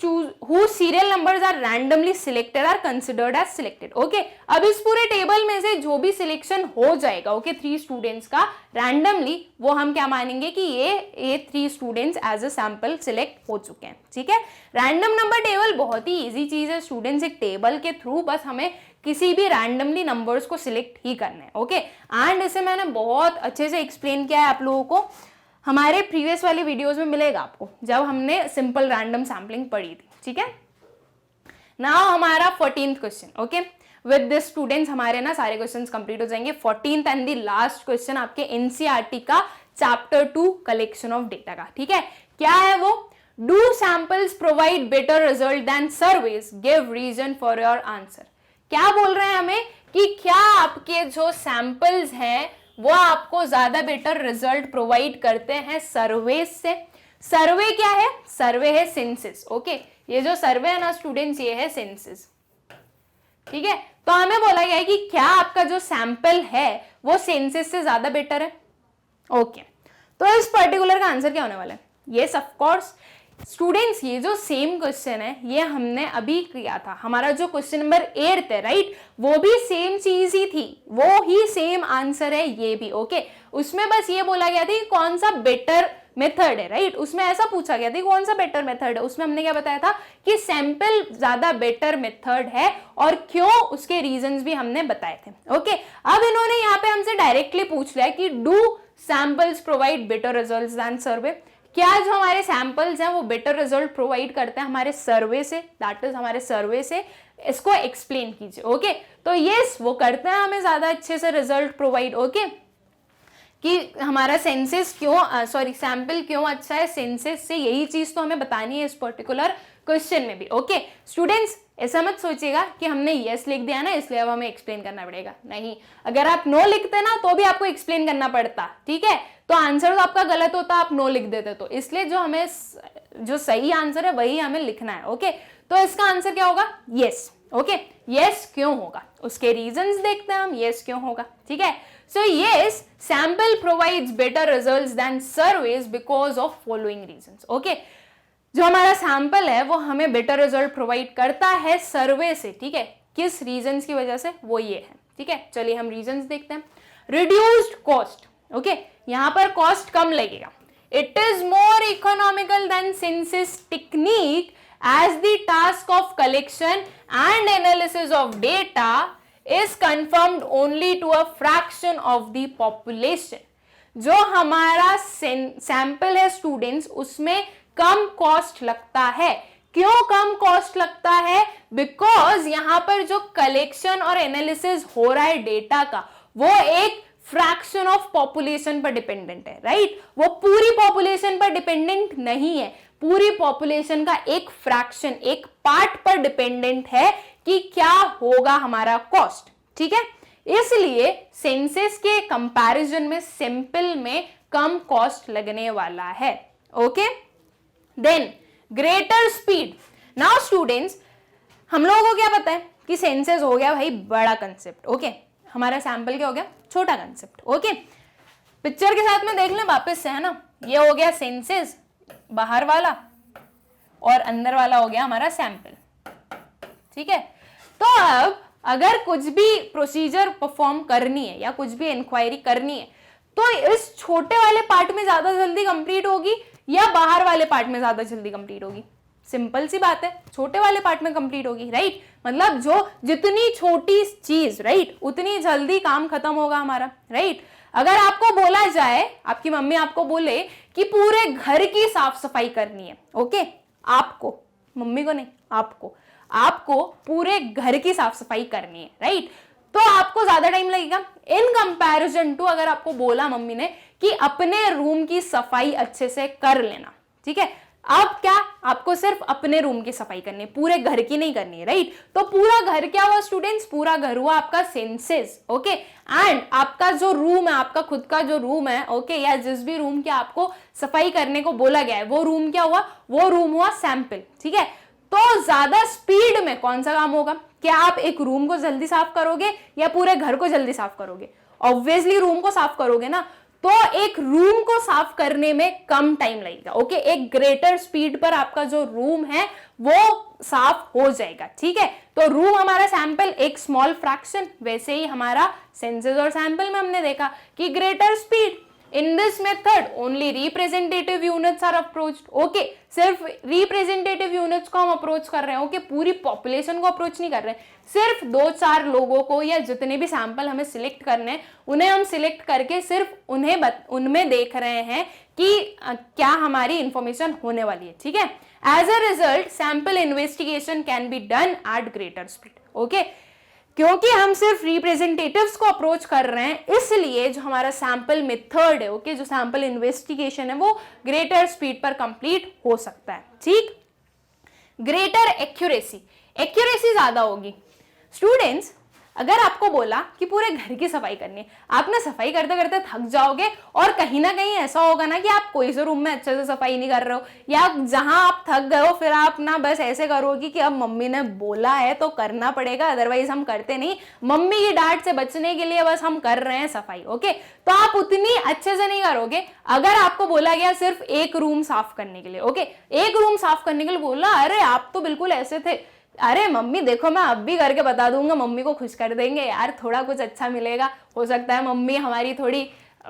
Speaker 1: whose serial numbers are randomly selected are considered as selected. Okay. अब इस पूरे टेबल में से जो भी सिलेक्शन हो जाएगा, ओके, 3 स्टूडेंट्स का रैंडमली, वो हम क्या मानेंगे कि ये 3 students as a sample select हो चुके हैं, ठीक है। रैंडम नंबर टेबल बहुत ही इजी चीज है स्टूडेंट्स, एक टेबल के थ्रू बस हमें किसी भी रैंडमली नंबर्स को सिलेक्ट ही करना है, ओके। एंड इसे मैंने बहुत अच्छे से एक्सप्लेन किया है आप लोगों को, हमारे प्रीवियस वाली वीडियोस में मिलेगा आपको, जब हमने सिंपल रैंडम सैम्पलिंग पढ़ी थी, ठीक है। नाउ हमारा 14th question, okay. With this students हमारे ना सारे क्वेश्चंस कंप्लीट हो जाएंगे। 14th and the last question आपके एनसीईआरटी का चैप्टर 2 कलेक्शन ऑफ डेटा का, ठीक है। क्या है वो? Do samples provide better result than surveys, give reason for your answer. क्या बोल रहे हैं हमें कि क्या आपके जो सैंपल्स हैं वो आपको ज्यादा बेटर रिजल्ट प्रोवाइड करते हैं सर्वे से। सर्वे क्या है? सर्वे है सेंसस। ओके, ये जो सर्वे है ना स्टूडेंट्स, ये है सेंसस, ठीक है। तो हमें बोला गया है कि क्या आपका जो सैंपल है वो सेंसस से ज्यादा बेटर है। ओके, तो इस पर्टिकुलर का आंसर क्या होने वाला है? यस ऑफ कोर्स स्टूडेंट्स, ये जो सेम क्वेश्चन है ये हमने अभी किया था, हमारा जो क्वेश्चन नंबर 8 है, राइट, वो भी सेम चीज ही थी, वो ही सेम आंसर है ये भी। ओके, उसमें बस ये बोला गया था कि कौन सा बेटर मेथड है, राइट, उसमें ऐसा पूछा गया था कौन सा बेटर मेथड है। उसमें हमने क्या बताया था कि सैंपल ज्यादा बेटर मेथड है और क्यों, उसके रीजंस भी हमने बताए थे। ओके, अब इन्होंने यहाँ पे हमसे डायरेक्टली पूछ लिया कि do samples provide better results than survey. क्या जो हमारे सैंपल्स हैं वो बेटर रिजल्ट प्रोवाइड करते हैं हमारे सर्वे से, दैट इज हमारे सर्वे से, इसको एक्सप्लेन कीजिए। ओके, तो यस वो करते हैं हमें ज्यादा अच्छे से रिजल्ट प्रोवाइड। ओके, कि हमारा सेंसस क्यों, सॉरी सैंपल क्यों अच्छा है सेंसस से, यही चीज तो हमें बतानी है इस पर्टिकुलर क्वेश्चन में भी। ओके स्टूडेंट्स, ऐसा मत सोचिएगा कि हमने यस लिख दिया ना इसलिए अब हमें एक्सप्लेन करना पड़ेगा, नहीं, अगर आप नो लिखते ना तो भी आपको एक्सप्लेन करना पड़ता, ठीक है। तो आंसर तो आपका गलत होता, आप नो लिख देते, तो इसलिए जो हमें जो सही आंसर है वही हमें लिखना है। ओके, तो इसका आंसर क्या होगा? यस। ओके, यस क्यों होगा उसके रीजंस देखते हैं हम, यस क्यों होगा, ठीक है। So yes, sample provides better results than surveys because of following reasons. Okay, जो हमारा सैंपल है वो हमें बेटर रिजल्ट प्रोवाइड करता है सर्वे से, ठीक है। किस रीजंस की वजह से? वो ये है, ठीक है। चलिए हम रीजंस देखते हैं। रिड्यूस्ड कॉस्ट, ओके, यहां पर कॉस्ट कम लगेगा। It is more economical than census technique as the task of collection and analysis of data is confirmed only to a fraction of the population. जो हमारा सैंपल है स्टूडेंट्स, उसमें कम कॉस्ट लगता है। क्यों कम कॉस्ट लगता है? बिकॉज यहां पर जो कलेक्शन और एनालिसिस हो रहा है डेटा का, वो एक फ्रैक्शन ऑफ पॉपुलेशन पर डिपेंडेंट है, राइट। वो पूरी पॉपुलेशन पर डिपेंडेंट नहीं है, पूरी पॉपुलेशन का एक फ्रैक्शन, एक पार्ट पर डिपेंडेंट है कि क्या होगा हमारा कॉस्ट, ठीक है। इसलिए सेंसस के कंपैरिजन में सैंपल में कम कॉस्ट लगने वाला है। Okay, then greater speed. Now students, हम लोगों को क्या पता है कि सेंसस हो गया भाई बड़ा कंसेप्ट, ओके, हमारा सैंपल क्या हो गया? छोटा कंसेप्ट। ओके, पिक्चर के साथ में देख लें वापस से, है ना, ये हो गया सेंसस बाहर वाला और अंदर वाला हो गया हमारा सैंपल, ठीक है। तो अब अगर कुछ भी प्रोसीजर परफॉर्म करनी है या कुछ भी इंक्वायरी करनी है तो इस छोटे वाले पार्ट में ज्यादा जल्दी कंप्लीट होगी या बाहर वाले पार्ट में ज्यादा जल्दी कंप्लीट होगी? सिंपल सी बात है, छोटे वाले पार्ट में कंप्लीट होगी, राइट। मतलब जो जितनी छोटी चीज, राइट, उतनी जल्दी काम खत्म होगा हमारा, राइट। अगर आपको बोला जाए, आपकी मम्मी आपको बोले कि पूरे घर की साफ सफाई करनी है, ओके, आपको, मम्मी को नहीं, आपको पूरे घर की साफ सफाई करनी है, राइट, तो आपको ज्यादा टाइम लगेगा इन कंपैरिजन टू अगर आपको बोला मम्मी ने कि अपने रूम की सफाई अच्छे से कर लेना, ठीक है। अब क्या, आपको सिर्फ अपने रूम की सफाई करनी है, पूरे घर की नहीं करनी है, राइट। तो पूरा घर क्या हुआ स्टूडेंट्स? पूरा घर हुआ आपका सेंसेस, ओके। एंड आपका जो रूम है, आपका खुद का जो रूम है, ओके, या जिस भी रूम की आपको सफाई करने को बोला गया है, वो रूम क्या हुआ? वो रूम हुआ सैंपल, ठीक है। तो ज्यादा स्पीड में कौन सा काम होगा? क्या आप एक रूम को जल्दी साफ करोगे या पूरे घर को जल्दी साफ करोगे? ऑब्वियसली रूम को साफ करोगे ना, तो एक रूम को साफ करने में कम टाइम लगेगा, ओके। एक ग्रेटर स्पीड पर आपका जो रूम है वो साफ हो जाएगा, ठीक है। तो रूम हमारा सैंपल एक स्मॉल फ्रैक्शन, वैसे ही हमारा सेंसस और सैंपल में हमने देखा कि greater speed. In this method only representative units are approached, okay, सिर्फ रिप्रेजेंटेटिव यूनिट्स को हम अप्रोच कर रहे हैं, ओके, पूरी पॉपुलेशन को अप्रोच नहीं कर रहे हैं, सिर्फ 2-4 लोगों को या जितने भी सैंपल हमें सिलेक्ट करने हैं उन्हें हम सिलेक्ट करके सिर्फ उनमें देख रहे हैं कि क्या हमारी इंफॉर्मेशन होने वाली है, ठीक है। As a result sample investigation can be done at greater speed, okay. क्योंकि हम सिर्फ रिप्रेजेंटेटिव्स को अप्रोच कर रहे हैं, इसलिए जो हमारा सैंपल मेथड है, ओके, जो सैंपल इन्वेस्टिगेशन है वो ग्रेटर स्पीड पर कंप्लीट हो सकता है। ठीक, ग्रेटर एक्यूरेसी, एक्यूरेसी ज्यादा होगी। स्टूडेंट्स, अगर आपको बोला कि पूरे घर की सफाई करनी है, आप ना सफाई करते करते थक जाओगे और कहीं ना कहीं ऐसा होगा ना कि आप कोई से रूम में अच्छे से सफाई नहीं कर रहे हो, या जहां आप थक गए हो फिर आप ना बस ऐसे करोगे कि अब मम्मी ने बोला है तो करना पड़ेगा, अदरवाइज हम करते नहीं, मम्मी की डांट से बचने के लिए बस हम कर रहे हैं सफाई, ओके, तो आप उतनी अच्छे से नहीं करोगे। अगर आपको बोला गया सिर्फ एक रूम साफ करने के लिए, ओके, एक रूम साफ करने के लिए बोला, अरे आप तो बिल्कुल ऐसे थे, अरे मम्मी देखो मैं अब भी करके बता दूंगा, मम्मी को खुश कर देंगे यार, थोड़ा कुछ अच्छा मिलेगा, हो सकता है मम्मी हमारी थोड़ी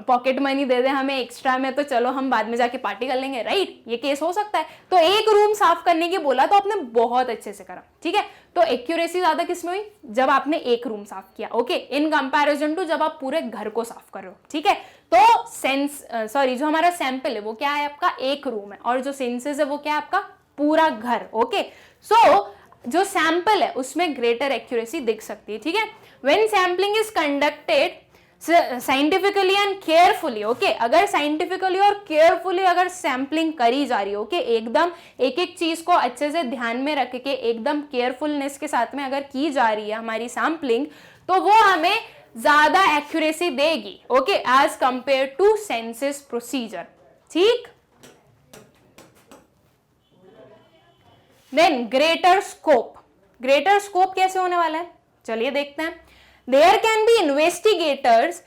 Speaker 1: पॉकेट मनी दे दे हमें एक्स्ट्रा में, तो चलो हम बाद में जाके पार्टी कर लेंगे, राइट, ये केस हो सकता है। तो एक रूम साफ करने की बोला तो आपने बहुत अच्छे से करा, ठीक है, तो एक्यूरेसी ज्यादा किसमें हुई, जब आपने एक रूम साफ किया, ओके, इन कंपैरिजन टू जब आप पूरे घर को साफ कर रहे हो, ठीक है। तो जो हमारा सैंपल है वो क्या है, आपका एक रूम है, और जो सेंसेस है वो क्या है, आपका पूरा घर, ओके। सो जो सैंपल है उसमें ग्रेटर एक्यूरेसी दिख सकती है, ठीक है। When sampling is conducted scientifically and carefully, okay, अगर साइंटिफिकली और केयरफुली अगर सैम्पलिंग करी जा रही है, ओके, एकदम एक एक चीज को अच्छे से ध्यान में रख के एकदम केयरफुलनेस के साथ में अगर की जा रही है हमारी सैम्पलिंग, तो वो हमें ज्यादा एक्यूरेसी देगी, okay, as compare to census procedure, ठीक। Then greater scope, greater scope कैसे होने वाला है, चलिए देखते हैं। There can be investigators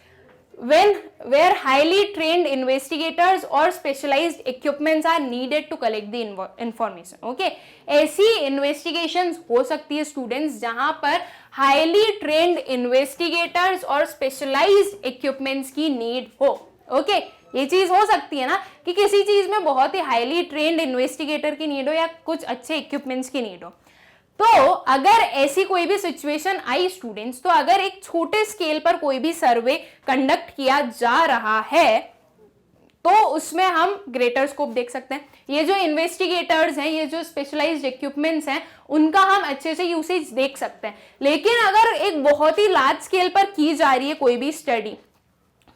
Speaker 1: where highly trained investigators or specialized equipments are needed to collect the information, okay, ऐसी investigations हो सकती है स्टूडेंट्स जहां पर highly trained investigators और specialized equipments की नीड हो, ओके, ये चीज हो सकती है ना कि किसी चीज में बहुत ही हाईली ट्रेंड इन्वेस्टिगेटर की नीड हो या कुछ अच्छे इक्विपमेंट्स की नीड हो। तो अगर ऐसी कोई भी सिचुएशन आई स्टूडेंट्स, तो अगर एक छोटे स्केल पर कोई भी सर्वे कंडक्ट किया जा रहा है तो उसमें हम ग्रेटर स्कोप देख सकते हैं। ये जो इन्वेस्टिगेटर्स हैं, ये जो स्पेशलाइज्ड इक्विपमेंट्स हैं, उनका हम अच्छे से यूसेज देख सकते हैं। लेकिन अगर एक बहुत ही लार्ज स्केल पर की जा रही है कोई भी स्टडी,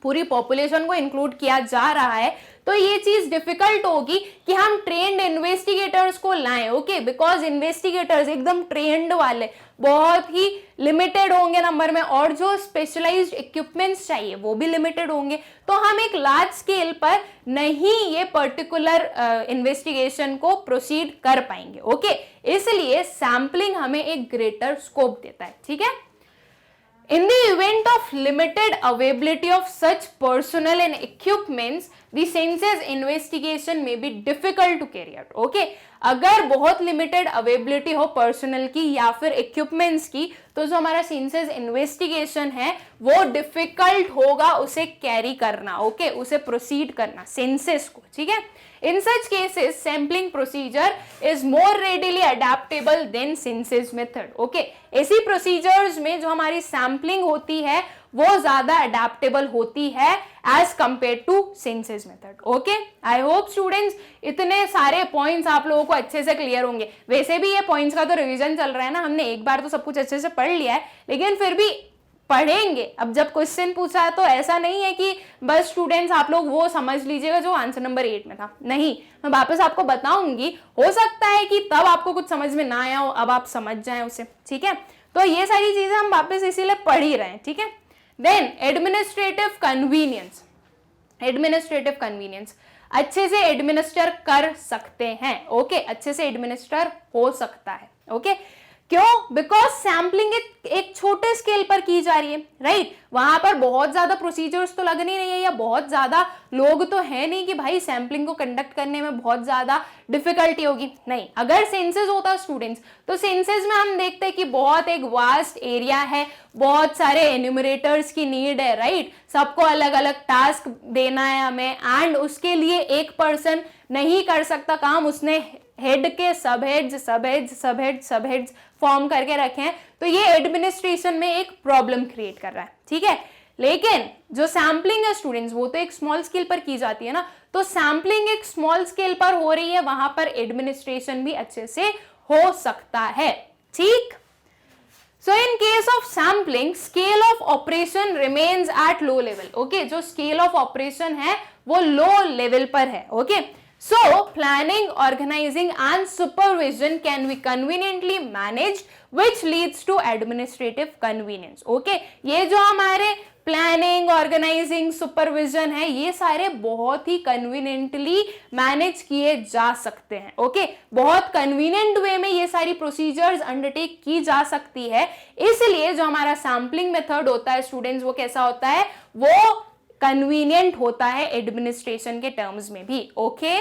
Speaker 1: पूरी पॉपुलेशन को इंक्लूड किया जा रहा है, तो ये चीज डिफिकल्ट होगी कि हम ट्रेंड इन्वेस्टिगेटर्स को लाएं, ओके, बिकॉज इन्वेस्टिगेटर्स एकदम ट्रेंड वाले बहुत ही लिमिटेड होंगे नंबर में, और जो स्पेशलाइज्ड इक्विपमेंट्स चाहिए वो भी लिमिटेड होंगे, तो हम एक लार्ज स्केल पर नहीं ये पर्टिकुलर इन्वेस्टिगेशन को प्रोसीड कर पाएंगे, ओके। इसलिए सैम्पलिंग हमें एक ग्रेटर स्कोप देता है, ठीक है। In the event of limited availability of such personnel and equipments, the census investigation may be difficult to carry out. Okay? अगर बहुत लिमिटेड अवेलेबिलिटी हो पर्सनल की या फिर इक्विपमेंट्स की, तो जो हमारा सेंसस इन्वेस्टिगेशन है वो डिफिकल्ट होगा उसे कैरी करना, ओके, उसे प्रोसीड करना सेंसस को, ठीक है। In such cases, sampling procedure is more readily adaptable than census method. Okay, ऐसी procedures में जो हमारी sampling होती है वो ज्यादा adaptable होती है as compared to census method. Okay, I hope students इतने सारे points आप लोगों को अच्छे से clear होंगे। वैसे भी ये points का तो revision चल रहा है ना, हमने एक बार तो सब कुछ अच्छे से पढ़ लिया है, लेकिन फिर भी पढ़ेंगे। अब जब क्वेश्चन पूछा है तो ऐसा नहीं है कि बस स्टूडेंट्स आप लोग वो समझ लीजिएगा जो आंसर नंबर 8 में था, नहीं, मैं वापस आपको बताऊंगी, हो सकता है कि तब आपको कुछ समझ में ना आया हो, अब आप समझ जाएं उसे, ठीक है। तो ये सारी चीजें हम वापस इसीलिए पढ़ ही रहे हैं, ठीक है। Then administrative convenience, administrative convenience अच्छे से एडमिनिस्टर कर सकते हैं, ओके, अच्छे से एडमिनिस्टर हो सकता है, ओके। क्यों? बिकॉज सैम्पलिंग एक छोटे स्केल पर की जा रही है, राइट, वहां पर बहुत ज्यादा प्रोसीजर्स तो लग नहीं रही है या बहुत ज्यादा लोग तो है नहीं कि भाई सैम्पलिंग को कंडक्ट करने में बहुत ज्यादा डिफिकल्टी होगी, नहीं। अगर सेंसस होता स्टूडेंट्स, तो सेंसस में हम देखते हैं कि बहुत एक वास्ट एरिया है, बहुत सारे एन्यूमरेटर्स की नीड है, राइट, सबको अलग अलग टास्क देना है हमें, एंड उसके लिए एक पर्सन नहीं कर सकता काम, उसने हेड के सब हेड्स फॉर्म करके रखे हैं, तो ये एडमिनिस्ट्रेशन में एक प्रॉब्लम क्रिएट कर रहा है, ठीक है। लेकिन जो सैम्पलिंग है स्टूडेंट्स वो तो एक स्मॉल स्केल पर की जाती है ना, तो सैम्पलिंग एक स्मॉल स्केल पर हो रही है, वहां पर एडमिनिस्ट्रेशन भी अच्छे से हो सकता है, ठीक। So in case of sampling, scale of operation remains at low level. Okay, जो scale of operation है वो low level पर है. Okay, so planning, organizing and supervision can be conveniently managed, which leads to administrative convenience. Okay, ये जो हमारे प्लानिंग, ऑर्गेनाइजिंग, सुपरविजन है, ये सारे बहुत ही कन्वीनियंटली मैनेज किए जा सकते हैं. ओके, बहुत कन्वीनियंट वे में ये सारी प्रोसीजर्स अंडरटेक की जा सकती है. इसलिए जो हमारा सैम्पलिंग मेथड होता है स्टूडेंट्स, वो कैसा होता है, वो कन्वीनियंट होता है एडमिनिस्ट्रेशन के टर्म्स में भी. Okay,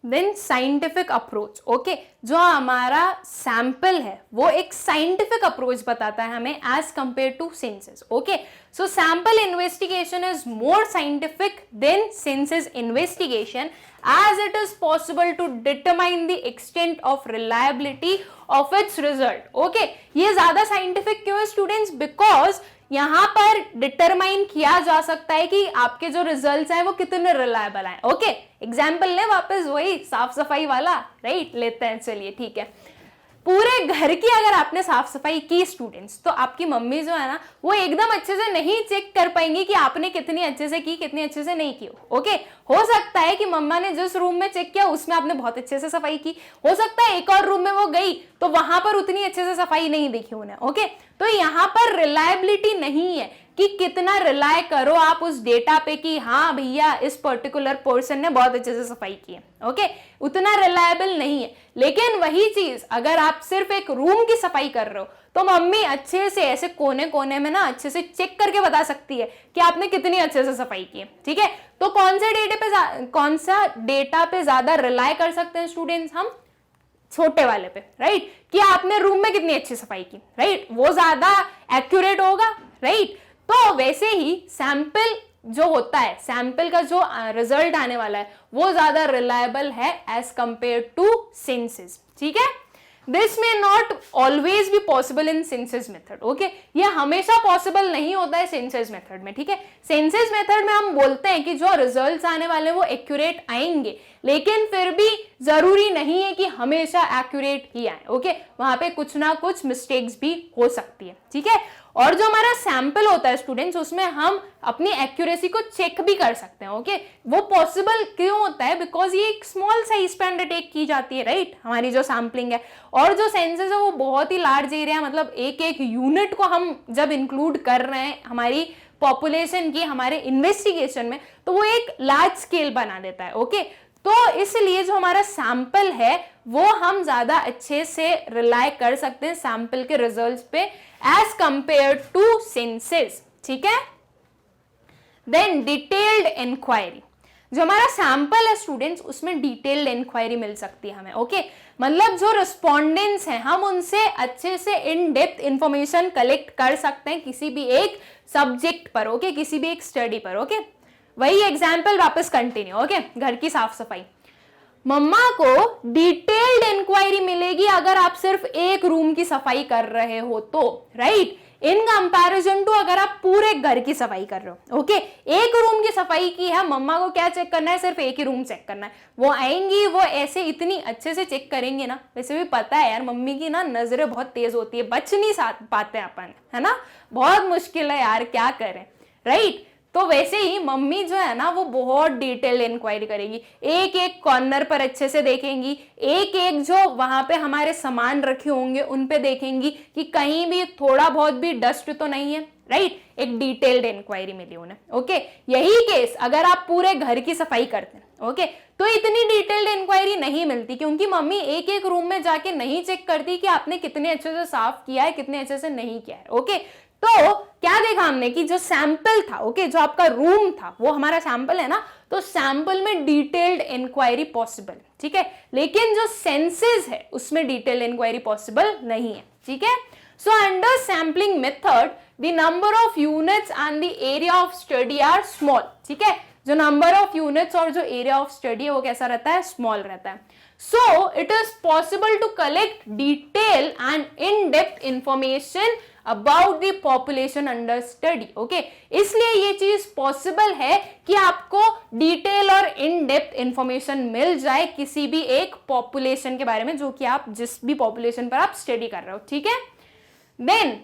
Speaker 1: then scientific approach. Okay, जो हमारा सैंपल है वो एक साइंटिफिक अप्रोच बताता है हमें as compare to census. Okay, so sample investigation is more scientific than census investigation as it is possible to determine the extent of reliability of its result. Okay, ये ज्यादा साइंटिफिक क्यों है स्टूडेंट्स, बिकॉज यहां पर डिटरमाइन किया जा सकता है कि आपके जो रिजल्ट्स हैं वो कितने रिलायबल हैं. ओके, एग्जाम्पल ले वापस वही साफ सफाई वाला, राइट, लेते हैं. चलिए ठीक है, पूरे घर की अगर आपने साफ सफाई की स्टूडेंट्स, तो आपकी मम्मी जो है ना वो एकदम अच्छे से नहीं चेक कर पाएंगी कि आपने कितनी अच्छे से की, कितनी अच्छे से नहीं की. ओके, हो सकता है कि मम्मा ने जिस रूम में चेक किया उसमें आपने बहुत अच्छे से सफाई की, हो सकता है एक और रूम में वो गई तो वहां पर उतनी अच्छे से सफाई नहीं देखी उन्हें. ओके, तो यहाँ पर रिलायबिलिटी नहीं है कि कितना रिलाय करो आप उस डेटा पे कि हाँ भैया इस पर्टिकुलर पर्सन ने बहुत अच्छे से सफाई की है. ओके, उतना रिलायबल नहीं है. लेकिन वही चीज अगर आप सिर्फ एक रूम की सफाई कर रहे हो तो मम्मी अच्छे से ऐसे कोने कोने में ना अच्छे से चेक करके बता सकती है कि आपने कितनी अच्छे से सफाई की है. ठीक है, तो कौन सा डेटा पे ज्यादा रिलाय कर सकते हैं स्टूडेंट्स, हम छोटे वाले पे, राइट, कि आपने रूम में कितनी अच्छी सफाई की, राइट, वो ज्यादा एक्यूरेट होगा, राइट. तो वैसे ही सैंपल जो होता है, सैंपल का जो रिजल्ट आने वाला है वो ज्यादा रिलायबल है एज कंपेयर टू सेंसस. ठीक है, दिस में not always be possible in census method. Okay, ये हमेशा पॉसिबल नहीं होता है सेंसस मेथड में. ठीक है, सेंसस मेथड में हम बोलते हैं कि जो रिजल्ट्स आने वाले वो एक्यूरेट आएंगे, लेकिन फिर भी जरूरी नहीं है कि हमेशा एक्यूरेट ही आए. ओके, वहां पे कुछ ना कुछ मिस्टेक्स भी हो सकती है. ठीक है, और जो हमारा सैंपल होता है स्टूडेंट्स, उसमें हम अपनी एक्यूरेसी को चेक भी कर सकते हैं. ओके, वो पॉसिबल क्यों होता है, बिकॉज ये एक स्मॉल साइज पे अंडरटेक की जाती है, राइट, हमारी जो सैम्पलिंग है. और जो सेंसस है वो बहुत ही लार्ज एरिया, मतलब एक एक यूनिट को हम जब इंक्लूड कर रहे हैं हमारी पॉपुलेशन की हमारे इन्वेस्टिगेशन में, तो वो एक लार्ज स्केल बना देता है. ओके, तो इसलिए जो हमारा सैंपल है वो हम ज्यादा अच्छे से रिलाय कर सकते हैं सैंपल के रिजल्ट्स पे एज कंपेयर टू सेंसस. ठीक है, देन डिटेल्ड इंक्वायरी. जो हमारा सैंपल है स्टूडेंट्स, उसमें डिटेल्ड इंक्वायरी मिल सकती है हमें. ओके, मतलब जो रिस्पोंडेंट्स हैं हम उनसे अच्छे से इन डेप्थ इंफॉर्मेशन कलेक्ट कर सकते हैं किसी भी एक सब्जेक्ट पर. ओके, किसी भी एक स्टडी पर. ओके, वही एग्जाम्पल वापस कंटिन्यू. ओके, घर की साफ सफाई, मम्मा को डिटेल्ड इंक्वायरी मिलेगी अगर आप सिर्फ एक रूम की सफाई कर रहे हो तो, राइट, इन कंपैरिजन टू अगर आप पूरे घर की सफाई कर रहे हो. ओके, एक रूम की सफाई की है, मम्मा को क्या चेक करना है, सिर्फ एक ही रूम चेक करना है. वो आएंगी, वो ऐसे इतनी अच्छे से चेक करेंगे ना. वैसे भी पता है यार, मम्मी की ना नजरें बहुत तेज होती है, बच नहीं पाते अपन, है ना, बहुत मुश्किल है यार, क्या करें, राइट. तो वैसे ही मम्मी जो है ना वो बहुत डिटेल इंक्वायरी करेगी, एक एक कॉर्नर पर अच्छे से देखेंगी, एक एक जो वहां पे हमारे सामान रखे होंगे उन पे देखेंगी कि कहीं भी थोड़ा बहुत भी डस्ट तो नहीं है, राइट, एक डिटेल्ड इंक्वायरी मिली उन्हें. ओके, यही केस अगर आप पूरे घर की सफाई करते हैं, ओके, तो इतनी डिटेल्ड इंक्वायरी नहीं मिलती, क्योंकि मम्मी एक एक रूम में जाके नहीं चेक करती कि आपने कितने अच्छे से साफ किया है, कितने अच्छे से नहीं किया है. ओके, तो क्या देखा हमने कि जो सैंपल था, ओके, जो आपका रूम था वो हमारा सैंपल है ना, तो सैंपल में डिटेल्ड इंक्वायरी पॉसिबल. ठीक है, लेकिन जो सेंसस है उसमें डिटेल्ड इंक्वायरी पॉसिबल नहीं है. ठीक है, so under sampling method the number of units and the area of study are small. ठीक है, जो नंबर ऑफ यूनिट्स और जो एरिया ऑफ स्टडी है वो कैसा रहता है, स्मॉल रहता है. So it is possible to collect detail and in depth information about the population under study. Okay, इसलिए ये चीज पॉसिबल है कि आपको डिटेल और इन डेप्थ इंफॉर्मेशन मिल जाए किसी भी एक पॉपुलेशन के बारे में, जो कि आप जिस भी पॉपुलेशन पर आप स्टडी कर रहे हो. ठीक है, देन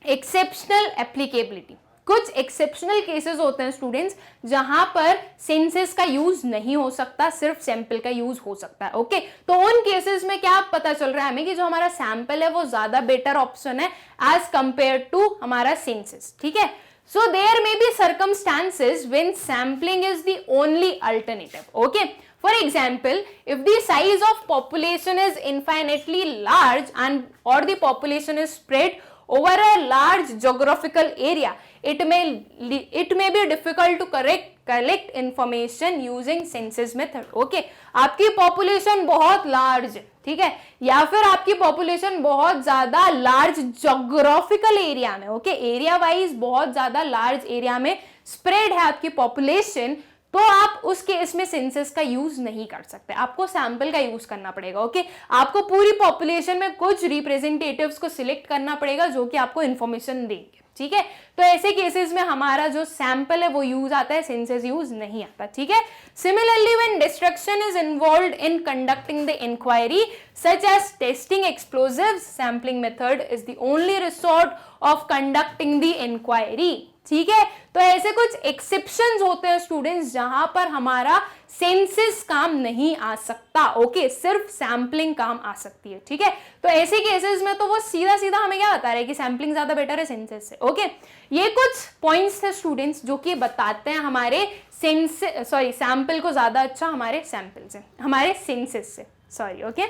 Speaker 1: एक्सेप्शनल एप्लीकेबिलिटी, कुछ एक्सेप्शनल केसेस होते हैं स्टूडेंट्स जहां पर सेंसेस का यूज नहीं हो सकता, सिर्फ सैंपल का यूज हो सकता है। ओके, तो उन केसेस में क्या पता चल रहा है हमें कि जो हमारा सैंपल है वो ज्यादा बेटर ऑप्शन है एज कंपेयर टू हमारा सेंसेस। ठीक है, so there may be circumstances when sampling is the only alternative. Okay, for example, if the size of population is infinitely large and or the population is spread over a large geographical area, it may be difficult to collect information using census method. Okay, आपकी population बहुत large है, ठीक है, या फिर आपकी population बहुत ज्यादा large geographical area में, okay, area wise बहुत ज्यादा large area में spread है आपकी population, तो आप उस केस में सेंसस का यूज नहीं कर सकते, आपको सैंपल का यूज करना पड़ेगा। ओके, आपको पूरी पॉपुलेशन में कुछ रिप्रेजेंटेटिव्स को सिलेक्ट करना पड़ेगा जो कि आपको इंफॉर्मेशन देंगे। ठीक है, तो ऐसे केसेस में हमारा जो सैंपल है वो यूज आता है, सेंसस यूज नहीं आता। ठीक है, similarly when destruction is involved in conducting the inquiry such as testing explosives, sampling method is the only resort of conducting the inquiry. ठीक है, तो ऐसे कुछ एक्सेप्शंस होते हैं स्टूडेंट्स जहां पर हमारा सेंसस काम नहीं आ सकता। ओके, सिर्फ सैम्पलिंग काम आ सकती है। ठीक है, तो ऐसे केसेस में तो वो सीधा सीधा हमें क्या बता रहे हैं कि सैम्पलिंग ज्यादा बेटर है सेंसस से। ओके, ये कुछ पॉइंट्स थे स्टूडेंट्स जो कि बताते हैं हमारे सैंपल को ज्यादा अच्छा हमारे सैंपल से, हमारे सेंसस से, sorry. Okay,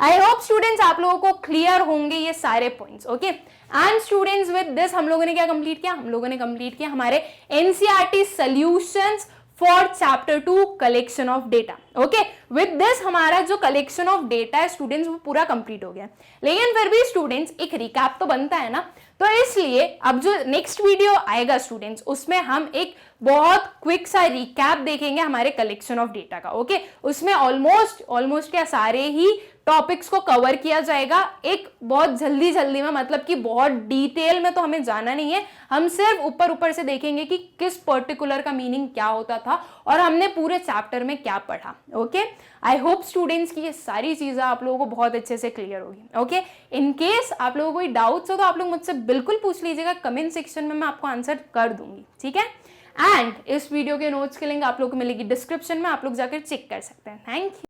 Speaker 1: I hope students आप लोगों को क्लियर होंगे ये सारे points. Okay, and students with this हम लोगों ने क्या कंप्लीट किया, हम लोगों ने कंप्लीट किया हमारे NCERT solutions for chapter 2 collection of data. Okay, with this हमारा जो कलेक्शन ऑफ डेटा है स्टूडेंट्स वो पूरा कंप्लीट हो गया, लेकिन फिर भी स्टूडेंट्स एक रिकैप तो बनता है ना, तो इसलिए अब जो नेक्स्ट वीडियो आएगा स्टूडेंट्स उसमें हम एक बहुत क्विक सा रिकैप देखेंगे हमारे कलेक्शन ऑफ डेटा का। ओके, उसमें ऑलमोस्ट क्या सारे ही टॉपिक्स को कवर किया जाएगा, एक बहुत जल्दी में, मतलब कि बहुत डिटेल में तो हमें जाना नहीं है, हम सिर्फ ऊपर से देखेंगे कि किस पर्टिकुलर का मीनिंग क्या होता था और हमने पूरे चैप्टर में क्या पढ़ा। ओके, आई होप स्टूडेंट्स की ये सारी चीजें आप लोगों को बहुत अच्छे से क्लियर होगी। ओके, इन केस आप लोगों को कोई डाउट्स हो तो आप लोग मुझसे बिल्कुल पूछ लीजिएगा, कमेंट सेक्शन में मैं आपको आंसर कर दूंगी। ठीक है, एंड इस वीडियो के नोट्स के लिंक आप लोगों को मिलेगी डिस्क्रिप्शन में, आप लोग जाकर चेक कर सकते हैं। Thank you.